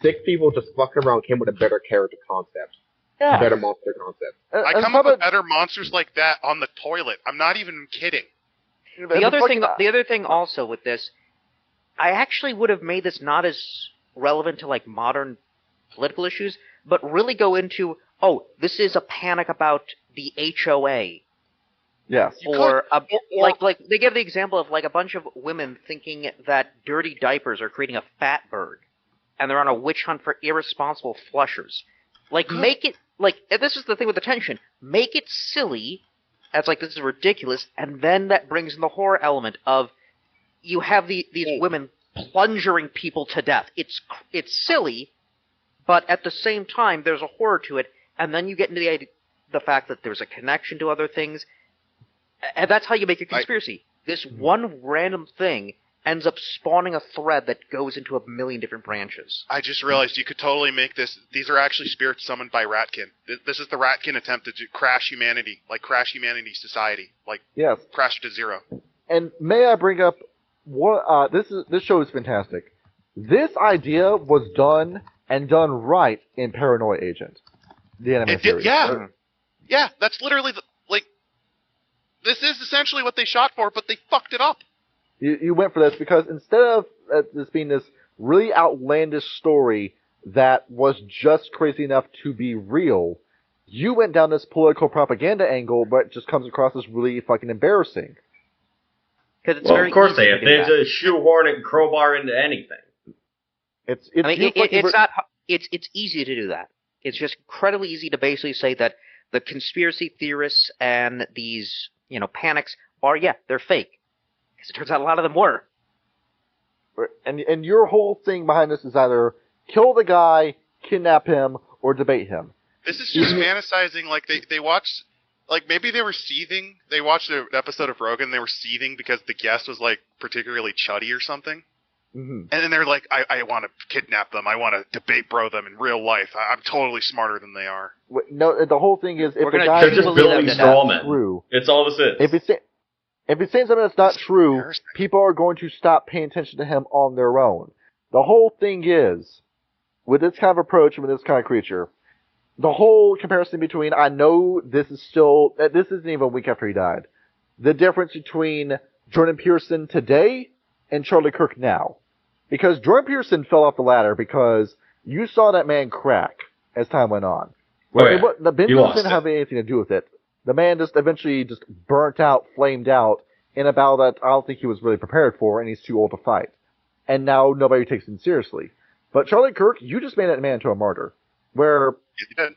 6 people just fucked around came with a better character concept. Yeah. Better monster concept. I come up with better monsters like that on the toilet. I'm not even kidding. The other thing also with this, I actually would have made this not as relevant to like modern political issues, but really go into, this is a panic about the HOA. Yes. Like they give the example of like a bunch of women thinking that dirty diapers are creating a fat bird, and they're on a witch hunt for irresponsible flushers. Like, make it, like, this is the thing with the tension. Make it silly, as like, this is ridiculous, and then that brings in the horror element of, you have these women plunging people to death. It's silly, but at the same time, there's a horror to it, and then you get into the fact that there's a connection to other things, and that's how you make a conspiracy. This one random thing ends up spawning a thread that goes into a million different branches. I just realized you could totally make this. These are actually spirits summoned by Ratkin. This is the Ratkin attempt to crash humanity, like crash humanity's society, like crash it to zero. And may I bring up what this show is fantastic. This idea was done right in Paranoia Agent, the anime series. Yeah, that's literally this is essentially what they shot for, but they fucked it up. You went for this because instead of this being this really outlandish story that was just crazy enough to be real, you went down this political propaganda angle, but it just comes across as really fucking embarrassing. Of course they have. There's a shoehorn and crowbar into anything. It's easy to do that. It's just incredibly easy to basically say that the conspiracy theorists and these, panics are, they're fake. Because it turns out a lot of them were. And your whole thing behind this is either kill the guy, kidnap him, or debate him. This is just fantasizing, like they watched, like maybe they were seething. They watched an episode of Rogan, they were seething because the guest was like particularly chuddy or something. Mm-hmm. And then they're like, I want to kidnap them. I want to debate bro them in real life. I'm totally smarter than they are. No, the whole thing is if the guy they're just building strawmen. It's all this is. If he's saying something that's not true, people are going to stop paying attention to him on their own. The whole thing is, with this kind of approach and with this kind of creature, the whole comparison between, I know this isn't even a week after he died. The difference between Jordan Peterson today and Charlie Kirk now. Because Jordan Peterson fell off the ladder because you saw that man crack as time went on. The Benjamin didn't have anything to do with it. The man just eventually just burnt out, flamed out in a battle that I don't think he was really prepared for, and he's too old to fight. And now nobody takes him seriously. But Charlie Kirk, you just made that man into a martyr. Where... And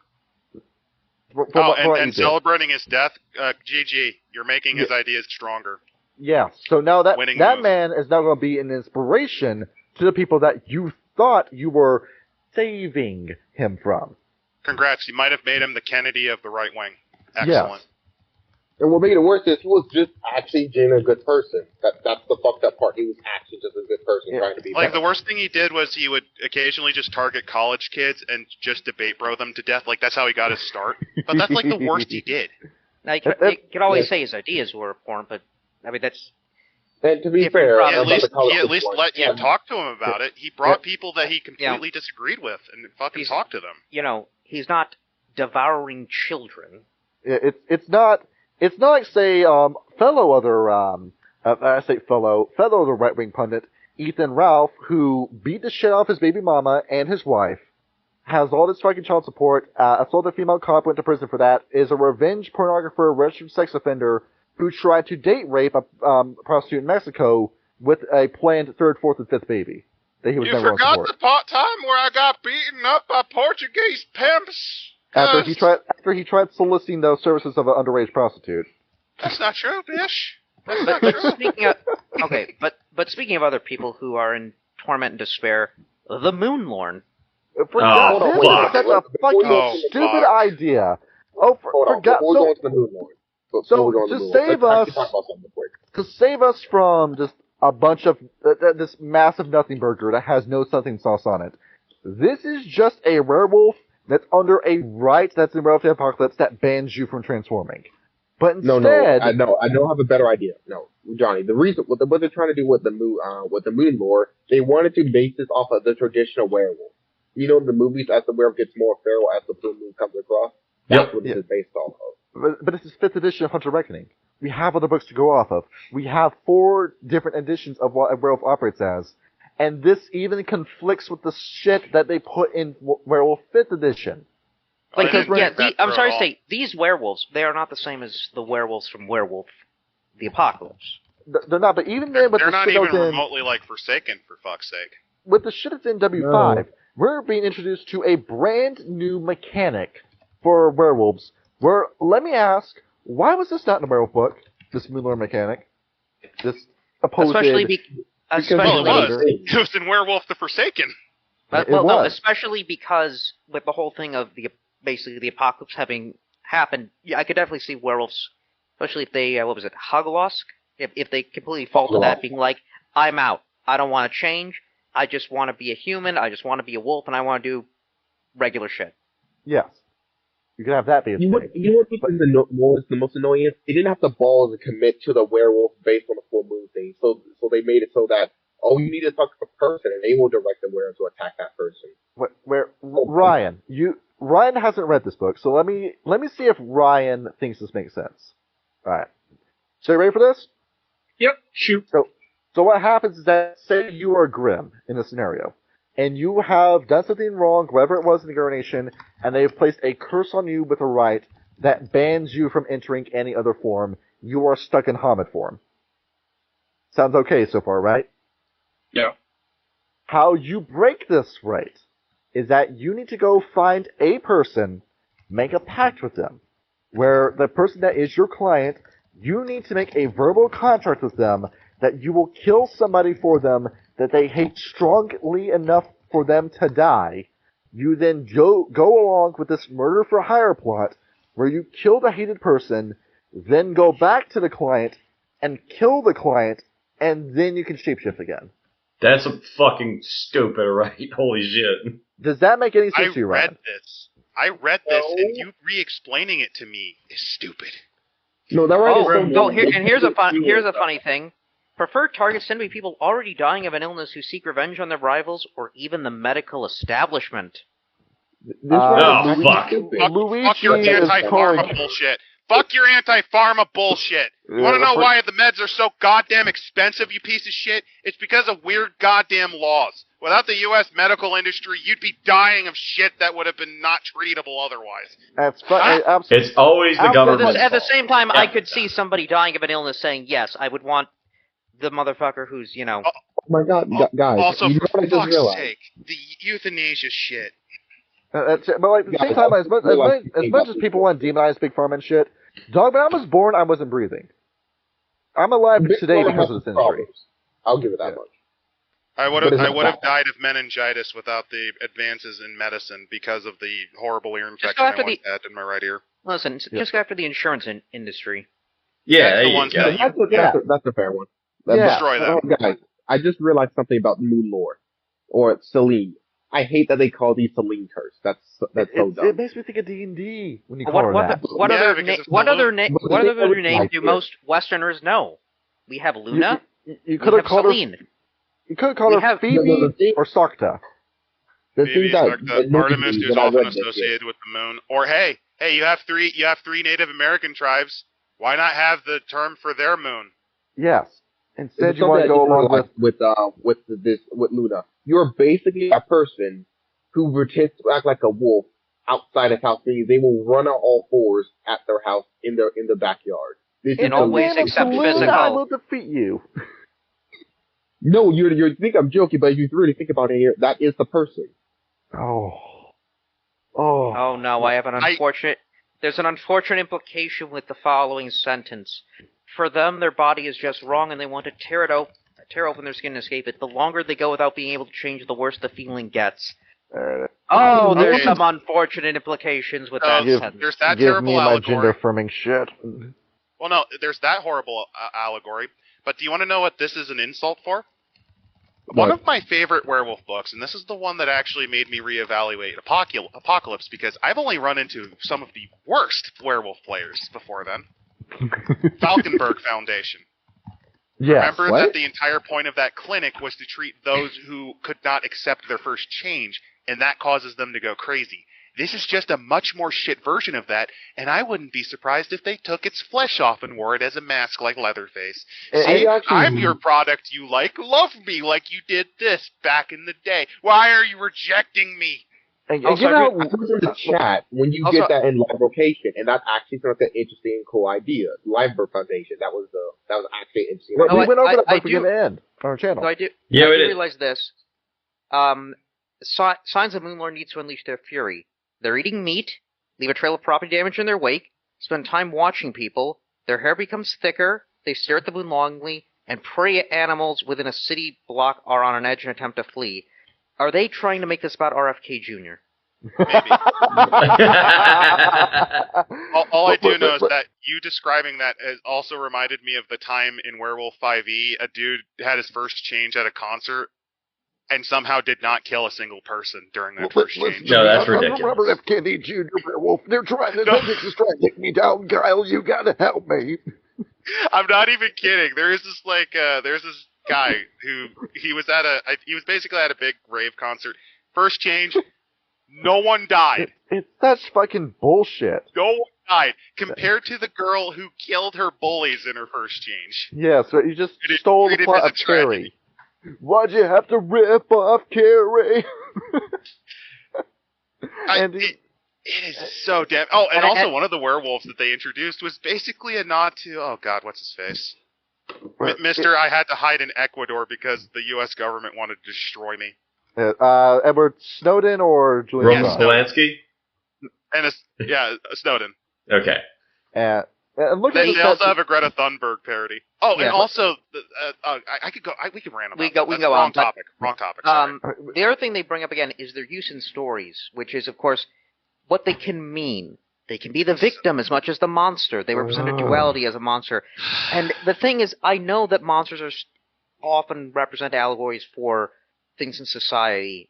celebrating his death, GG, you're making his ideas stronger. Yeah, so now that man is now going to be an inspiration to the people that you thought you were saving him from. Congrats, you might have made him the Kennedy of the right wing. Excellent. Yes. And what made it worse is he was just actually genuinely a good person. That's the fucked up part. He was actually just a good person trying to be better. The worst thing he did was he would occasionally just target college kids and just debate bro them to death. That's how he got his start. But that's the worst he did. Now, you could always say his ideas were important, but that's... And to be fair, he at least let you talk to him about it. He brought people that he completely disagreed with and fucking talked to them. He's not devouring children. It's not like, say, fellow other right-wing pundit, Ethan Ralph, who beat the shit out of his baby mama and his wife, has all this fucking child support, assaulted a female cop, went to prison for that, is a revenge pornographer, registered sex offender, who tried to date rape a prostitute in Mexico with a planned third, fourth, and fifth baby that he was never on support. You forgot the part time where I got beaten up by Portuguese pimps. After he tried soliciting the services of an underage prostitute. That's not true, bitch. That's not true. But speaking of other people who are in torment and despair, the Moon Lorn. This is such a fucking stupid idea. Going to the Moon Lorn. To save us from just a bunch of this massive nothing burger that has no something sauce on it, this is just a werewolf that's under a right that's in Werewolf the Apocalypse that bans you from transforming. But instead... I don't have a better idea. No, Johnny, the reason, what they're trying to do with the Moon Lorn, they wanted to base this off of the traditional werewolf. You know, in the movies, as the werewolf gets more feral as the full moon comes across, that's what this is based off of. But this is 5th edition of Hunter Reckoning. We have other books to go off of. We have 4 different editions of what a werewolf operates as. And this even conflicts with the shit that they put in Werewolf 5th edition. I'm sorry to say, these werewolves, they are not the same as the werewolves from Werewolf the Apocalypse. They're not, but even then, with they're the not shit even in, remotely Forsaken, for fuck's sake. With the shit that's in W5, we're being introduced to a brand new mechanic for werewolves. Where, let me ask, why was this not in a werewolf book? This Moon Lorn mechanic? This opposed... It was in Werewolf the Forsaken. Especially because with the whole thing of basically the apocalypse having happened, I could definitely see werewolves, especially if they, Hogolosk? If they completely fall to that, being like, I'm out. I don't want to change. I just want to be a human. I just want to be a wolf, and I want to do regular shit. Yes. You can have that be a thing. You know what the most annoying is? They didn't have the balls to commit to the werewolf based on the full moon thing. So they made it so that you need to talk to a person, and they will direct the werewolf to attack that person. Ryan hasn't read this book, so let me see if Ryan thinks this makes sense. All right. So you ready for this? Yep. Shoot. So what happens is that, say you are Grimm in this scenario, and you have done something wrong, whatever it was in the Incarnation, and they've placed a curse on you with a right that bans you from entering any other form. You are stuck in Hamid form. Sounds okay so far, right? Yeah. How you break this right is that you need to go find a person, make a pact with them, where the person that is your client, you need to make a verbal contract with them that you will kill somebody for them that they hate strongly enough for them to die. You then go along with this murder for hire plot where you kill the hated person, then go back to the client and kill the client, and then you can shapeshift again. That's a fucking stupid, right? Holy shit. Does that make any sense to you, Ryan? I read this, and you re-explaining it to me is stupid. No, that right. Here's a funny thing. Preferred targets tend to be people already dying of an illness who seek revenge on their rivals, or even the medical establishment. Fuck your anti-pharma bullshit. Fuck your anti-pharma bullshit. You want to know why the meds are so goddamn expensive, you piece of shit? It's because of weird goddamn laws. Without the U.S. medical industry, you'd be dying of shit that would have been not treatable otherwise. It's always the government. At the same time, I could see somebody dying of an illness saying, yes, I would want the motherfucker who's, Oh my god, guys. Also, for fuck's sake, the euthanasia shit. That's it. But like, at the same time, as much as people want to demonize Big Pharma and shit, dog, when I was born, I wasn't breathing. I'm alive today because of this industry. I'll give it that much. I would have died of meningitis without the advances in medicine because of the horrible ear infection I once had in my right ear. Listen, just after the insurance industry. Yeah, that's a fair one. Destroy them. Guys, I just realized something about Moon Lorn, or Celine. I hate that they call these Celine curse. That's so dumb. It makes me think of D&D when you call her that. What other name do most Westerners know? We have Luna. You could have called Celine. You could have called her Phoebe or Sakta. Phoebe, Sakta, Artemis is often associated with the moon. Or hey, you have three Native American tribes. Why not have the term for their moon? Yes. Instead, you want to go along with Luna. You're basically a person who pretends to act like a wolf outside of house. They will run on all fours at their house in the backyard. In all ways except physical. I will defeat you. No, you think I'm joking, but if you really think about it here, that is the person. Oh no, I have an unfortunate... There's an unfortunate implication with the following sentence. For them, their body is just wrong, and they want to tear open their skin and escape it. The longer they go without being able to change, the worse the feeling gets. There's some unfortunate implications with that sentence. There's that Give terrible me my allegory. gender-affirming shit. Well, no, there's that horrible allegory. But do you want to know what this is an insult for? One of my favorite werewolf books, and this is the one that actually made me reevaluate Apocalypse, because I've only run into some of the worst werewolf players before then. Falkenberg Foundation. Yes. Remember that the entire point of that clinic was to treat those who could not accept their first change, and that causes them to go crazy. This is just a much more shit version of that, and I wouldn't be surprised if they took its flesh off and wore it as a mask like Leatherface. See, I'm your product you like. Love me like you did this back in the day. Why are you rejecting me? And I put in the chat when you get that in live rotation, and that's actually sort of an interesting and cool idea. Liveberg Foundation, that was actually interesting. We went over that before we end on our channel. So I do realize this. Signs of Moon Lorn needs to unleash their fury. They're eating meat, leave a trail of property damage in their wake, spend time watching people, their hair becomes thicker, they stare at the moon longingly, and prey animals within a city block are on an edge and attempt to flee. Are they trying to make this about RFK Jr.? Maybe. all I do know is that you describing that also reminded me of the time in Werewolf 5e, a dude had his first change at a concert and somehow did not kill a single person during that first change. No, that's ridiculous. I'm Robert F. Kennedy Jr. Werewolf. They're trying to take me down, Kyle. You gotta help me. I'm not even kidding. There's this guy who he was basically at a big rave concert. First change, no one died. That's fucking bullshit. No one died compared to the girl who killed her bullies in her first change. Yeah, so you just stole the plot of Carrie. Why'd you have to rip off Carrie? It is so damn... Oh, and also one of the werewolves that they introduced was basically a nod to... Oh, God, what's his face? Mr. I had to hide in Ecuador because the U.S. government wanted to destroy me. Edward Snowden or Julian Polanski? Snowden. Okay. They also have a Greta Thunberg parody. Oh, yeah, and also, we can rant about that. We can go on. Wrong topic. Sorry. The other thing they bring up again is their use in stories, which is, of course, what they can mean. They can be the victim as much as the monster. They represent a duality as a monster. And the thing is, I know that monsters often represent allegories for things in society.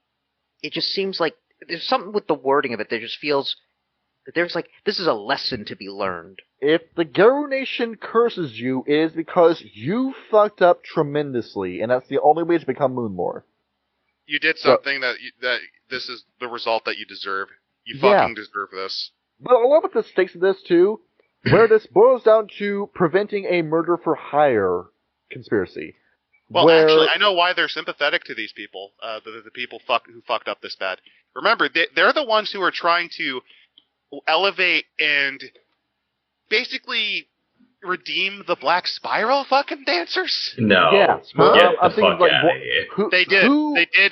It just seems like there's something with the wording of it that just feels There's this is a lesson to be learned. If the Garou Nation curses you, it is because you fucked up tremendously, and that's the only way to become Moon Lorn. You did something that this is the result that you deserve. You fucking deserve this. But along with the stakes of this, too, where this boils down to preventing a murder for hire conspiracy. Well, actually, I know why they're sympathetic to these people, the people who fucked up this bad. Remember, they're the ones who are trying to elevate and basically redeem the Black Spiral fucking dancers? No. Yes. I'm thinking they did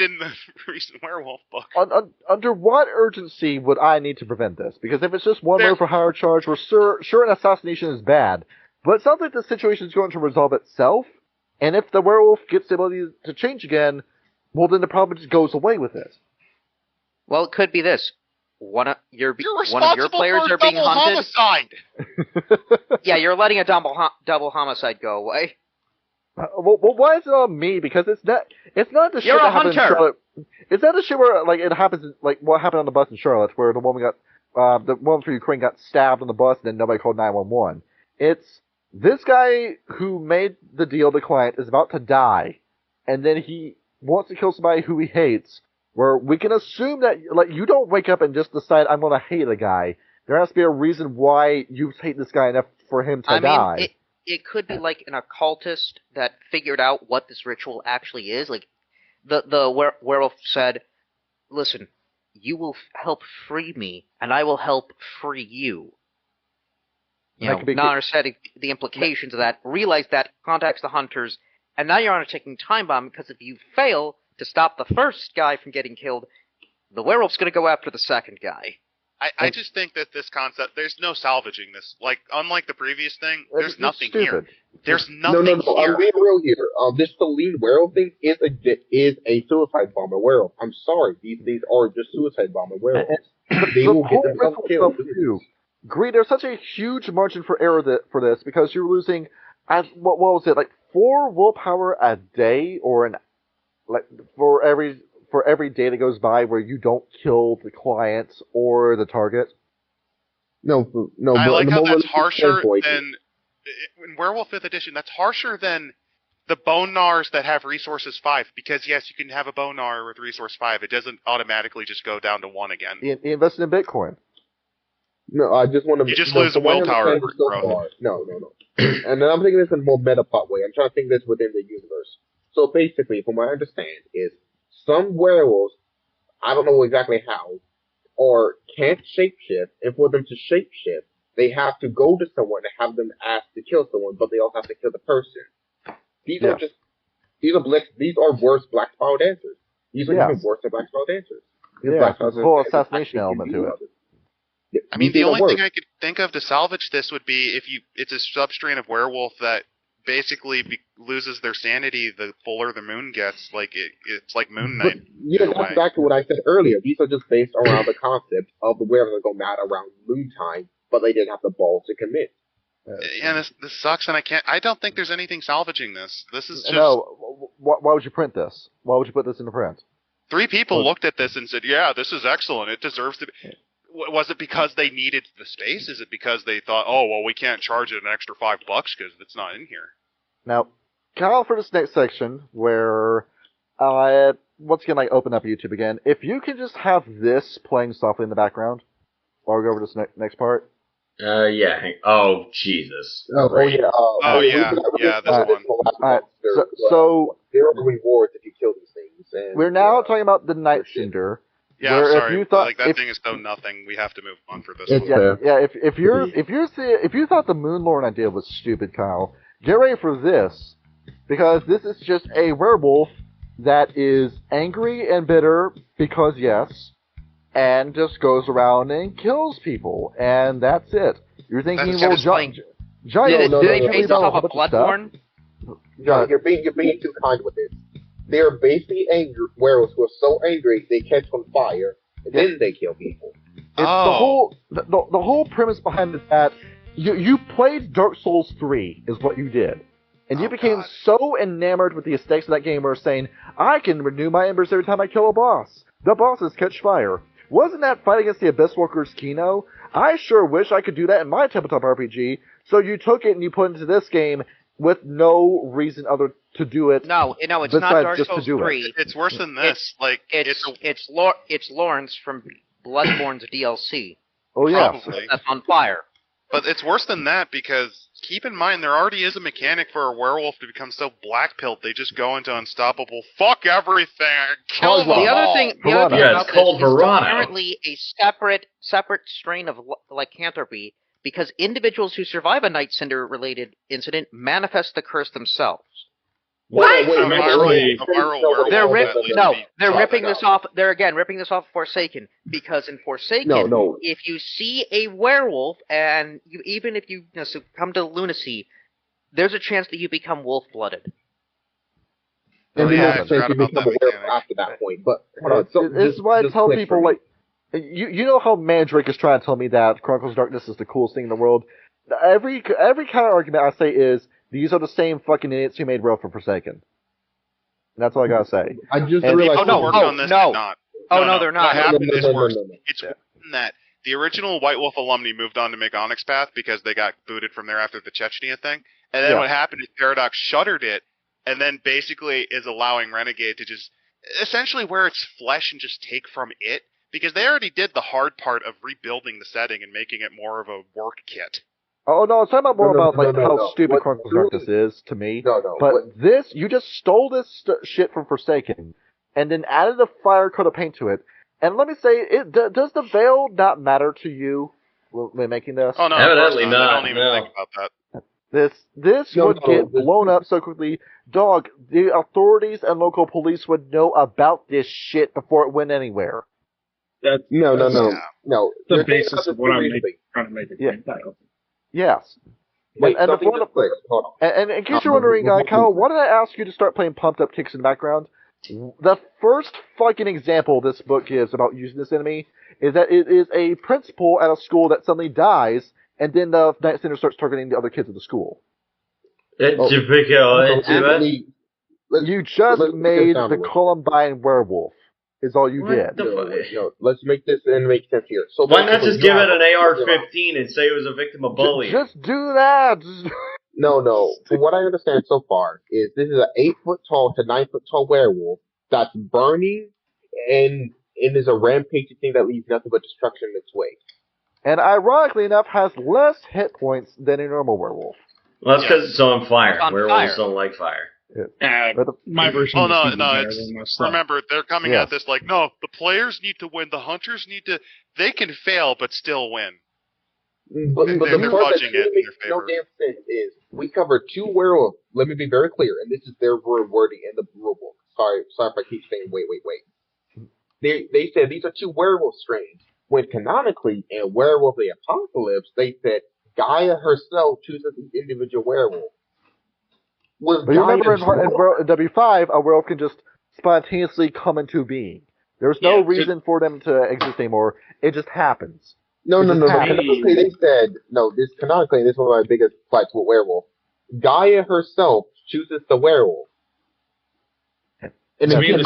in the recent Werewolf book. Under what urgency would I need to prevent this? Because if it's just one murder for hire charge, we're sure an assassination is bad. But it sounds like the situation is going to resolve itself, and if the werewolf gets the ability to change again, well, then the problem just goes away with it. Well, it could be this. One of your players are being hunted. Homicide. Yeah, you're letting a double homicide go away. Well, why is it on me? Because it's not the shit that happened in Charlotte. It's not the shit where it happens what happened on the bus in Charlotte, where the woman the woman from Ukraine got stabbed on the bus, and then nobody called 911. It's this guy who made the deal. The client is about to die, and then he wants to kill somebody who he hates. Where we can assume that, you don't wake up and just decide, I'm going to hate a guy. There has to be a reason why you hate this guy enough for him to die. It could be like an occultist that figured out what this ritual actually is. Like, the werewolf said, listen, you will help free me, and I will help free you. Not understanding the implications of that, realize that, contacts the hunters, and now you're on a ticking time bomb, because if you fail to stop the first guy from getting killed, the werewolf's going to go after the second guy. I just think that this concept, there's no salvaging this. Unlike the previous thing, there's nothing here. There's nothing here. No, I'm being real here. This Celine werewolf thing is a suicide bomber werewolf. I'm sorry, these are just suicide bomber werewolves. They will get themselves killed. Greed, there's such a huge margin for error for this, because you're losing, what was it, 4 willpower a day, or for every day that goes by where you don't kill the clients or the target? No. I like how that's harsher than in Werewolf 5th Edition. That's harsher than the bone gnars that have resources 5. Because yes, you can have a bone gnar with resource 5. It doesn't automatically just go down to 1 again. He invested in Bitcoin. No, I just want to. You just lose willpower. No. And then I'm thinking this in a more meta plot way. I'm trying to think this within the universe. So basically, from what I understand, is some werewolves, I don't know exactly how, or can't shapeshift, and for them to shapeshift, they have to go to someone and have them ask to kill someone, but they also have to kill the person. These are worse Black Spiral dancers. These are even worse than Black Spiral dancers. Yeah, there's a whole assassination element to it. I mean, the only thing I could think of to salvage this would be it's a substrain of werewolf that basically loses their sanity the fuller the moon gets. It's like Moon Knight. That's back to what I said earlier. These are just based around the concept of the werewolves that go mad around moon time, but they didn't have the balls to commit. Yeah, this sucks, and I don't think there's anything salvaging this. This is just... No, why would you print this? Why would you put this into print? 3 people looked at this and said, yeah, this is excellent. It deserves to be... Was it because they needed the space? Is it because they thought, oh, well, we can't charge it an extra $5 because it's not in here? Now, Kyle, for this next section, where, once again, open up YouTube again, if you can just have this playing softly in the background, while we go over this next part. Yeah. Oh, Jesus. Yeah, this one. Alright, so... There are rewards if you kill these things. And, we're now talking about the Night Cinder. Yeah, I'm sorry. That thing is so nothing. We have to move on for this one. Yeah. If you thought the Moon Lorn idea was stupid, Kyle, get ready for this, because this is just a werewolf that is angry and bitter because yes, and just goes around and kills people, and that's it. You're thinking, well, Giant. Do they base off of Bloodborne? You're being too kind with this. They're basically angry werewolves who are so angry they catch on fire, and then they kill people. The whole premise behind it is that you played Dark Souls 3 is what you did. And you became so enamored with the aesthetics of that game where saying, I can renew my embers every time I kill a boss. The bosses catch fire. Wasn't that fight against the Abyss Walkers Kino? I sure wish I could do that in my tabletop RPG. So you took it and you put it into this game with no reason other to do it. No, it's not Dark Souls 3. It's worse than this. It's Lawrence from Bloodborne's DLC. Oh yeah, that's on fire. But it's worse than that because keep in mind there already is a mechanic for a werewolf to become so black-pilled they just go into unstoppable fuck everything and kill them all. The other thing about it's called Verano. Apparently a separate strain of lycanthropy because individuals who survive a Night Cinder related incident manifest the curse themselves. What? They're ripping this off. They're again ripping this off Forsaken because in Forsaken, if you see a werewolf and even if you succumb to lunacy, there's a chance that you become wolf-blooded. And you become a werewolf after that point. But this is why I tell people you know how Mandrake is trying to tell me that Chronicles of Darkness is the coolest thing in the world. Every kind of argument I say is. These are the same fucking idiots who made Road for Forsaken. And that's all I gotta say. I just realized... No, they're not. What happened is worse. It's that the original White Wolf alumni moved on to make Onyx Path because they got booted from there after the Chechnya thing. And then what happened is Paradox shuttered it and then basically is allowing Renegade to just essentially wear its flesh and just take from it because they already did the hard part of rebuilding the setting and making it more of a work kit. Oh, no, it's not about how stupid Chronicles of Darkness is to me. But this, you just stole this shit from Forsaken, and then added a fire coat of paint to it. And let me say, does the veil not matter to you when making this? Oh, no, evidently not. I don't even think about that. This would get blown up so quickly. Dog, the authorities and local police would know about this shit before it went anywhere. No. The basis of what I'm trying to make a title. Yes. Wait, and in case you're wondering, Kyle, why did I ask you to start playing Pumped Up Kicks in the background? The first fucking example this book gives about using this enemy is that it is a principal at a school that suddenly dies, and then the Night Center starts targeting the other kids at the school. You just made the Columbine werewolf. Is all you did. Let's make this and make sense here. So why not just give it an AR-15 and say it was a victim of bullying? Just do that. No. From what I understand so far, is this is an 8-foot-tall to 9-foot-tall werewolf that's burning and is a rampaging thing that leaves nothing but destruction in its wake. And ironically enough, has less hit points than a normal werewolf. Well, that's because it's on fire. Werewolves don't like fire. My version. Remember, they're coming at this like, no, the players need to win, the hunters need to. They can fail, but still win. But the part that makes no damn sense is we covered 2 werewolves. Let me be very clear, and this is their wording in the rulebook. Sorry if I keep saying wait. They said these are 2 werewolf strains. When canonically in Werewolf the Apocalypse, they said Gaia herself chooses the individual werewolf. But you remember in W5, a werewolf can just spontaneously come into being. There's no reason for them to exist anymore. It just happens. No. Canonically, they said, this is one of my biggest fights with werewolf. Gaia herself chooses the werewolf. And you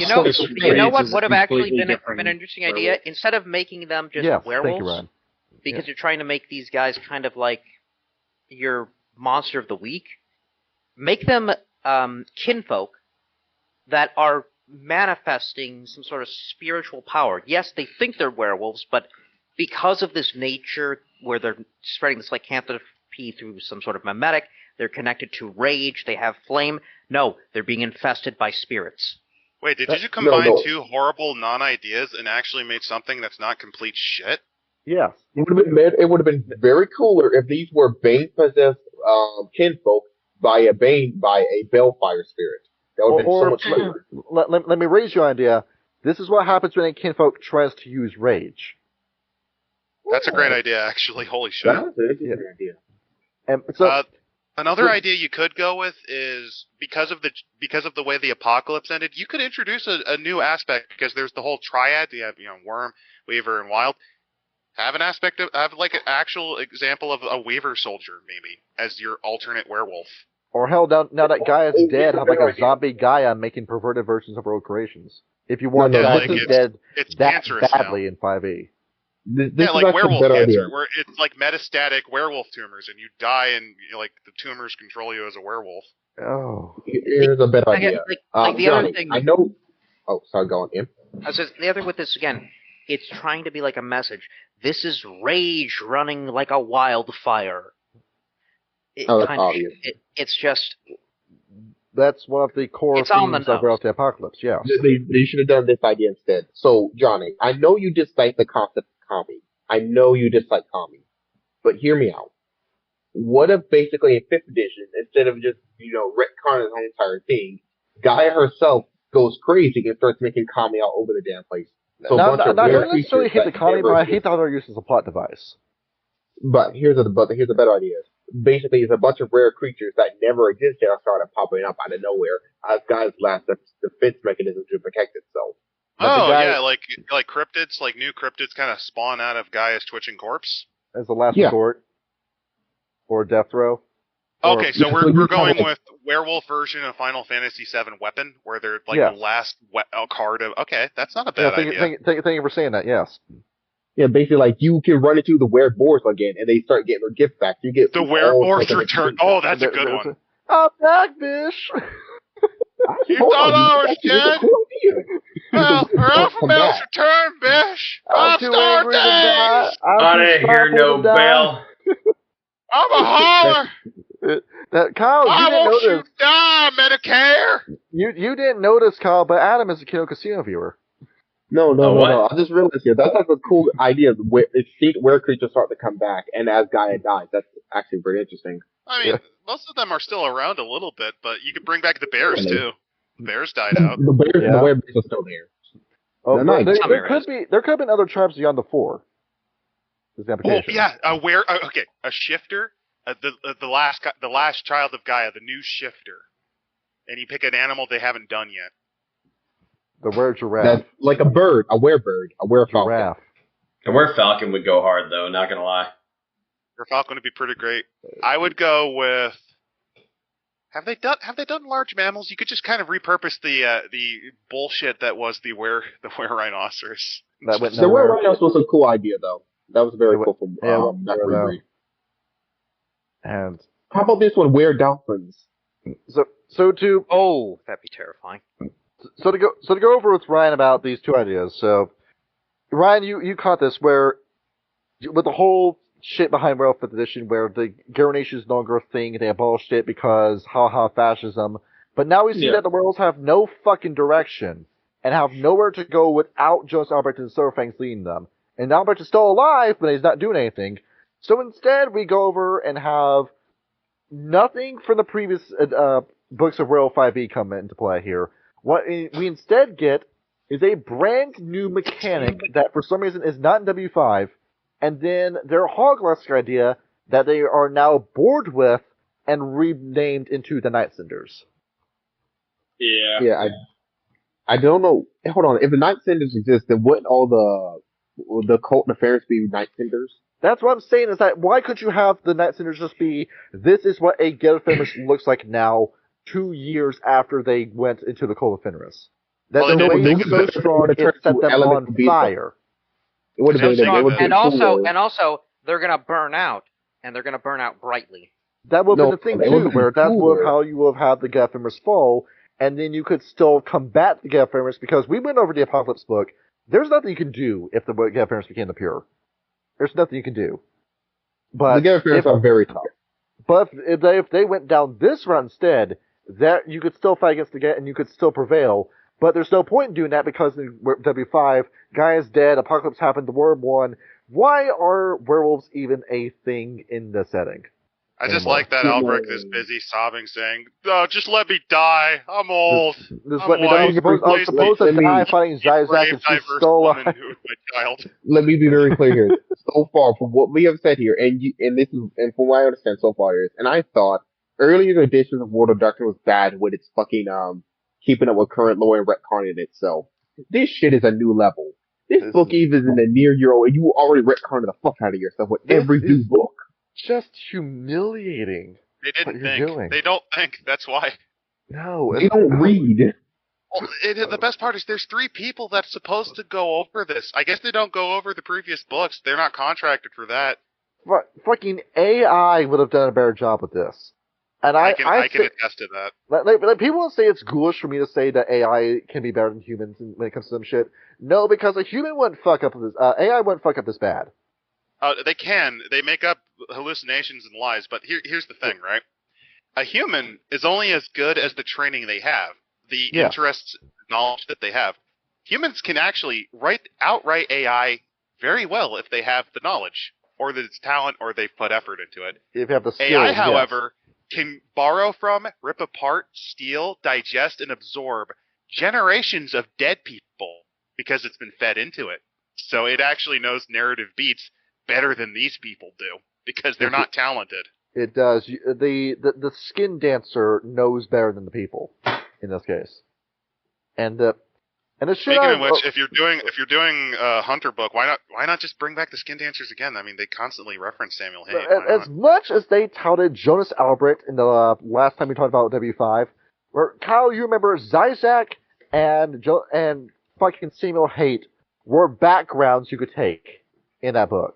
know what would have actually been an interesting idea? Instead of making them just werewolves, because you're trying to make these guys kind of like your monster of the week, make them kinfolk that are manifesting some sort of spiritual power. Yes, they think they're werewolves, but because of this nature where they're spreading this lycanthropy through some sort of mimetic, they're connected to rage, they have flame. No, they're being infested by spirits. Wait, did you combine 2 horrible non-ideas and actually made something that's not complete shit? Yes. It would have been very cooler if these were Bane-possessed kinfolk by a Balefire spirit. That would have been so much cooler. Let me raise your idea. This is what happens when a kinfolk tries to use rage. That's a great idea, actually. Holy shit. That's a great idea. And so, another idea you could go with is because of the way the apocalypse ended, you could introduce a new aspect because there's the whole triad. You have Worm, Weaver, and Wild. Have an like an actual example of a Weaver soldier maybe as your alternate werewolf. Or hell, now that Gaia's dead, have like a zombie Gaia making perverted versions of her old creations. If you want Gaia's dead that badly in 5e. This yeah, is like werewolf cancer, idea. where it's like metastatic werewolf tumors, and you die, and like the tumors control you as a werewolf. Oh, here's a better idea. Like the Johnny, other thing. I know. Oh, sorry, go on, Ian. The other with this again, it's trying to be like a message. This is rage running like a wildfire. That's obvious. It's just. That's one of the core themes of Werewolf the Apocalypse. Yeah, they should have done this idea instead. So, Johnny, I know you dislike the concept of Kami. I know you dislike Kami, but hear me out. What if basically in 5th edition, instead of just retconning the whole entire thing, Gaia herself goes crazy and starts making Kami all over the damn place? So I don't necessarily hate the Kami, but I hate the other use as a plot device. But here's a better idea. Basically, it's a bunch of rare creatures that never existed are started popping up out of nowhere as Gaia's last defense mechanism to protect itself. Yeah, like cryptids, like new cryptids kind of spawn out of Gaia's twitching corpse? As the last resort. Or death throw. Okay, so we're going with werewolf version of Final Fantasy VII Weapon, where they're like the last card of... Okay, that's not a bad idea. Thank you for saying that, yes. Yeah, basically, like, you can run into the werewolves again, and they start getting their gift back. You get the werewolves return. Oh, that's a good one. I'm back, bish! You thought I was dead? Well, Ralph return, bish! I'm Star Days! I didn't hear no bell. I'm a holler! Kyle, I want you to die, Medicare! You didn't notice, Kyle, but Adam is a Kino Casino viewer. No. I just realized here. That's like a cool idea where creatures start to come back, and as Gaia dies. That's actually very interesting. I mean, most of them are still around a little bit, but you could bring back the bears, too. The bears died out. The bears and the werewolves are still there. Oh, there could have been other tribes beyond the 4. Oh, yeah, a shifter, the last child of Gaia, the new shifter. And you pick an animal they haven't done yet. The were-giraffe. That's like a bird, a werebird, a werefalcon. Giraffe. A werefalcon would go hard, though, not gonna lie. Werefalcon would be pretty great. I would go with... Have they done large mammals? You could just kind of repurpose the bullshit that was the were rhinoceros. The were rhinoceros was a cool idea, though. That was very cool from that. And how about this one, were dolphins? So to that'd be terrifying. So to go over with Ryan about these two ideas. So Ryan, you caught this where with the whole shit behind Werewolf 5th edition, where the Garanation is no longer a thing, they abolished it because fascism. But now we see that the werewolves have no fucking direction and have nowhere to go without Jonas Albrecht and Silverfangs leading them. And Albrecht is still alive, but he's not doing anything. So instead, we go over and have nothing from the previous books of Werewolf 5e come into play here. What we instead get is a brand new mechanic that for some reason is not in W5, and then their Hoglask idea that they are now bored with and renamed into the Night Senders. Yeah. Yeah, I don't know. Hold on. If the Night Senders exist, then wouldn't all the cult nefarious be Night Senders? That's what I'm saying, is that why could you have the Night Senders just be, this is what a Gate of Fenris looks like now, 2 years after they went into the Cult of Fenris. That the way is so strong, it set them on fire. It would have been, and also, they're gonna burn out, and they're gonna burn out brightly. That would have been the thing too, where that's how you will have had the Gate of Fenris fall, and then you could still combat the Gate of Fenris, because we went over the Apocalypse book. There's nothing you can do if the Gate of Fenris became the Pure. There's nothing you can do. But the Gate of Fenris are very tough. But if they went down this route instead, that you could still fight against the Gate and you could still prevail. But there's no point in doing that because in W5, Gaia's dead, Apocalypse happened, the Worm won. Why are werewolves even a thing in the setting? I just like that Albrecht is busy sobbing, saying, "Oh, just let me die. I'm old. Just let me die. I'm supposed to die fighting Zizak and she's still alive." Let me be very clear here. So far, from what we have said here, and from what I understand so far is, and I thought earlier editions of World of Darkness was bad with its fucking keeping up with current lore and retconning itself. This shit is a new level. This book even is in a near year old, and you already retconned the fuck out of yourself with every new book. Just humiliating. They didn't think. They don't think. That's why. No. They don't read. Well, the best part is there's 3 people that's supposed to go over this. I guess they don't go over the previous books. They're not contracted for that. Fucking AI would have done a better job with this. And I can attest to that. Like, people say it's ghoulish for me to say that AI can be better than humans when it comes to some shit. No, because a human wouldn't fuck up this. AI wouldn't fuck up this bad. They can. They make up hallucinations and lies. But here's the thing, right? A human is only as good as the training they have, the interests, knowledge that they have. Humans can actually outright AI very well if they have the knowledge, or the talent, or they've put effort into it. If you have the skills, AI, however, can borrow from, rip apart, steal, digest, and absorb generations of dead people because it's been fed into it. So it actually knows narrative beats better than these people do because they're not talented. It does. The skin dancer knows better than the people in this case. And the shit. Speaking of which, if you're doing a Hunter book, why not just bring back the skin dancers again? I mean, they constantly reference Samuel Hayes. As much as they touted Jonas Albrecht in the last time we talked about W5, where Kyle, you remember Zizek and fucking Samuel Haight were backgrounds you could take in that book,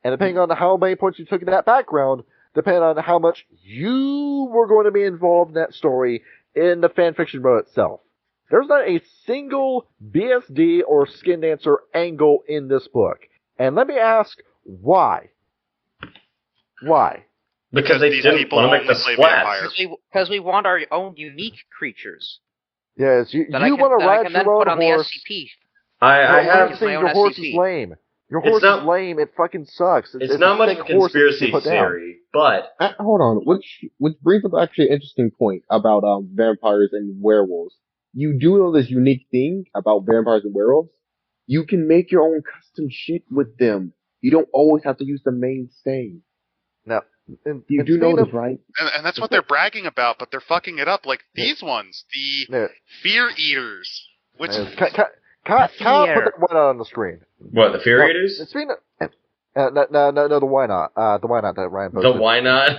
and depending on how many points you took in that background, depending on how much you were going to be involved in that story in the fanfiction mode itself. There's not a single BSD or skin dancer angle in this book. And let me ask, why? Why? Because they didn't want to make the splash. Because we want our own unique creatures. Yes, you want to ride your own horse. I have seen your horse is lame. Your horse is lame. It fucking sucks. It's not much of a conspiracy theory, but hold on. Which brings up actually an interesting point about vampires and werewolves. You do know this unique thing about vampires and werewolves. You can make your own custom shit with them. You don't always have to use the mainstay. Now, you do know this, right? And that's what they're bragging about, but they're fucking it up. Like these ones, the Fear Eaters, which. Can't put the why not on the screen. What, the Fear Eaters? It's been no, the why not? The why not that Ryan posted. The why not?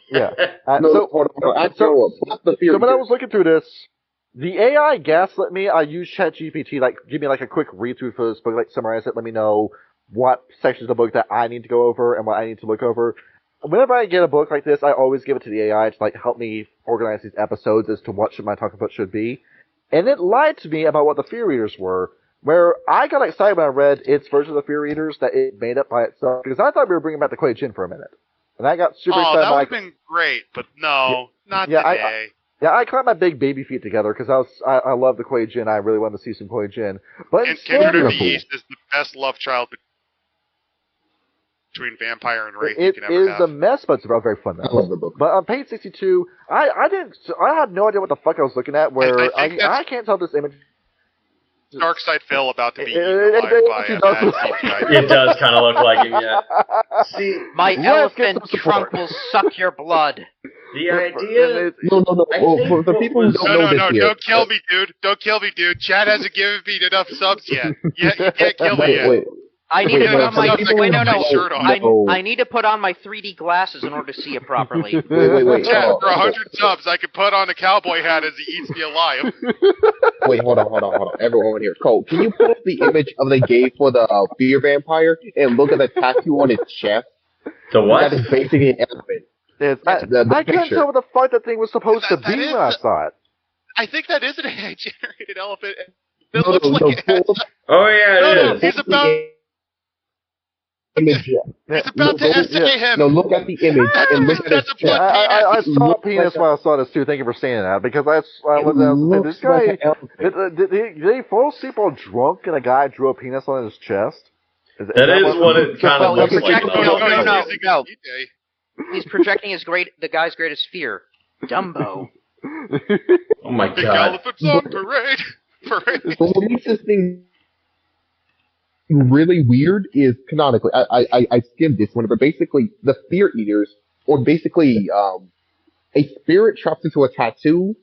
Yeah. So when I was looking through this, the AI gaslit me. I used ChatGPT, give me a quick read through for this book, summarize it, let me know what sections of the book that I need to go over and what I need to look over. Whenever I get a book like this, I always give it to the AI to help me organize these episodes as to what my talking about should be. And it lied to me about what the Fear Eaters were, where I got excited when I read its version of the Fear Eaters that it made up by itself, because I thought we were bringing back the Kuei Jin for a minute. And I got super excited. Oh, that would have been great, but no, not today. I clapped my big baby feet together because I love the Kuei Jin. I really wanted to see some Kuei Jin. But Kindred of the East is the best love child between vampire and wraith you can ever have. It is a mess, but it's a very fun mess. I love the book. But on page 62, I had no idea what the fuck I was looking at. Where I can't tell this image. Dark Side Phil about to be eaten alive by a bad guy. It does kind of look like him, yeah. See, my elephant trunk will suck your blood. The idea... No. For the people who don't know this don't kill me, dude. Don't kill me, dude. Chad hasn't given me enough subs yet. You can't kill me yet. Wait. I need to put on my I need to put on my 3D glasses in order to see it properly. Wait. Chad, for 100 subs, I can put on a cowboy hat as he eats me alive. Wait, hold on. Everyone here. Cole, can you pull up the image of the gay for the Fear Vampire and look at the tattoo on his chest? The what? That is basically an elephant. I couldn't tell what the fuck that thing was supposed to be when I saw it. I think that is an AI-generated elephant. It looks like it. Oh, yeah, it is. He's about... Image. It's about to estimate him. No, look at the image and look at his chest. I saw a penis when I saw this too. Thank you for saying that, because this guy did he fall asleep all drunk and a guy drew a penis on his chest? That is what it kind of looks like. No. He's projecting the guy's greatest fear, Dumbo. Oh my god! Big elephants on parade. What makes this thing really weird is canonically, I skimmed this one, but basically the Fear Eaters, or basically a spirit trapped into a tattoo.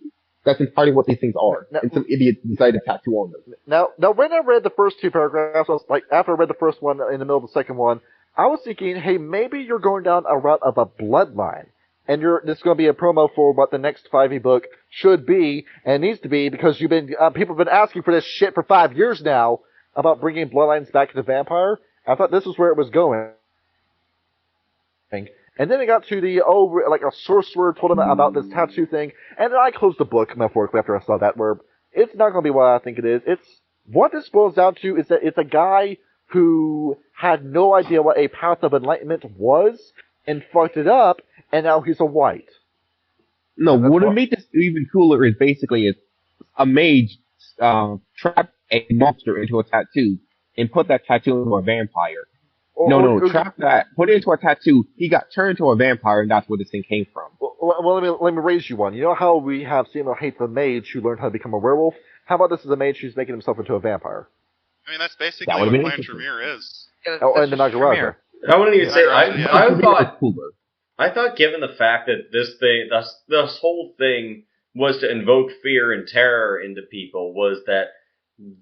That's entirely what these things are. And some idiot decided to tattoo on them. Now, when I read the first two paragraphs, I was after I read the first one in the middle of the second one, I was thinking, hey, maybe you're going down a route of a bloodline. and this is going to be a promo for what the next 5e book should be, and needs to be, because people have been asking for this shit for 5 years now, about bringing Bloodlines back to the vampire. I thought this was where it was going. And then it got to a sorcerer told him about this tattoo thing, and then I closed the book, metaphorically, after I saw that, where it's not going to be what I think it is. What this boils down to is that it's a guy who had no idea what a path of enlightenment was, and fucked it up, and now he's a white. No, what would make this even cooler is basically a mage trapped a monster into a tattoo and put that tattoo into a vampire. Trap that, put it into a tattoo, he got turned into a vampire, and that's where this thing came from. Well, let me raise you one. You know how we have Samuel Hate the mage who learned how to become a werewolf? How about this is a mage who's making himself into a vampire? I mean, that's basically what Clan Tremere is. And the Nagaraja. I wouldn't even say, I thought given the fact that this whole thing was to invoke fear and terror into people, was that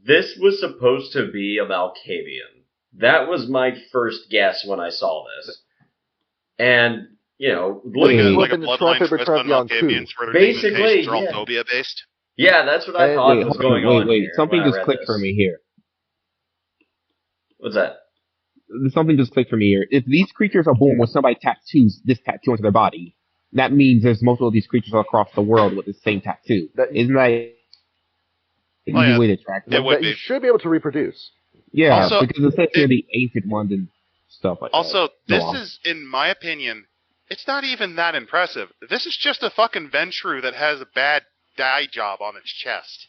this was supposed to be a Malkavian. That was my first guess when I saw this. And, looking at like a bloodline twist on Malkavians where their basically, are all phobia based. Yeah, that's what I thought was going on. Wait, something just clicked for me here. What's that? Something just clicked for me here. If these creatures are born with somebody tattoos this tattoo onto their body, that means there's multiple of these creatures all across the world with the same tattoo. Isn't that an easy way to track them? You should be able to reproduce. Yeah, also, because it says here the ancient ones and stuff like that. Also, this is, in my opinion, it's not even that impressive. This is just a fucking Ventrue that has a bad dye job on its chest.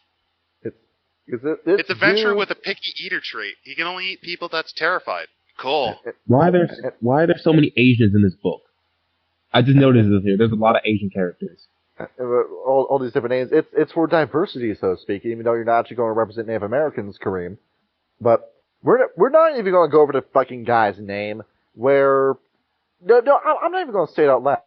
It's a Ventrue with a picky eater trait. He can only eat people that's terrified. Cool. Why are there so many Asians in this book? I just noticed this here. There's a lot of Asian characters. All these different names. It's for diversity, so to speak, even though you're not actually going to represent Native Americans, Kareem. But we're not even going to go over the fucking guy's name. I'm not even going to say it out loud.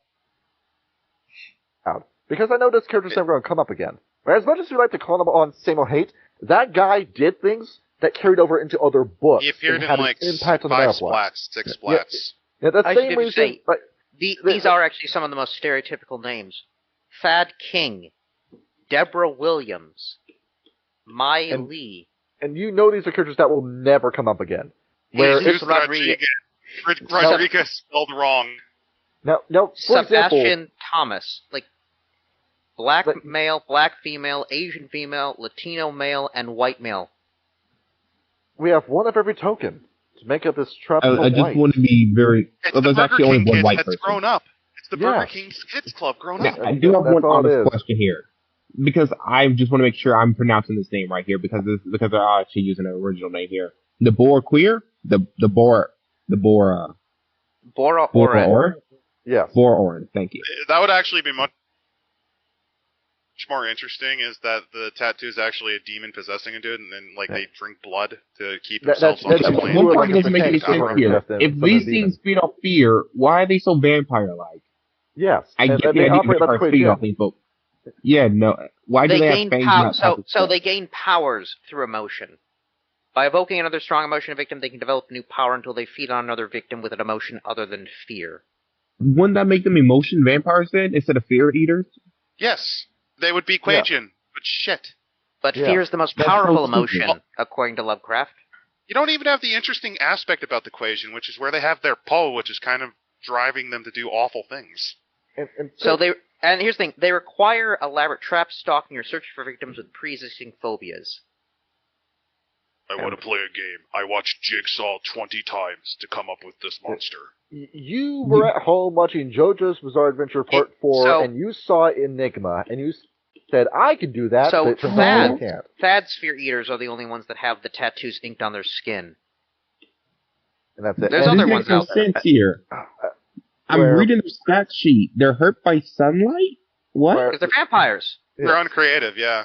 Because I know this character's never going to come up again. But as much as we like to call him on Samuel Hate, that guy did things that carried over into other books. He appeared in like 6 splats. Yeah, that's the same reason. These are actually some of the most stereotypical names. Fad King, Deborah Williams, Mai Lee. And you know these are characters that will never come up again. Where it's Rodriguez. Rodriguez spelled wrong. No, for Sebastian example, Thomas. Like, black male, black female, Asian female, Latino male, and white male. We have one of every token to make up this trap. I just want to be very... there's actually only one white person. Grown up. It's the Burger King Kids Club grown up. I do have one honest question here. Because I just want to make sure I'm pronouncing this name right here, because they're actually using an original name here. The Boar Queer? Bora Oren? Yeah. Bora Oren, thank you. That would actually be much more interesting, is that the tattoo is actually a demon possessing a dude, and then they drink blood to keep themselves on the plane. One part doesn't make any sense here. If these things feed off fear, why are they so vampire-like? Yes. I get the idea vampires feed off things, but... Yeah, no. Why do they have fangs? So they gain powers through emotion. By evoking another strong emotion in a victim, they can develop new power until they feed on another victim with an emotion other than fear. Wouldn't that make them emotion vampires then, instead of fear eaters? Yes. They would be Quajian, but shit. But fear is the most powerful emotion, according to Lovecraft. You don't even have the interesting aspect about the Quajian, which is where they have their Po, which is kind of driving them to do awful things. And here's the thing, they require elaborate traps, stalking, or search for victims with pre-existing phobias. I want to play a game. I watched Jigsaw 20 times to come up with this monster. You were at home watching JoJo's Bizarre Adventure Part 4, and you saw Enigma, and you said, I could do that, but it turns out I can't. Thad Sphere Eaters are the only ones that have the tattoos inked on their skin. And that's it. There's other ones out there. Sense here. I'm reading the stat sheet. They're hurt by sunlight? What? Because they're vampires. They're uncreative, yeah.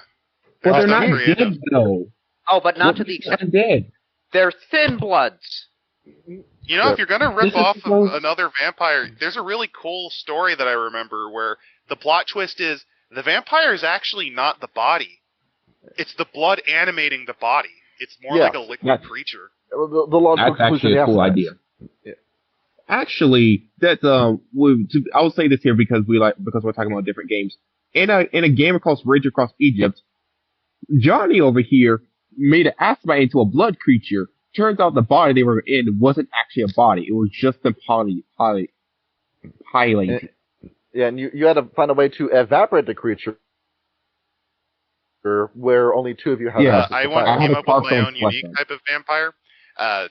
But they're not dead, though. Oh, but not to the extent... dead. They're thin bloods. You know, if you're going to rip off another vampire, there's a really cool story that I remember where the plot twist is the vampire is actually not the body. It's the blood animating the body. It's more like a liquid creature. The logical That's actually a cool idea. Yeah. Actually, that's I'll say this here because we're talking about different games. In a game across Rage Across Egypt, Johnny over here made an Aspite into a blood creature. Turns out the body they were in wasn't actually a body; it was just a piling. Yeah, and you had to find a way to evaporate the creature, where only two of you have. I came up with my own unique type of vampire.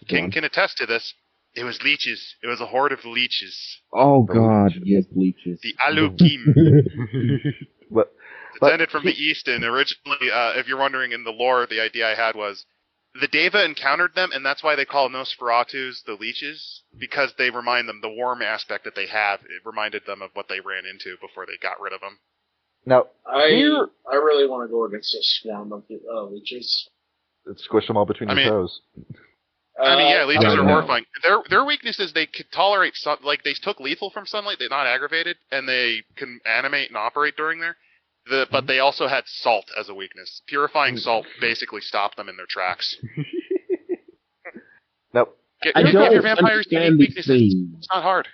King can attest to this. It was leeches. It was a horde of leeches. Oh God, yes, leeches. The Alukim. Descended from the east, and originally, if you're wondering in the lore, the idea I had was the Deva encountered them, and that's why they call Nosferatus the leeches, because they remind them, the warm aspect that they have, it reminded them of what they ran into before they got rid of them. Now, I really want to go against a swarm of leeches. Squish them all between your toes. Leeches are horrifying. Their weakness is they could tolerate, they took lethal from sunlight, they're not aggravated, and they can animate and operate during there. But they also had salt as a weakness. Purifying salt basically stopped them in their tracks. Now, I don't your vampires understand these things. It's not hard.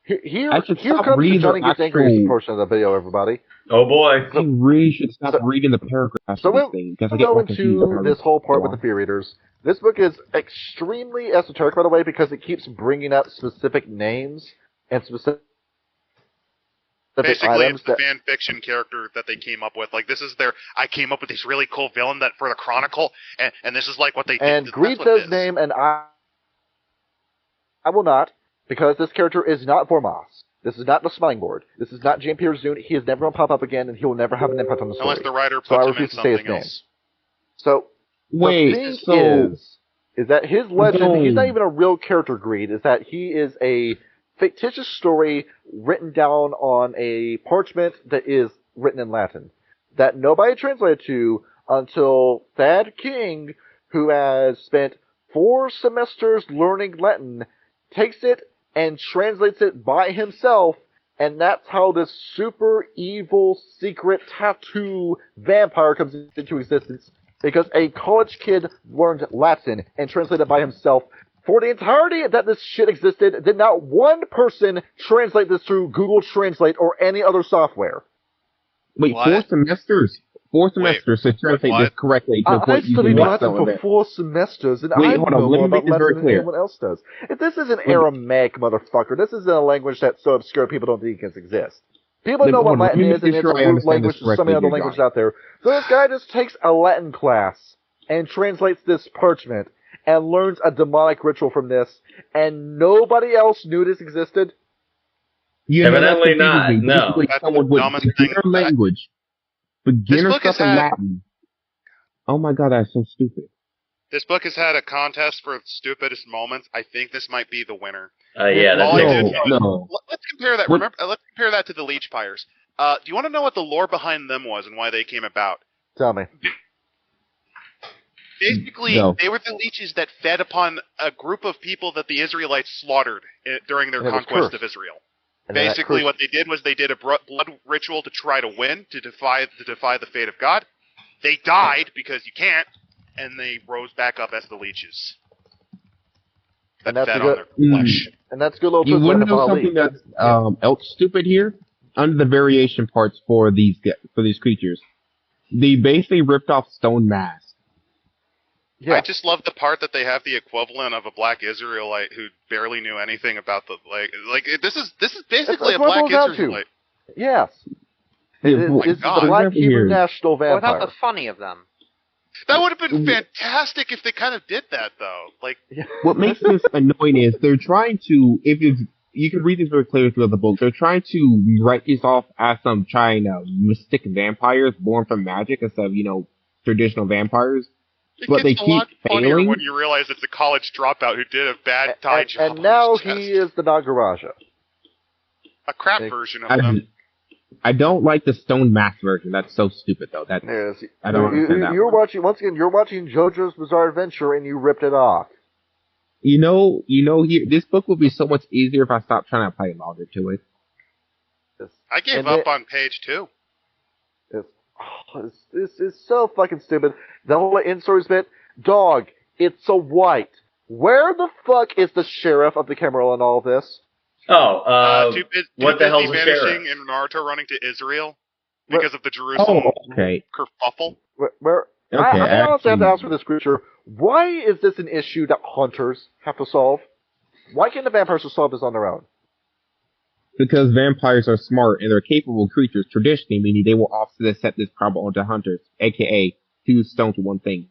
Here comes the Johnny Gets Angry portion of the video, everybody. Oh boy. I really should stop reading the paragraphs of this thing, because I get more confused. Into this whole part with the Fear Readers. This book is extremely esoteric, by the way, because it keeps bringing up specific names and specific basically, items it's the fan fiction character that they came up with. Like, this is I came up with this really cool villain that for the Chronicle, and this is like what they did. And Greed says name, and I will not, because this character is not Vormas. This is not the Smiling Board. This is not Jean-Pierre Zune. He is never going to pop up again, and he will never have an impact on the story. Unless the writer puts him in something else. So, wait, the thing is that his legend, he's not even a real character, Greed, is that he is a fictitious story written down on a parchment that is written in Latin that nobody translated to until Thad King, who has spent 4 semesters learning Latin, takes it and translates it by himself, and that's how this super evil secret tattoo vampire comes into existence, because a college kid learned Latin and translated it by himself. For the entirety that this shit existed, did not one person translate this through Google Translate or any other software. Wait, what? 4 semesters? 4 semesters to translate this correctly. I studied Latin for 4 semesters, and I don't know more about Latin than anyone else does. If this is an Aramaic, motherfucker, this isn't a language that's so obscure people don't think it exists. People know what Latin is, and it's a root language to so many other languages out there. So this guy just takes a Latin class and translates this parchment and learns a demonic ritual from this, and nobody else knew this existed? Evidently not, no. That's the dumbest thing. Language. Beginner stuff in Latin. Oh my god, that's so stupid. This book has had a contest for stupidest moments. I think this might be the winner. Yeah, that's no. Let's compare that. Remember, let's compare that to the Leech Pyres. Do you want to know what the lore behind them was and why they came about? Tell me. Basically, they were the leeches that fed upon a group of people that the Israelites slaughtered during their conquest of Israel. Basically, what they did was they did a blood ritual to try to win, to defy the fate of God. They died because you can't, and they rose back up as the leeches. That fed on their flesh. And that's good little. You wouldn't know something that's else stupid here? Under the variation parts for these creatures, they basically ripped off Stone Mask. Yeah. I just love the part that they have the equivalent of a black Israelite who barely knew anything about the this is basically a black Israelite. Yes. It's the black Hebrew national vampire. Without the funny of them. That would have been fantastic if they kind of did that, though. What makes this annoying is they're trying to, you can read this very clearly throughout the book, they're trying to write this off as some mystic vampires born from magic instead of, traditional vampires. But they keep failing when you realize it's a college dropout who did a bad tie job. And now he is the Nagaraja. A crap version of them. I don't like the Stone Mask version. That's so stupid, though. I don't understand that. You're watching JoJo's Bizarre Adventure, and you ripped it off. This book would be so much easier if I stopped trying to apply logic to it. I gave up on page 2. This is so fucking stupid. The whole in-stories bit, dog, it's a white. Where the fuck is the sheriff of the Camarilla in all of this? What the hell's a sheriff? vanishing and Naruto running to Israel because of the Jerusalem kerfuffle. I honestly have to ask for this creature, why is this an issue that hunters have to solve? Why can't the vampires just solve this on their own? Because vampires are smart and they're capable creatures, traditionally, meaning they will often set this problem onto hunters, aka 2 stones with 1 thing.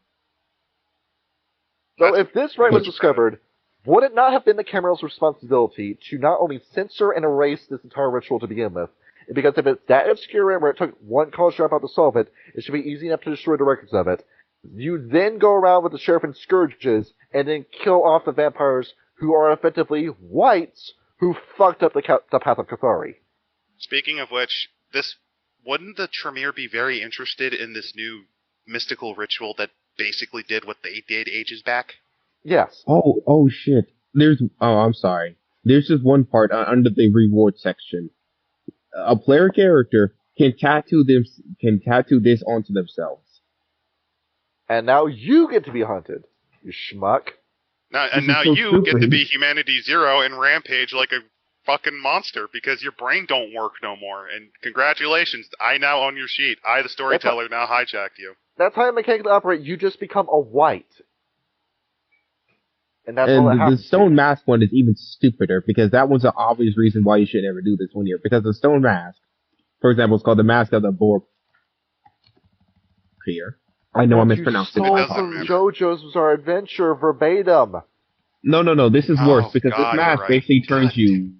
So if this right was discovered, would it not have been the Camarilla's responsibility to not only censor and erase this entire ritual to begin with? Because if it's that obscure and where it took one college dropout to solve it, it should be easy enough to destroy the records of it. You then go around with the sheriff and scourges, and then kill off the vampires who are effectively whites who fucked up the path of Cathari. Speaking of which, wouldn't the Tremere be very interested in this new mystical ritual that basically did what they did ages back? Yes. Oh shit. I'm sorry. There's just one part under the reward section. A player character can tattoo this onto themselves. And now you get to be hunted, you schmuck. Now you get to be Humanity Zero and rampage like a fucking monster because your brain don't work no more. And congratulations, I now own your sheet. I, the storyteller, now hijacked you. That's how mechanically operate. You just become a white. And that's all that happens. The Stone Mask one is even stupider because that was an obvious reason why you should never do this one year. Because the Stone Mask, for example, is called the Mask of the Boar. Here. I know I mispronounced it. JoJo's Bizarre Adventure verbatim. No. This is worse because this mask basically turns you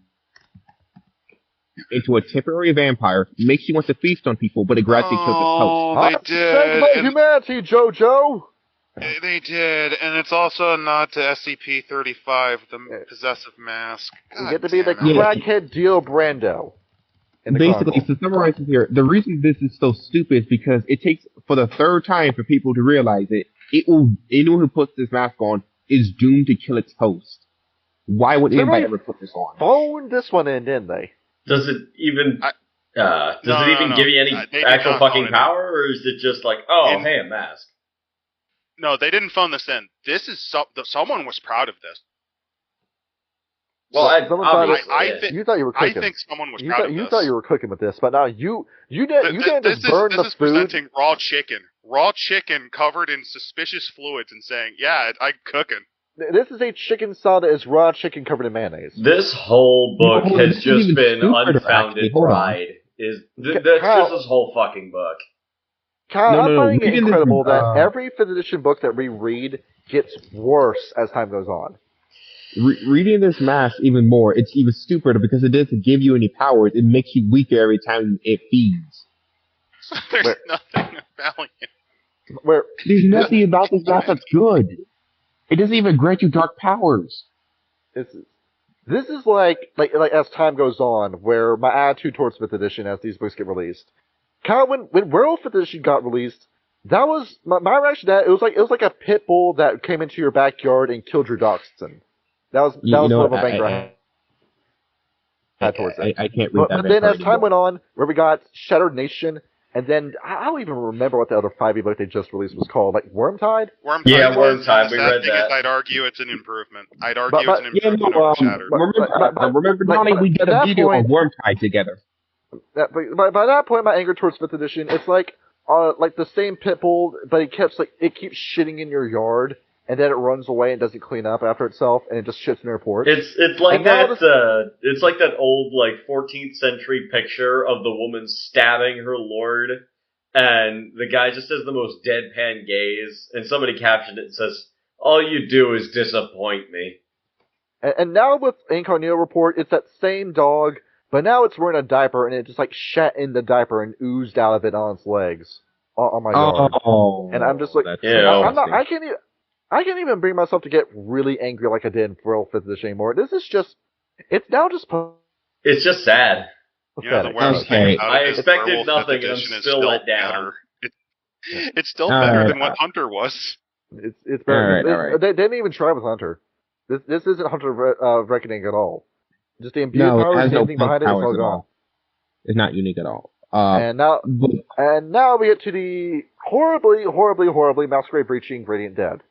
into a temporary vampire, makes you want to feast on people, but it gradually kills its host. They did. Thank my humanity, JoJo. They did, and it's also a nod to SCP-35, the possessive mask. You get to be the crackhead Dio Brando. Basically, to summarize it here, the reason this is so stupid is because it takes, for the 3rd time, for people to realize anyone who puts this mask on is doomed to kill its host. Why would anybody ever put this on? Phoned this one in, didn't they? Does it even give you any actual fucking power, or is it just like, hey, a mask? No, they didn't phone this in. This is someone was proud of this. Well, you thought you were cooking. I think someone was proud of this. You thought you were cooking with this, but now you didn't just burn the food. This is presenting raw chicken covered in suspicious fluids and saying, "Yeah, I'm cooking." This is a chicken salad that is raw chicken covered in mayonnaise. This whole book has just been unfounded pride. That's just this whole fucking book. Kyle, I'm finding it incredible that every 5th edition book that we read gets worse as time goes on. Reading this mask even more, it's even stupider because it doesn't give you any powers. It makes you weaker every time it feeds. There's nothing about it. There's nothing about this mask that's good. It doesn't even grant you dark powers. This is like as time goes on, where my attitude towards 5th edition as these books get released. Kyle, when Werewolf 5th edition got released, that was my reaction to that. It was like a pit bull that came into your backyard and killed your dachshund. That was one of the anger I had towards it. I can't read that. But then as time went on, where we got Shattered Nation, and then I don't even remember what the other 5e book they just released was called, like Wormtide? Yeah, Wormtide. We read that. I'd argue it's an improvement. Over Shattered. Remember, Donnie, we did a video on Wormtide together. But by that point, my anger towards 5th edition, it's like the same pit bull, but it keeps shitting in your yard. And then it runs away and doesn't clean up after itself, and it just shits in your porch. It's like that. It's like that old 14th century picture of the woman stabbing her lord, and the guy just has the most deadpan gaze. And somebody captioned it and says, "All you do is disappoint me." And now with Incognito Report, it's that same dog, but now it's wearing a diaper, and it just shat in the diaper and oozed out of it on its legs on my yard. Oh, and I'm just like, I can't even bring myself to get really angry like I did in Werewolf 5th edition anymore. This is just, it's now just... It's just sad. I expected nothing and I'm still let down. It's still better than what Hunter was. It's better. All right. They didn't even try with Hunter. This isn't Hunter Reckoning at all. Just the imbued powers, anything behind it is all gone. It's not unique at all. And now we get to the horribly masquerade breaching Radiant Dead.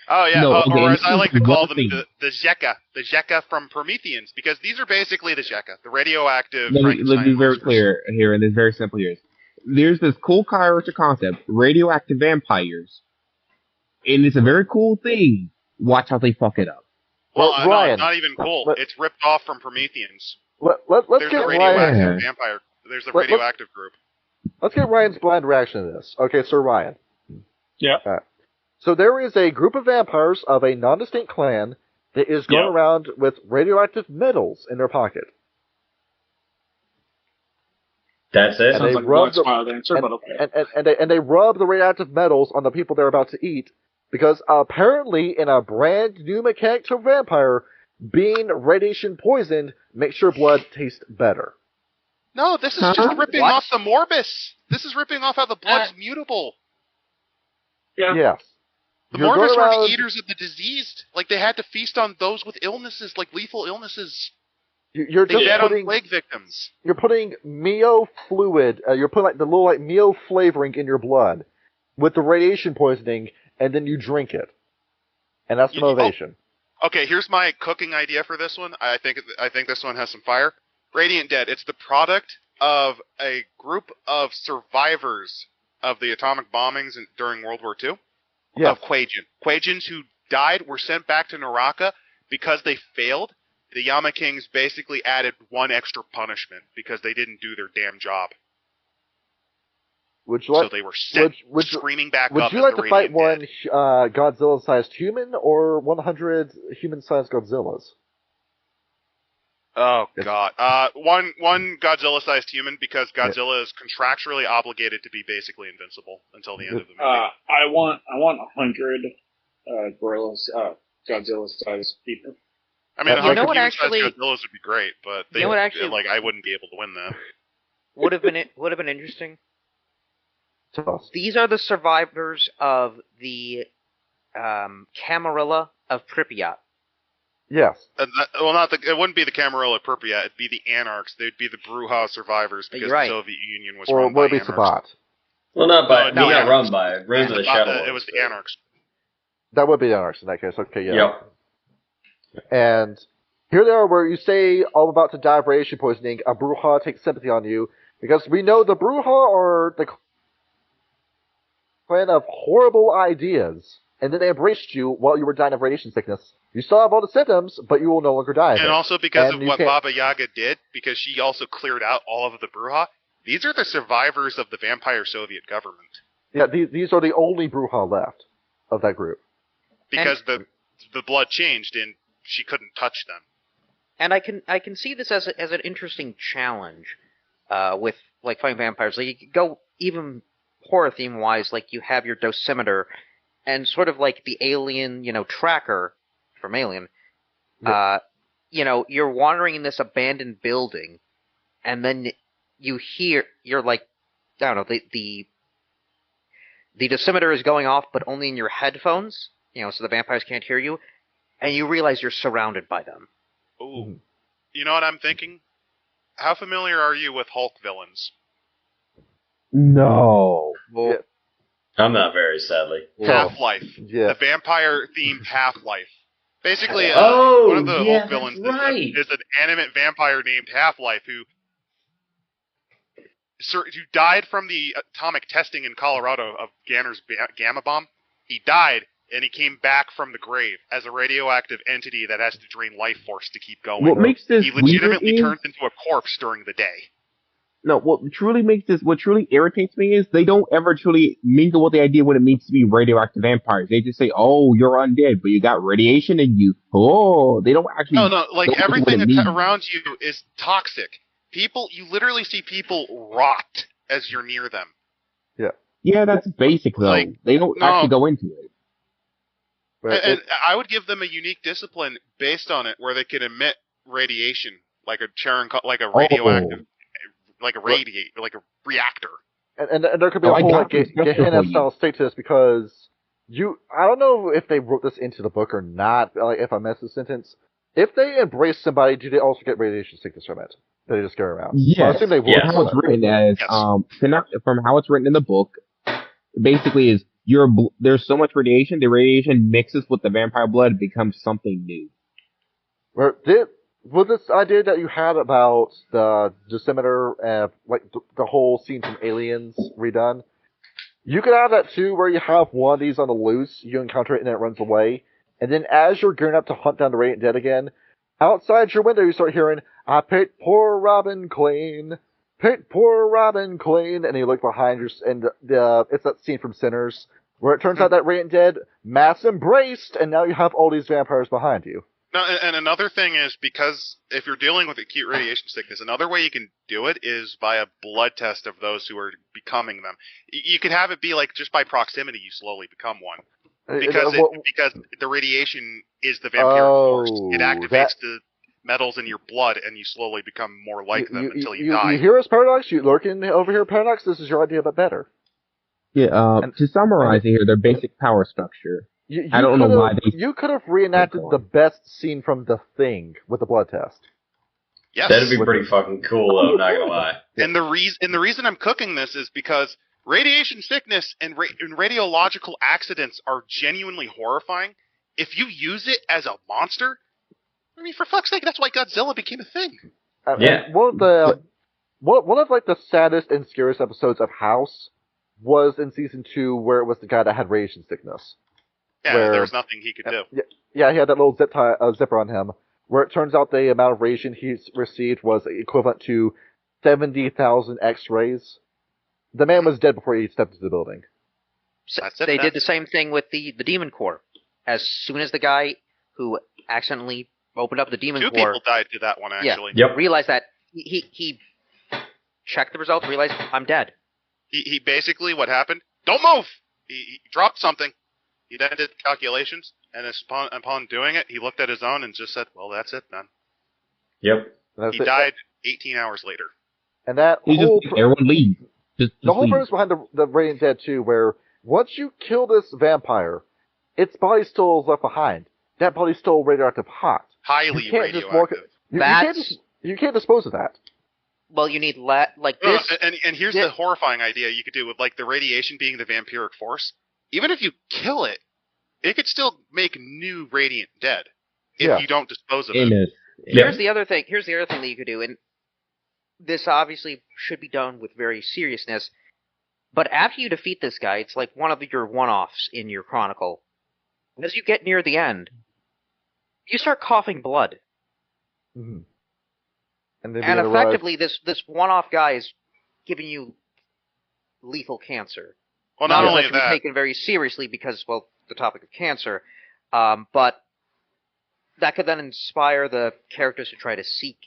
Oh yeah, No, or as I like to call them, thing. the Zeka from Prometheans, because these are basically the Zeka, the radioactive. Let me be very clear here, and it's very simple here. There's this cool character concept, radioactive vampires, and it's a very cool thing. Watch how they fuck it up. Well, Ryan, not even cool. It's ripped off from Prometheans. Let's There's get a radioactive Ryan. vampire. There's a radioactive group. Let's get Ryan's blind reaction to this. Okay, Sir Ryan. Yeah. So there is a group of vampires of a non-distinct clan that is going around with radioactive metals in their pocket. That's it. Sounds like a black smiled answer, but okay. And they rub the radioactive metals on the people they're about to eat, because apparently in a brand new mechanic to vampire, being radiation poisoned makes your blood taste better. No, this is just ripping off the Morbus. This is ripping off how the blood's mutable. Yeah. Yes. The Morbus were the eaters of the diseased. Like, they had to feast on those with illnesses, like lethal illnesses. You're they fed on plague victims. You're putting Mio fluid, you're putting like the little like Mio flavoring in your blood with the radiation poisoning, and then you drink it. And that's the motivation. Okay, here's my cooking idea for this one. I think this one has some fire. Radiant Dead. It's the product of a group of survivors of the atomic bombings during World War II. Yes. Of Quajian. Quajians who died were sent back to Naraka because they failed. The Yama Kings basically added one extra punishment because they didn't do their damn job. So they were sent screaming back up. Would you like to fight one Godzilla-sized human or 100 human-sized Godzillas? Oh, God. One Godzilla-sized human, because Godzilla is contractually obligated to be basically invincible until the end of the movie. I want 100 gorillas, Godzilla-sized people. I mean, 100 human-sized Godzillas would be great, but I wouldn't be able to win that. Would have been interesting. These are the survivors of the Camarilla of Pripyat. Yes. It wouldn't be the Camarilla of Pripyat. It'd be the Anarchs. They'd be the Bruja survivors because the Soviet Union was run by Anarchs. Sabat. Well, not run by. Rose of the Shadow. It was the Anarchs. That would be the Anarchs in that case. Okay, yeah. Yep. And here they are, where you say, all about to die of radiation poisoning, a Bruja takes sympathy on you, because we know the Bruja are the clan of horrible ideas, and then they embraced you while you were dying of radiation sickness. You still have all the symptoms, but you will no longer die of it. And also because of what Baba Yaga did, because she also cleared out all of the Bruja, these are the survivors of the vampire Soviet government. Yeah, these are the only Bruja left of that group. Because the blood changed and she couldn't touch them. And I can see this as an interesting challenge with like fighting vampires. Like, you could go even horror theme wise, like you have your dosimeter and sort of like the alien, tracker from Alien. Yeah. You're wandering in this abandoned building, and then you're like, I don't know, the dosimeter is going off, but only in your headphones, so the vampires can't hear you, and you realize you're surrounded by them. Ooh. You know what I'm thinking? How familiar are you with Hulk villains? No. Well, I'm not very, sadly. Half-Life. Yeah. The vampire-themed Half-Life. Basically, one of the Hulk villains is an animate vampire named Half-Life who died from the atomic testing in Colorado of Ganner's gamma bomb. He died, and he came back from the grave as a radioactive entity that has to drain life force to keep going. What makes this he legitimately turns into a corpse during the day. No, what truly irritates me is they don't ever truly mingle with the idea what it means to be radioactive vampires. They just say, oh, you're undead, but you got radiation in you. Oh, they don't actually... No, like everything that's around you is toxic. You literally see people rot as you're near them. Yeah. Yeah, that's basic, though. Like, they don't actually go into it. And I would give them a unique discipline based on it where they can emit radiation, like a radioactive... Like a reactor. And there could be a whole Gehenna-style state to this, because I don't know if they wrote this into the book or not, like if I missed the sentence. If they embrace somebody, do they also get radiation sickness from it? They just go around. Yes. So I assume they will. How it's written as, from how it's written in the book, basically is there's so much radiation, the radiation mixes with the vampire blood and becomes something new. Was this idea that you had about the dosimeter and the whole scene from Aliens redone? You could have that too, where you have one of these on the loose, you encounter it and it runs away, and then as you're gearing up to hunt down the Radiant Dead again, outside your window you start hearing, "I picked poor Robin clean, picked poor Robin clean," and you look behind you, and it's that scene from Sinners, where it turns out that Radiant Dead mass embraced, and now you have all these vampires behind you. No, and another thing is, because if you're dealing with acute radiation sickness, another way you can do it is by a blood test of those who are becoming them. You could have it be like just by proximity you slowly become one. Because the radiation is the vampiric force. It activates the metals in your blood and you slowly become more like them until you die. You hear us, Paradox? You lurking over here, Paradox? This is your idea, but better. Yeah, to summarize here, their basic power structure. I don't know why you could have reenacted the best scene from The Thing with the blood test. Yes. That'd be pretty fucking cool, though, not gonna lie. And the reason I'm cooking this is because radiation sickness and radiological accidents are genuinely horrifying. If you use it as a monster, I mean, for fuck's sake, that's why Godzilla became a thing. Yeah. One of the saddest and scariest episodes of House was in season 2, where it was the guy that had radiation sickness. Yeah, there was nothing he could do. Yeah, he had that little zipper on him, where it turns out the amount of radiation he received was equivalent to 70,000 X-rays. The man was dead before he stepped into the building. So they did the same thing with the Demon Core. As soon as the guy who accidentally opened up the Demon Core... 2 people died to that one, actually. Yeah, realized that he checked the results, realized, I'm dead. He basically, what happened? Don't move! He dropped something. He then did calculations, and upon doing it, he looked at his own and just said, well, that's it then. Yep. He died 18 hours later. And that everyone leave. The whole premise behind the Radiant Dead 2, where once you kill this vampire, its body still is left behind. That body's still radioactive hot. Highly radioactive. You can't dispose of that. Well, you need this. And here's the horrifying idea you could do with the radiation being the vampiric force. Even if you kill it, it could still make new Radiant Dead if you don't dispose of it. Here's the other thing that you could do, and this obviously should be done with very seriousness, but after you defeat this guy, it's like one of your one-offs in your chronicle. As you get near the end, you start coughing blood. Mm-hmm. And effectively, this one-off guy is giving you lethal cancer. Well, not only that that, to be taken very seriously because, well, the topic of cancer, but that could then inspire the characters to try to seek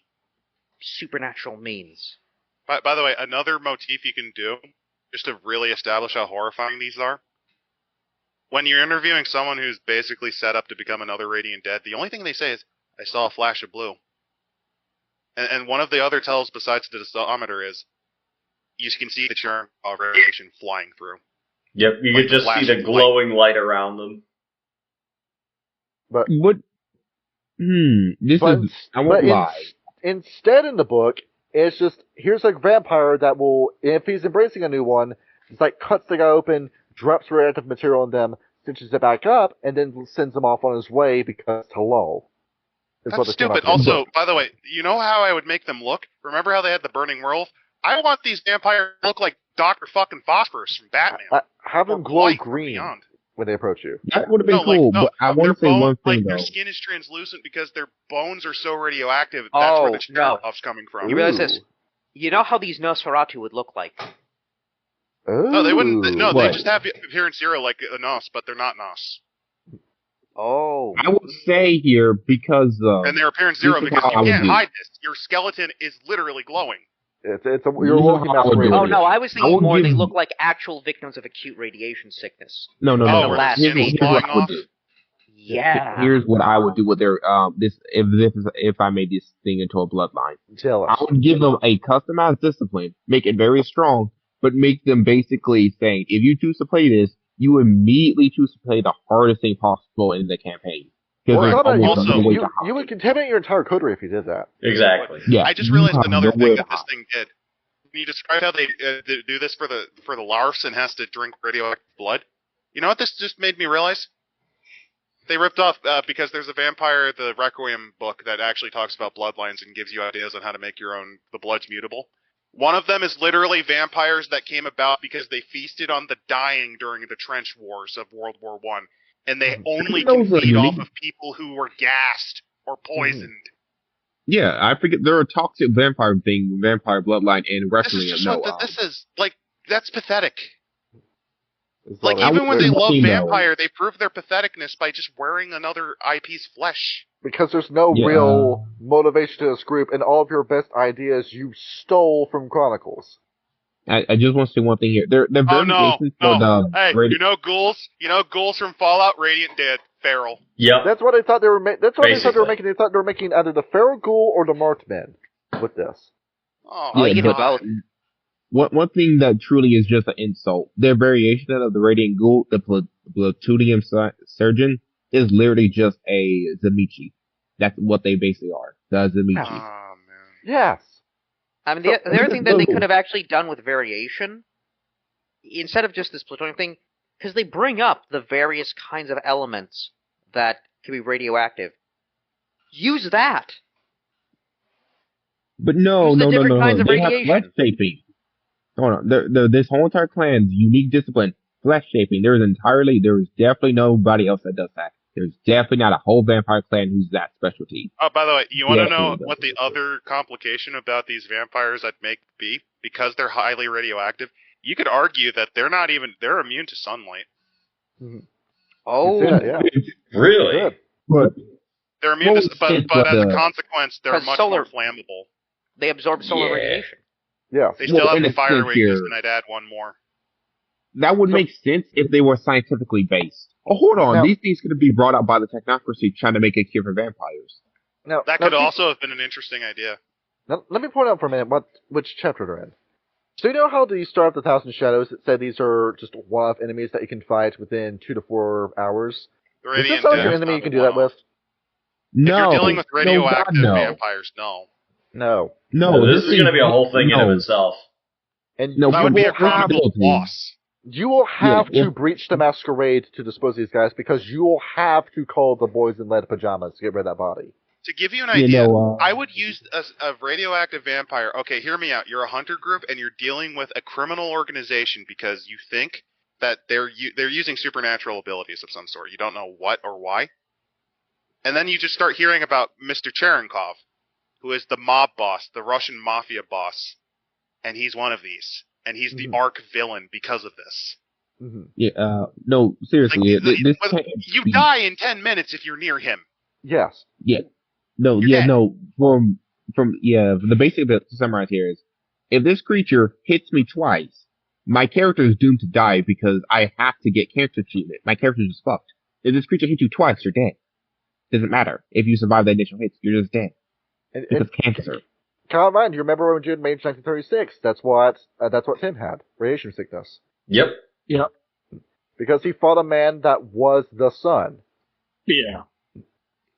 supernatural means. By the way, another motif you can do, just to really establish how horrifying these are, when you're interviewing someone who's basically set up to become another Radiant Dead, the only thing they say is, I saw a flash of blue. And one of the other tells besides the dosimeter is, you can see the churn of radiation flying through. Yep, you could just see the glowing light around them. But what? I won't lie. Instead, in the book, it's just here's a vampire that will, if he's embracing a new one, it's like cuts the guy open, drops radioactive material on them, stitches it back up, and then sends him off on his way because hello. That's stupid. Also, by the way, you know how I would make them look? Remember how they had the burning werewolf? I want these vampires to look like Dr. fucking Phosphorus from Batman. Have them glow green when they approach you. That would have been cool, but I want to say one thing, though. Their skin is translucent because their bones are so radioactive. That's where the stuff's coming from. You realize this? You know how these Nosferatu would look like? No, they wouldn't. No, they just have appearance zero like a Nos, but they're not Nos. Oh. I would say here because... and their appearance zero because you can't hide this. Your skeleton is literally glowing. You're walking out the Oh, no, I was thinking more they look like actual victims of acute radiation sickness. No. Yeah. Here's what I would do with their if I made this thing into a bloodline. Tell us. I would give them a customized discipline, make it very strong, but make them basically saying, if you choose to play this, you immediately choose to play the hardest thing possible in the campaign. You would contaminate your entire coterie if you did that. Exactly. Yeah. I just realized another thing that this thing did. Can you describe how they do this for the larfs and has to drink radioactive blood? You know what this just made me realize? They ripped off, because there's a Vampire, the Requiem book that actually talks about bloodlines and gives you ideas on how to make the bloods mutable. One of them is literally vampires that came about because they feasted on the dying during the trench wars of World War I. And they only can feed off of people who were gassed or poisoned. Yeah, I forget there are toxic vampire bloodline in wrestling. This is just what this is. Like, that's pathetic. Like, even when they love Vampire, they prove their patheticness by just wearing another IP's flesh. Because there's no real motivation to this group, and all of your best ideas you stole from Chronicles. I just want to say one thing here. They're very Hey, you know ghouls from Fallout, Radiant Dead, Feral. Yeah. That's what I thought they were making. That's what they thought they were making. They thought they were making either the Feral Ghoul or the Marked Men with this. Oh, you can do both. One thing that truly is just an insult. Their variation of the Radiant Ghoul, the Plutonium Surgeon, is literally just a Zamichi. That's what they basically are. The Zamichi. Oh, man. Yes. I mean, the other thing that they could have actually done with variation, instead of just this plutonium thing, because they bring up the various kinds of elements that can be radioactive. Use that. But no. They have flesh shaping. Hold on. This whole entire clan's unique discipline, flesh shaping. There's definitely nobody else that does that. There's definitely not a whole vampire clan who's that specialty. Oh, by the way, you want to know what the other complication about these vampires that make be? Because they're highly radioactive, you could argue that they're immune to sunlight. Mm-hmm. Oh, yeah. Really? But they're immune to, but as a consequence, they're much more flammable. They absorb solar radiation. Yeah. They still have the fire weakness, and I'd add one more. That would make sense if they were scientifically based. Oh, hold on. These things could be brought up by the technocracy trying to make a cure for vampires. That could also have been an interesting idea. Now, let me point out for a minute which chapter they're in. So you know how the Star of the Thousand Shadows said these are just one-off enemies that you can fight within 2 to 4 hours? Is this your enemy you can do that with? No. If you're dealing with radioactive vampires, no. No. This is going to be a whole thing in of itself. And that would be a chronicle boss. You will have to breach the masquerade to dispose of these guys, because you will have to call the boys in lead pajamas to get rid of that body. To give you an idea, I would use a radioactive vampire. Okay, hear me out. You're a hunter group, and you're dealing with a criminal organization because you think that they're using supernatural abilities of some sort. You don't know what or why. And then you just start hearing about Mr. Cherenkov, who is the mob boss, the Russian mafia boss. And he's one of these. And he's the arch villain because of this. Mm-hmm. Yeah, no, seriously. You die in 10 minutes if you're near him. Yes. Yeah. No, From the basic bit to summarize here is, if this creature hits me twice, my character is doomed to die because I have to get cancer treatment. My character is just fucked. If this creature hits you twice, you're dead. Doesn't matter. If you survive the initial hits, you're just dead. It's cancer. Keep in mind, you remember when June Mage 1936? That's what Tim had. Radiation sickness. Yep. Because he fought a man that was the sun. Yeah.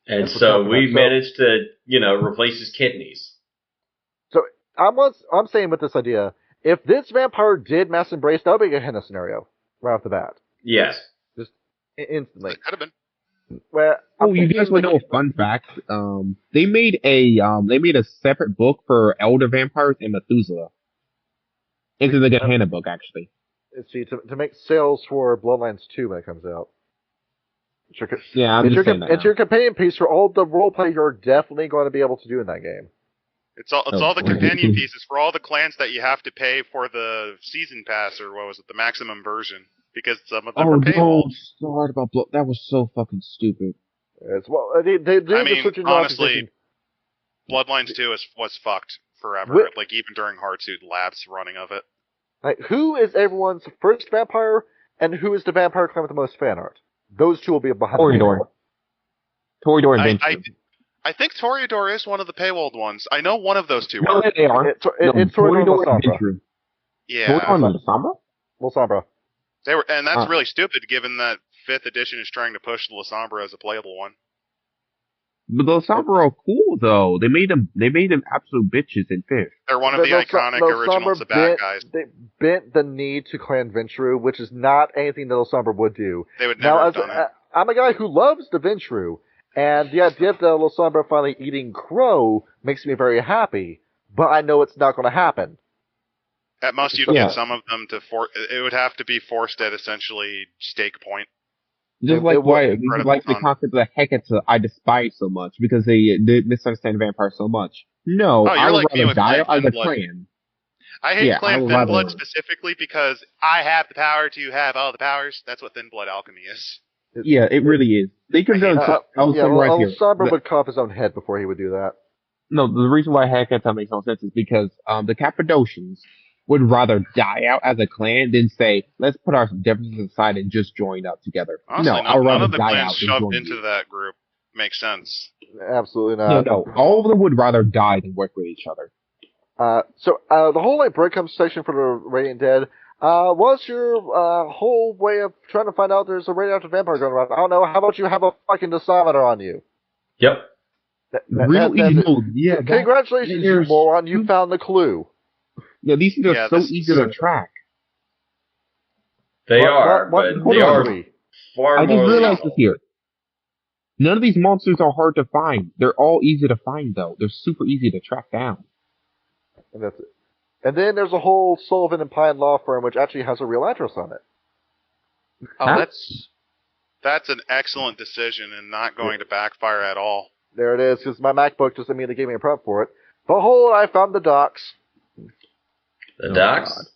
And so we managed to, replace his kidneys. So I'm saying with this idea, if this vampire did mass embrace, that would be a Henna scenario right off the bat. Yes. Just instantly. It could have been. Well, you guys want to know a fun fact? They made a separate book for elder vampires in Methuselah. It's in the Gehenna book, actually. See, to make sales for Bloodlines 2 when it comes out. It's your companion piece for all the roleplay you're definitely going to be able to do in that game. It's all the companion pieces for all the clans that you have to pay for the season pass, or what was it, the maximum version, because some of them are paywall. Sorry about that was so fucking stupid. Honestly, Bloodlines 2 was fucked forever. Even during Hardsuit Labs running of it. Like, who is everyone's first vampire, and who is the vampire clan with the most fan art? Those two will be behind Toreador and Venture. I think Toreador is one of the paywalled ones. I know one of those two. No, they are. It's Toreador and Venture. Yeah. Toreador and Lasombra? They were, and that's really stupid, given that 5th edition is trying to push La Sombra as a playable one. But those Somber are cool though. They made them absolute bitches in Fifth. They're one of the iconic original Sabat guys. They bent the knee to Clan Ventru, which is not anything that Little Somber would do. They would never have done it. I'm a guy who loves the Ventru, and the idea of the Little Somber finally eating crow makes me very happy. But I know it's not going to happen. At most, you'd get some of them to it would have to be forced at essentially stake point. Just like the concept of the Hecate I despise so much because they misunderstand vampires so much. No, I would rather die as a clan. I hate Clan Thinblood specifically because I have the power to have all the powers. That's what Thinblood alchemy is. Yeah, it really is. They could have done Somber would cut off his own head before he would do that. No, the reason why Hecate makes no sense is because the Cappadocians would rather die out as a clan than say, let's put our differences aside and just join up together. Honestly, none of the clans shoved into that group makes sense. Absolutely not. No, all of them would rather die than work with each other. So the whole breadcrumb section for the Radiant Dead, what's your whole way of trying to find out there's a radioactive vampire going around? I don't know, how about you have a fucking decimeter on you? Yep. Congratulations, you moron, you found the clue. Yeah, these things are so easy to track. They are far more. I just realized this here. None of these monsters are hard to find. They're all easy to find, though. They're super easy to track down. And that's it. And then there's a whole Sullivan and Pine law firm which actually has a real address on it. Oh, that's an excellent decision and not going to backfire at all. There it is, because my MacBook just immediately gave me a prep for it. Behold, I found the docs. The docs?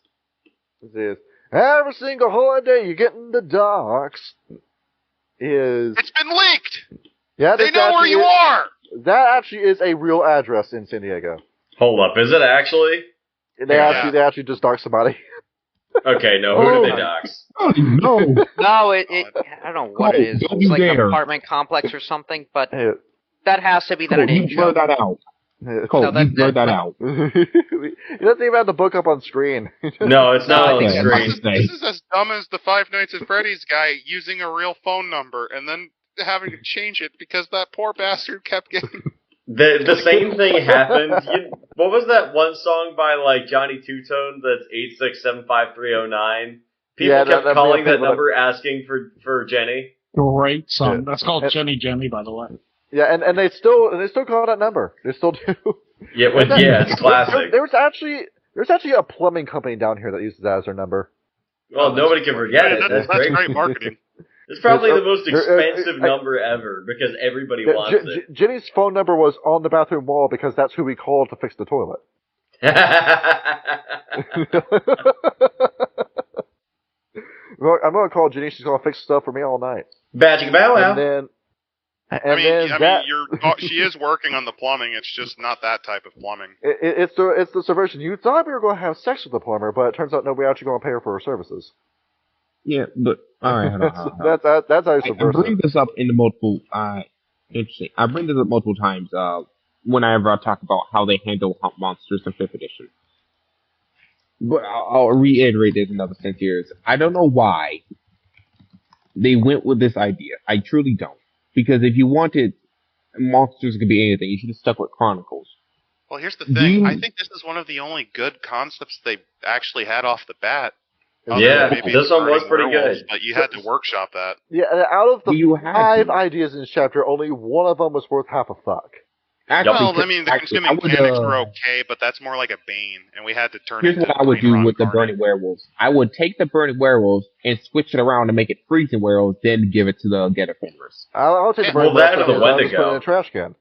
This is every single holiday you get in the docs. It's been leaked! Yeah, they know where you are! That actually is a real address in San Diego. Hold up, is it actually? They actually just dox somebody. Okay, no, who did they dox? Oh, no. No, I don't know what it is. It's like an apartment complex or something, but that has to be that an blur that out. Cole, blur that out. He doesn't even have the book up on screen. No, it's not on the screen. This is as dumb as the Five Nights at Freddy's guy using a real phone number and then having to change it because that poor bastard kept getting... The same thing happened. What was that one song by like Johnny Two-Tone that's 8675309? People kept calling that number asking for Jenny. Great song. That's called Jenny by the way. Yeah, and they still call that number. They still do. Yeah, it's classic. There's actually a plumbing company down here that uses that as their number. Well, nobody can forget it. That's great marketing. It's probably the most expensive number ever because everybody wants it. Jenny's phone number was on the bathroom wall because that's who we called to fix the toilet. Well, I'm going to call Jenny. She's going to fix stuff for me all night. Magic bow wow. She is working on the plumbing. It's just not that type of plumbing. It's the subversion. You thought we were going to have sex with the plumber, but it turns out no, we're actually going to pay her for her services. Yeah, but all right. That's how you subvert. I bring this up in multiple. Interesting. I bring this up multiple times. Whenever I talk about how they handle Hump Monsters in 5th edition. But I'll reiterate this in another sense here. I don't know why they went with this idea. I truly don't. Because if you wanted monsters could be anything, you should have stuck with Chronicles. Well, here's the thing. I think this is one of the only good concepts they actually had off the bat. Yeah, this one was pretty good. But you had to workshop that. Yeah, out of the 5 ideas in this chapter, only one of them was worth half a fuck. Well, I mean, the consuming mechanics were okay, but that's more like a bane, and we had to turn it into... Here's what I would do with the Burning Werewolves. I would take the Burning Werewolves and switch it around to make it Freezing Werewolves, then give it to the Getter Fenris. I'll take the Burning Werewolves and put it in a trash can.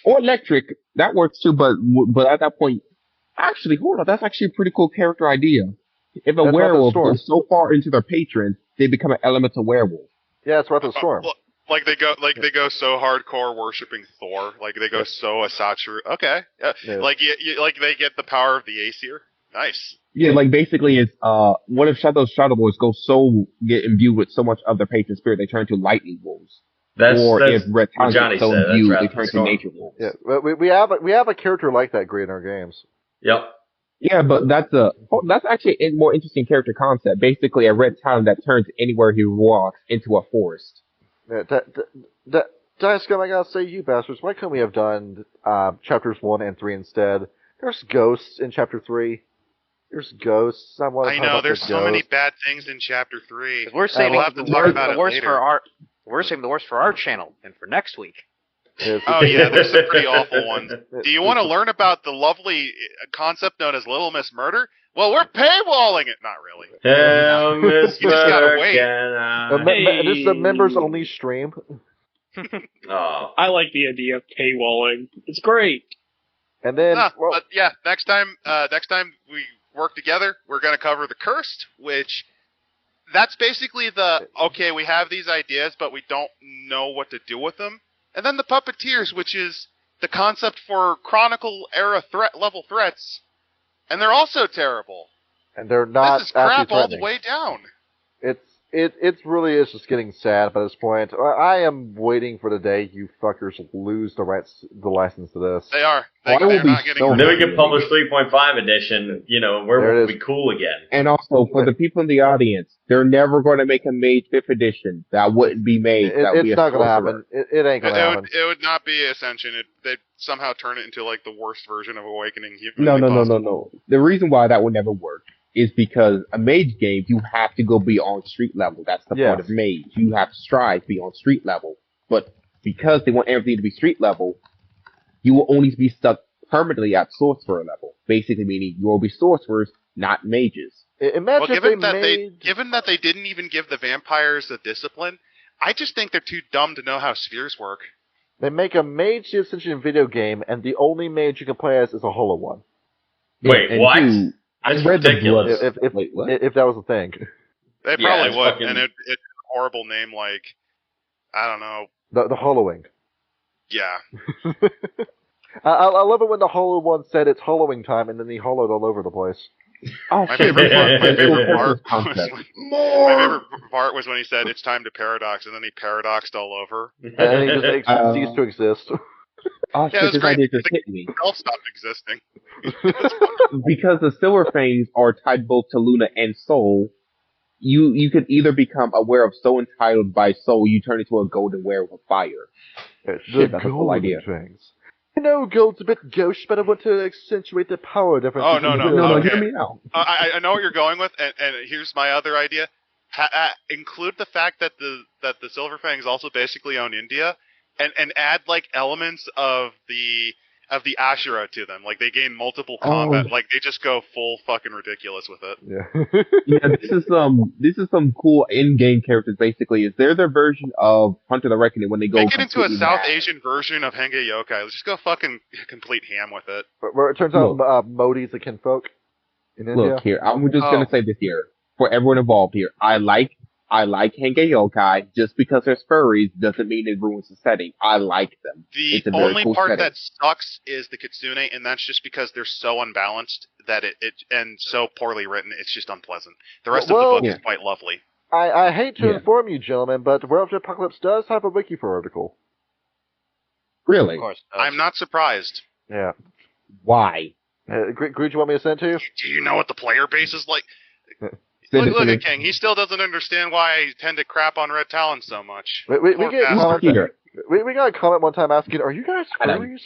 Or Electric, that works too, but at that point... Actually, hold on, that's actually a pretty cool character idea. If a werewolf goes so far into their patrons, they become an elemental werewolf. Yeah, it's Wrath of the Storm. Like they go so hardcore worshipping Thor. Like they go so Asatru. Okay, yeah. Like they get the power of the Aesir. Nice. Yeah, like basically it's what if Shadow Boys get imbued with so much of their patron spirit they turn to lightning wolves. If Red Talons get so imbued they turn to nature wolves. Yeah, we have a character like that great in our games. Yep. Yeah, but that's actually a more interesting character concept. Basically, a Red Talon that turns anywhere he walks into a forest. Yeah, Dice Scum, I gotta say, you bastards, why couldn't we have done chapters 1 and 3 instead? There's ghosts in chapter 3. There's ghosts. I know, there's so many bad things in chapter 3. We're saving the worst for our channel and for next week. Oh yeah, there's some pretty awful ones. Do you want to learn about the lovely concept known as Little Miss Murder? Well, we're paywalling it. Not really. Miss You just gotta wait. This is a members-only stream. Oh. I like the idea of paywalling. It's great. And then, but yeah, next time we work together, we're gonna cover the Cursed, which that's basically okay, we have these ideas, but we don't know what to do with them. And then the Puppeteers, which is the concept for Chronicle era level threats, and they're also terrible. And they're not. This is crap all the way down. It really is just getting sad by this point. I am waiting for the day you fuckers lose the license to this. They are. They're not getting. Then we can publish 3.5 edition. Where we'll be cool again. And also for the people in the audience, they're never going to make a Mage 5th edition. That wouldn't be made. It's not going to happen. It ain't going to happen. It would not be Ascension. They'd somehow turn it into like the worst version of Awakening. No. The reason why that would never work is because a mage game, you have to go beyond street level. That's the part of mage. You have to strive beyond street level. But because they want everything to be street level, you will only be stuck permanently at sorcerer level. Basically meaning you will be sorcerers, not mages. Given that they didn't even give the vampires a discipline, I just think they're too dumb to know how spheres work. They make a mage Ascension video game, and the only mage you can play as is a hollow one. Wait, what? That's ridiculous. If that was a thing. They probably would, and it's a horrible name like, I don't know. The Hollowing. Yeah. I love it when the Hollow one said it's hollowing time, and then he hollowed all over the place. Oh, my favorite part was when he said it's time to paradox, and then he paradoxed all over. And then he just ceased to exist. Oh, yeah, this idea just hit me. I'll stop existing. Because the Silver Fangs are tied both to Luna and Soul, you could either become aware of Soul entitled by Soul, you turn into a golden werewolf of fire. That's the whole idea. Fangs. I know Gold's a bit gauche, but I want to accentuate the power difference. Oh, no, okay. Hear me out. I know what you're going with, and here's my other idea. Include the fact that the Silver Fangs also basically own India, and add like elements of the Ashura to them. Like they gain multiple combat. Like they just go full fucking ridiculous with it. Yeah. Yeah, this is some cool in-game characters. Basically, is they're their version of Hunter the Reckoning when they go. Make it into a South Asian version of Henge Yokai. Let's just go fucking complete ham with it. Where it turns out Modi's a kinfolk in India. Look here, I'm just gonna say this here for everyone involved here. I like Henge Yokai. Just because there's furries doesn't mean it ruins the setting. I like them. The only part that sucks is the Kitsune, and that's just because they're so unbalanced that it and so poorly written, it's just unpleasant. The rest of the book is quite lovely. I hate to inform you, gentlemen, but Werewolf Apocalypse does have a wiki for article. Really? Of course. I'm not surprised. Yeah. Why? Greed, you want me to send it to you? Do you know what the player base is like? Look at King. He still doesn't understand why I tend to crap on Red Talon so much. We got a comment one time asking, "Are you guys furries?"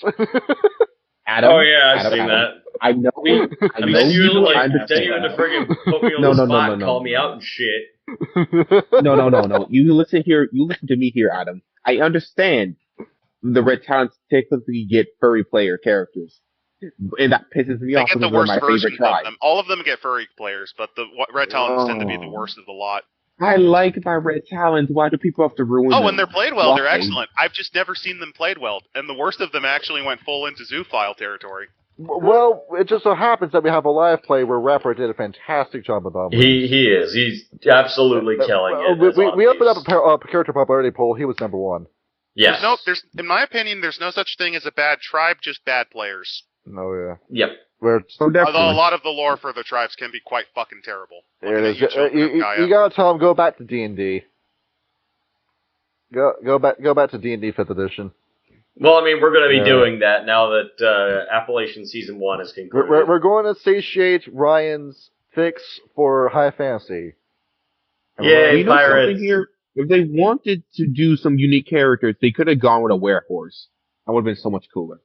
Adam. Oh yeah, I've seen that. I know. And then you had to friggin' put me on the spot and call me out and shit. No. You listen here. You listen to me here, Adam. I understand the Red Talons typically get furry player characters. And that pisses me off. They get the worst versions of them. All of them get furry players, but the Red Talons tend to be the worst of the lot. I like my Red Talons. Why do people have to ruin them? When they're played well, they're excellent. I've just never seen them played well, and the worst of them actually went full into Zoophile territory. Well, it just so happens that we have a live play where Rapper did a fantastic job with them. He is. He's absolutely killing it. We opened up a character popularity poll. He was number one. Yes. In my opinion, there's no such thing as a bad tribe, just bad players. Oh, yeah. Yep. Although a lot of the lore for the tribes can be quite fucking terrible. You gotta tell them, go back to D&D. Go back to D&D 5th edition. Well, I mean, we're going to be doing that now that Appalachian Season 1 is concluded. We're going to satiate Ryan's fix for high fantasy. Yay, pirates! If they wanted to do some unique characters, they could have gone with a werehorse. That would have been so much cooler.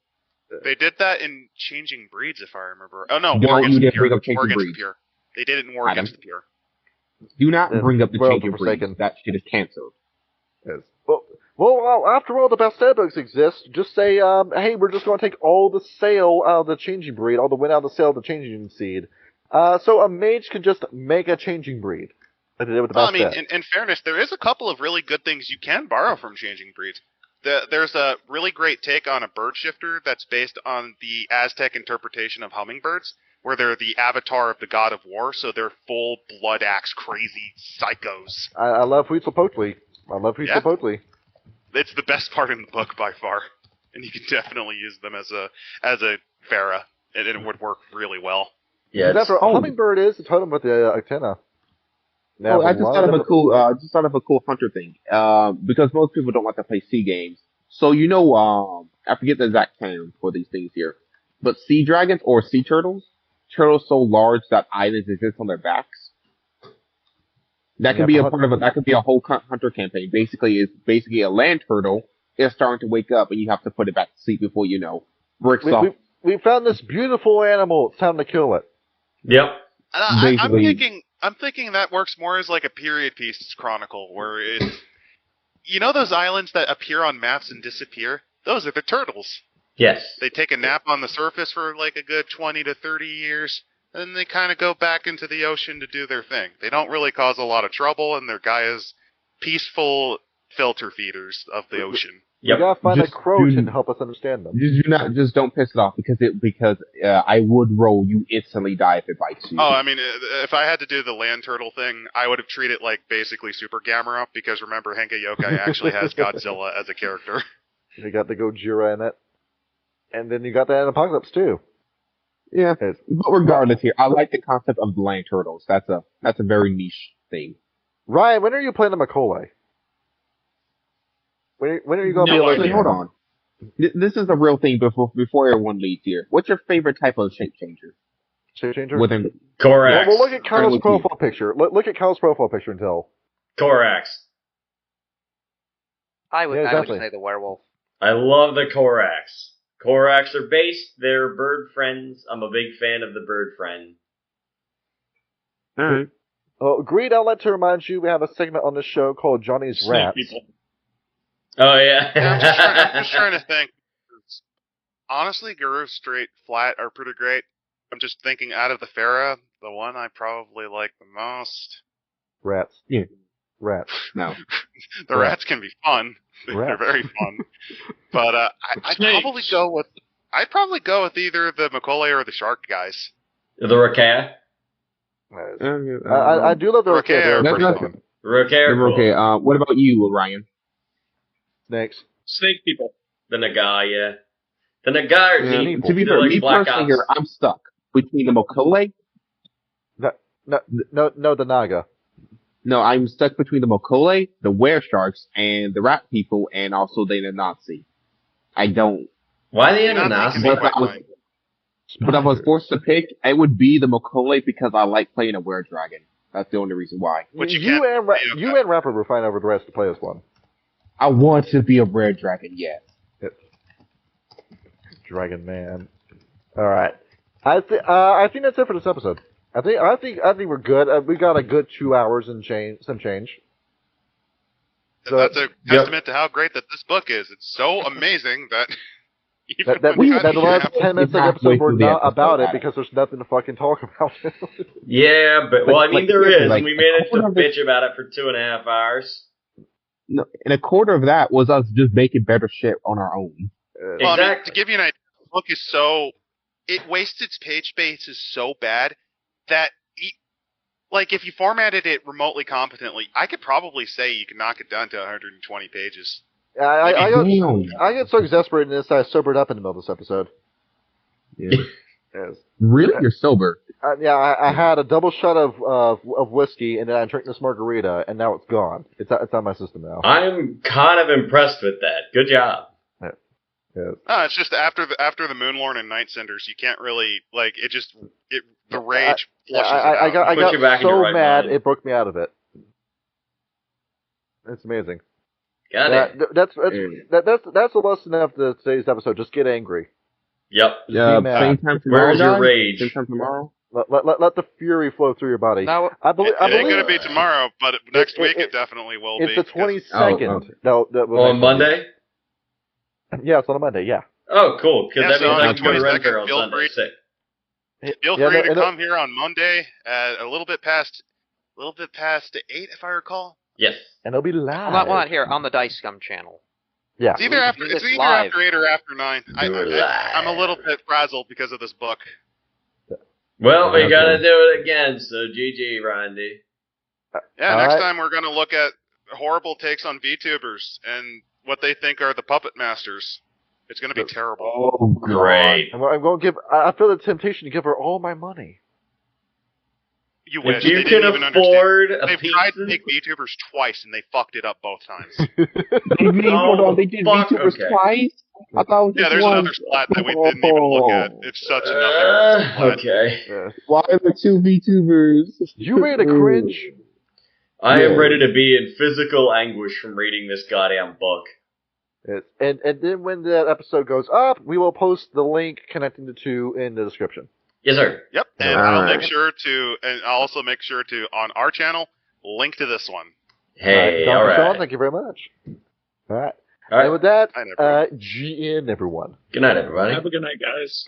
They did that in Changing Breeds, if I remember. Oh no, No, War Against you the didn't Pure. bring up Changing War Against Breeds. the Pure. They did it in War Against the Pure. Do not bring up the World Changing of Breeds. Forsaken. That shit is canceled. Yes. Well, after all, the best books exist. Just say, hey, we're just going to take all the sale out of the Changing Breed, all the win out of the sale of the Changing Seed. So a mage can just make a Changing Breed. Like they did with the best in fairness, there is a couple of really good things you can borrow from Changing Breeds. There's a really great take on a bird shifter that's based on the Aztec interpretation of hummingbirds, where they're the avatar of the god of war, so they're full blood axe crazy psychos. I love Huitzilopochtli. Huitzilopochtli. It's the best part in the book by far, and you can definitely use them as a Farah, and it would work really well. Yeah, hummingbird is the totem with the antenna. Oh, I just thought of a cool hunter thing. Because most people don't like to play sea games. So I forget the exact term for these things here, but sea dragons or sea turtles so large that islands exist on their backs. That could be a whole hunter campaign. Basically, a land turtle is starting to wake up, and you have to put it back to sleep before bricks off. We found this beautiful animal. It's time to kill it. Yep. I'm thinking that works more as like a period piece chronicle, where it's those islands that appear on maps and disappear. Those are the turtles. Yes. They take a nap on the surface for like a good 20 to 30 years, and then they kind of go back into the ocean to do their thing. They don't really cause a lot of trouble, and they're Gaia's peaceful filter feeders of the ocean. Yep. We gotta find a crow to help us understand them. Just don't piss it off because I would roll. You instantly die if it bites you. Oh, I mean, if I had to do the land turtle thing, I would have treated it like basically Super Gamera, because remember, Henke Yokai actually has Godzilla as a character. You got the Gojira in it, and then you got that in Apocalypse too. Yeah, but regardless, here I like the concept of the land turtles. That's a very niche thing. Ryan, when are you playing the Macaulay? When are you going to be able to... Hold on. This is a real thing before everyone leaves here. What's your favorite type of shape changer? Shape changer? Corax. Well, look at Kyle's profile picture. Look at Kyle's profile picture and tell. Corax. I would say the werewolf. I love the Corax. Corax are based. They're bird friends. I'm a big fan of the bird friend. All right. Greed, I'd like to remind you we have a segment on this show called Johnny's Rats. Oh, yeah. I'm just trying to think. Honestly, Guru Straight Flat are pretty great. I'm just thinking out of the Farah, the one I probably like the most. Rats. Yeah. Rats. No. The rats can be fun. They're very fun. But I'd probably go with either the Macaulay or the shark guys. The Rakea? I do love the Rakea. Rakea. What about you, Ryan? Snake people. The Naga, yeah. The Naga are deep. To be fair, me personally here, I'm stuck between the Macaulay. No, the Naga. No, I'm stuck between the Macaulay, the Weresharks, and the rat people, and also the Nazi. I don't. Why the Nazi? But if I was forced to pick, it would be the Macaulay because I like playing a Were-Dragon. That's the only reason why. You and Rapper were fine over the rest to play this one. I want to be a Were-Dragon, yes. Dragon Man. All right. I think that's it for this episode. I think we're good. We got a good 2 hours and some change. So, that's a testament to how great that this book is. It's so amazing that the last 10 minutes of the episode were not about it because there's nothing to fucking talk about. Yeah, but there is, and we managed to bitch about it for 2.5 hours. No, and a quarter of that was us just making better shit on our own. Well, exactly. I mean, to give you an idea, the book is it wastes its page space is so bad that, if you formatted it remotely competently, I could probably say you can knock it down to 120 pages. I get so exasperated in this that I sobered up in the middle of this episode. Yeah. Yes. Really? You're sober? I had a double shot of whiskey, and then I drank this margarita, and now it's gone. It's on my system now. I'm kind of impressed with that. Good job. Yeah. It's just after the Moon Lorn and Night Senders, you can't really the rage flushes I got so mad it broke me out of it. It's amazing. Got it. That's the lesson of today's episode. Just get angry. Yep. Yeah. Same time tomorrow. Where's your rage? Same time tomorrow. Let the fury flow through your body. Now, I believe it ain't going to be tomorrow, but next week it definitely will it's be. It's the 22nd. No, on Monday? Yeah, it's on a Monday, yeah. Oh, cool. Because that means I can go to 22nd, Red on Sunday. Sick. Feel free to come here on Monday at a little bit past 8, if I recall. Yes. And it'll be live. Well, not here, on the Dice Scum channel. Yeah. It's either after 8 or after 9. I'm a little bit frazzled because of this book. Well, we gotta do it again, so GG, Randy. Yeah, next time we're gonna look at horrible takes on VTubers and what they think are the puppet masters. It's gonna be terrible. Oh, great. I'm going to give... I feel the temptation to give her all my money. You wish. If you they can didn't even afford understand. a They've pizza... tried to take VTubers twice, and they fucked it up both times. They did VTubers twice? I thought it was yeah, there's one. another splat that we didn't even look at. It's such another splat. Okay. Yes. Why are there 2 VTubers? You ready to cringe? I am ready to be in physical anguish from reading this goddamn book. Yes. And then when that episode goes up, we will post the link connecting the two in the description. Yes, sir. Yep, and I'll also make sure to, on our channel, link to this one. Hey, Dr. all right. Sean, thank you very much. All right. All right. And with that, GN, everyone. Good night, everybody. Have a good night, guys.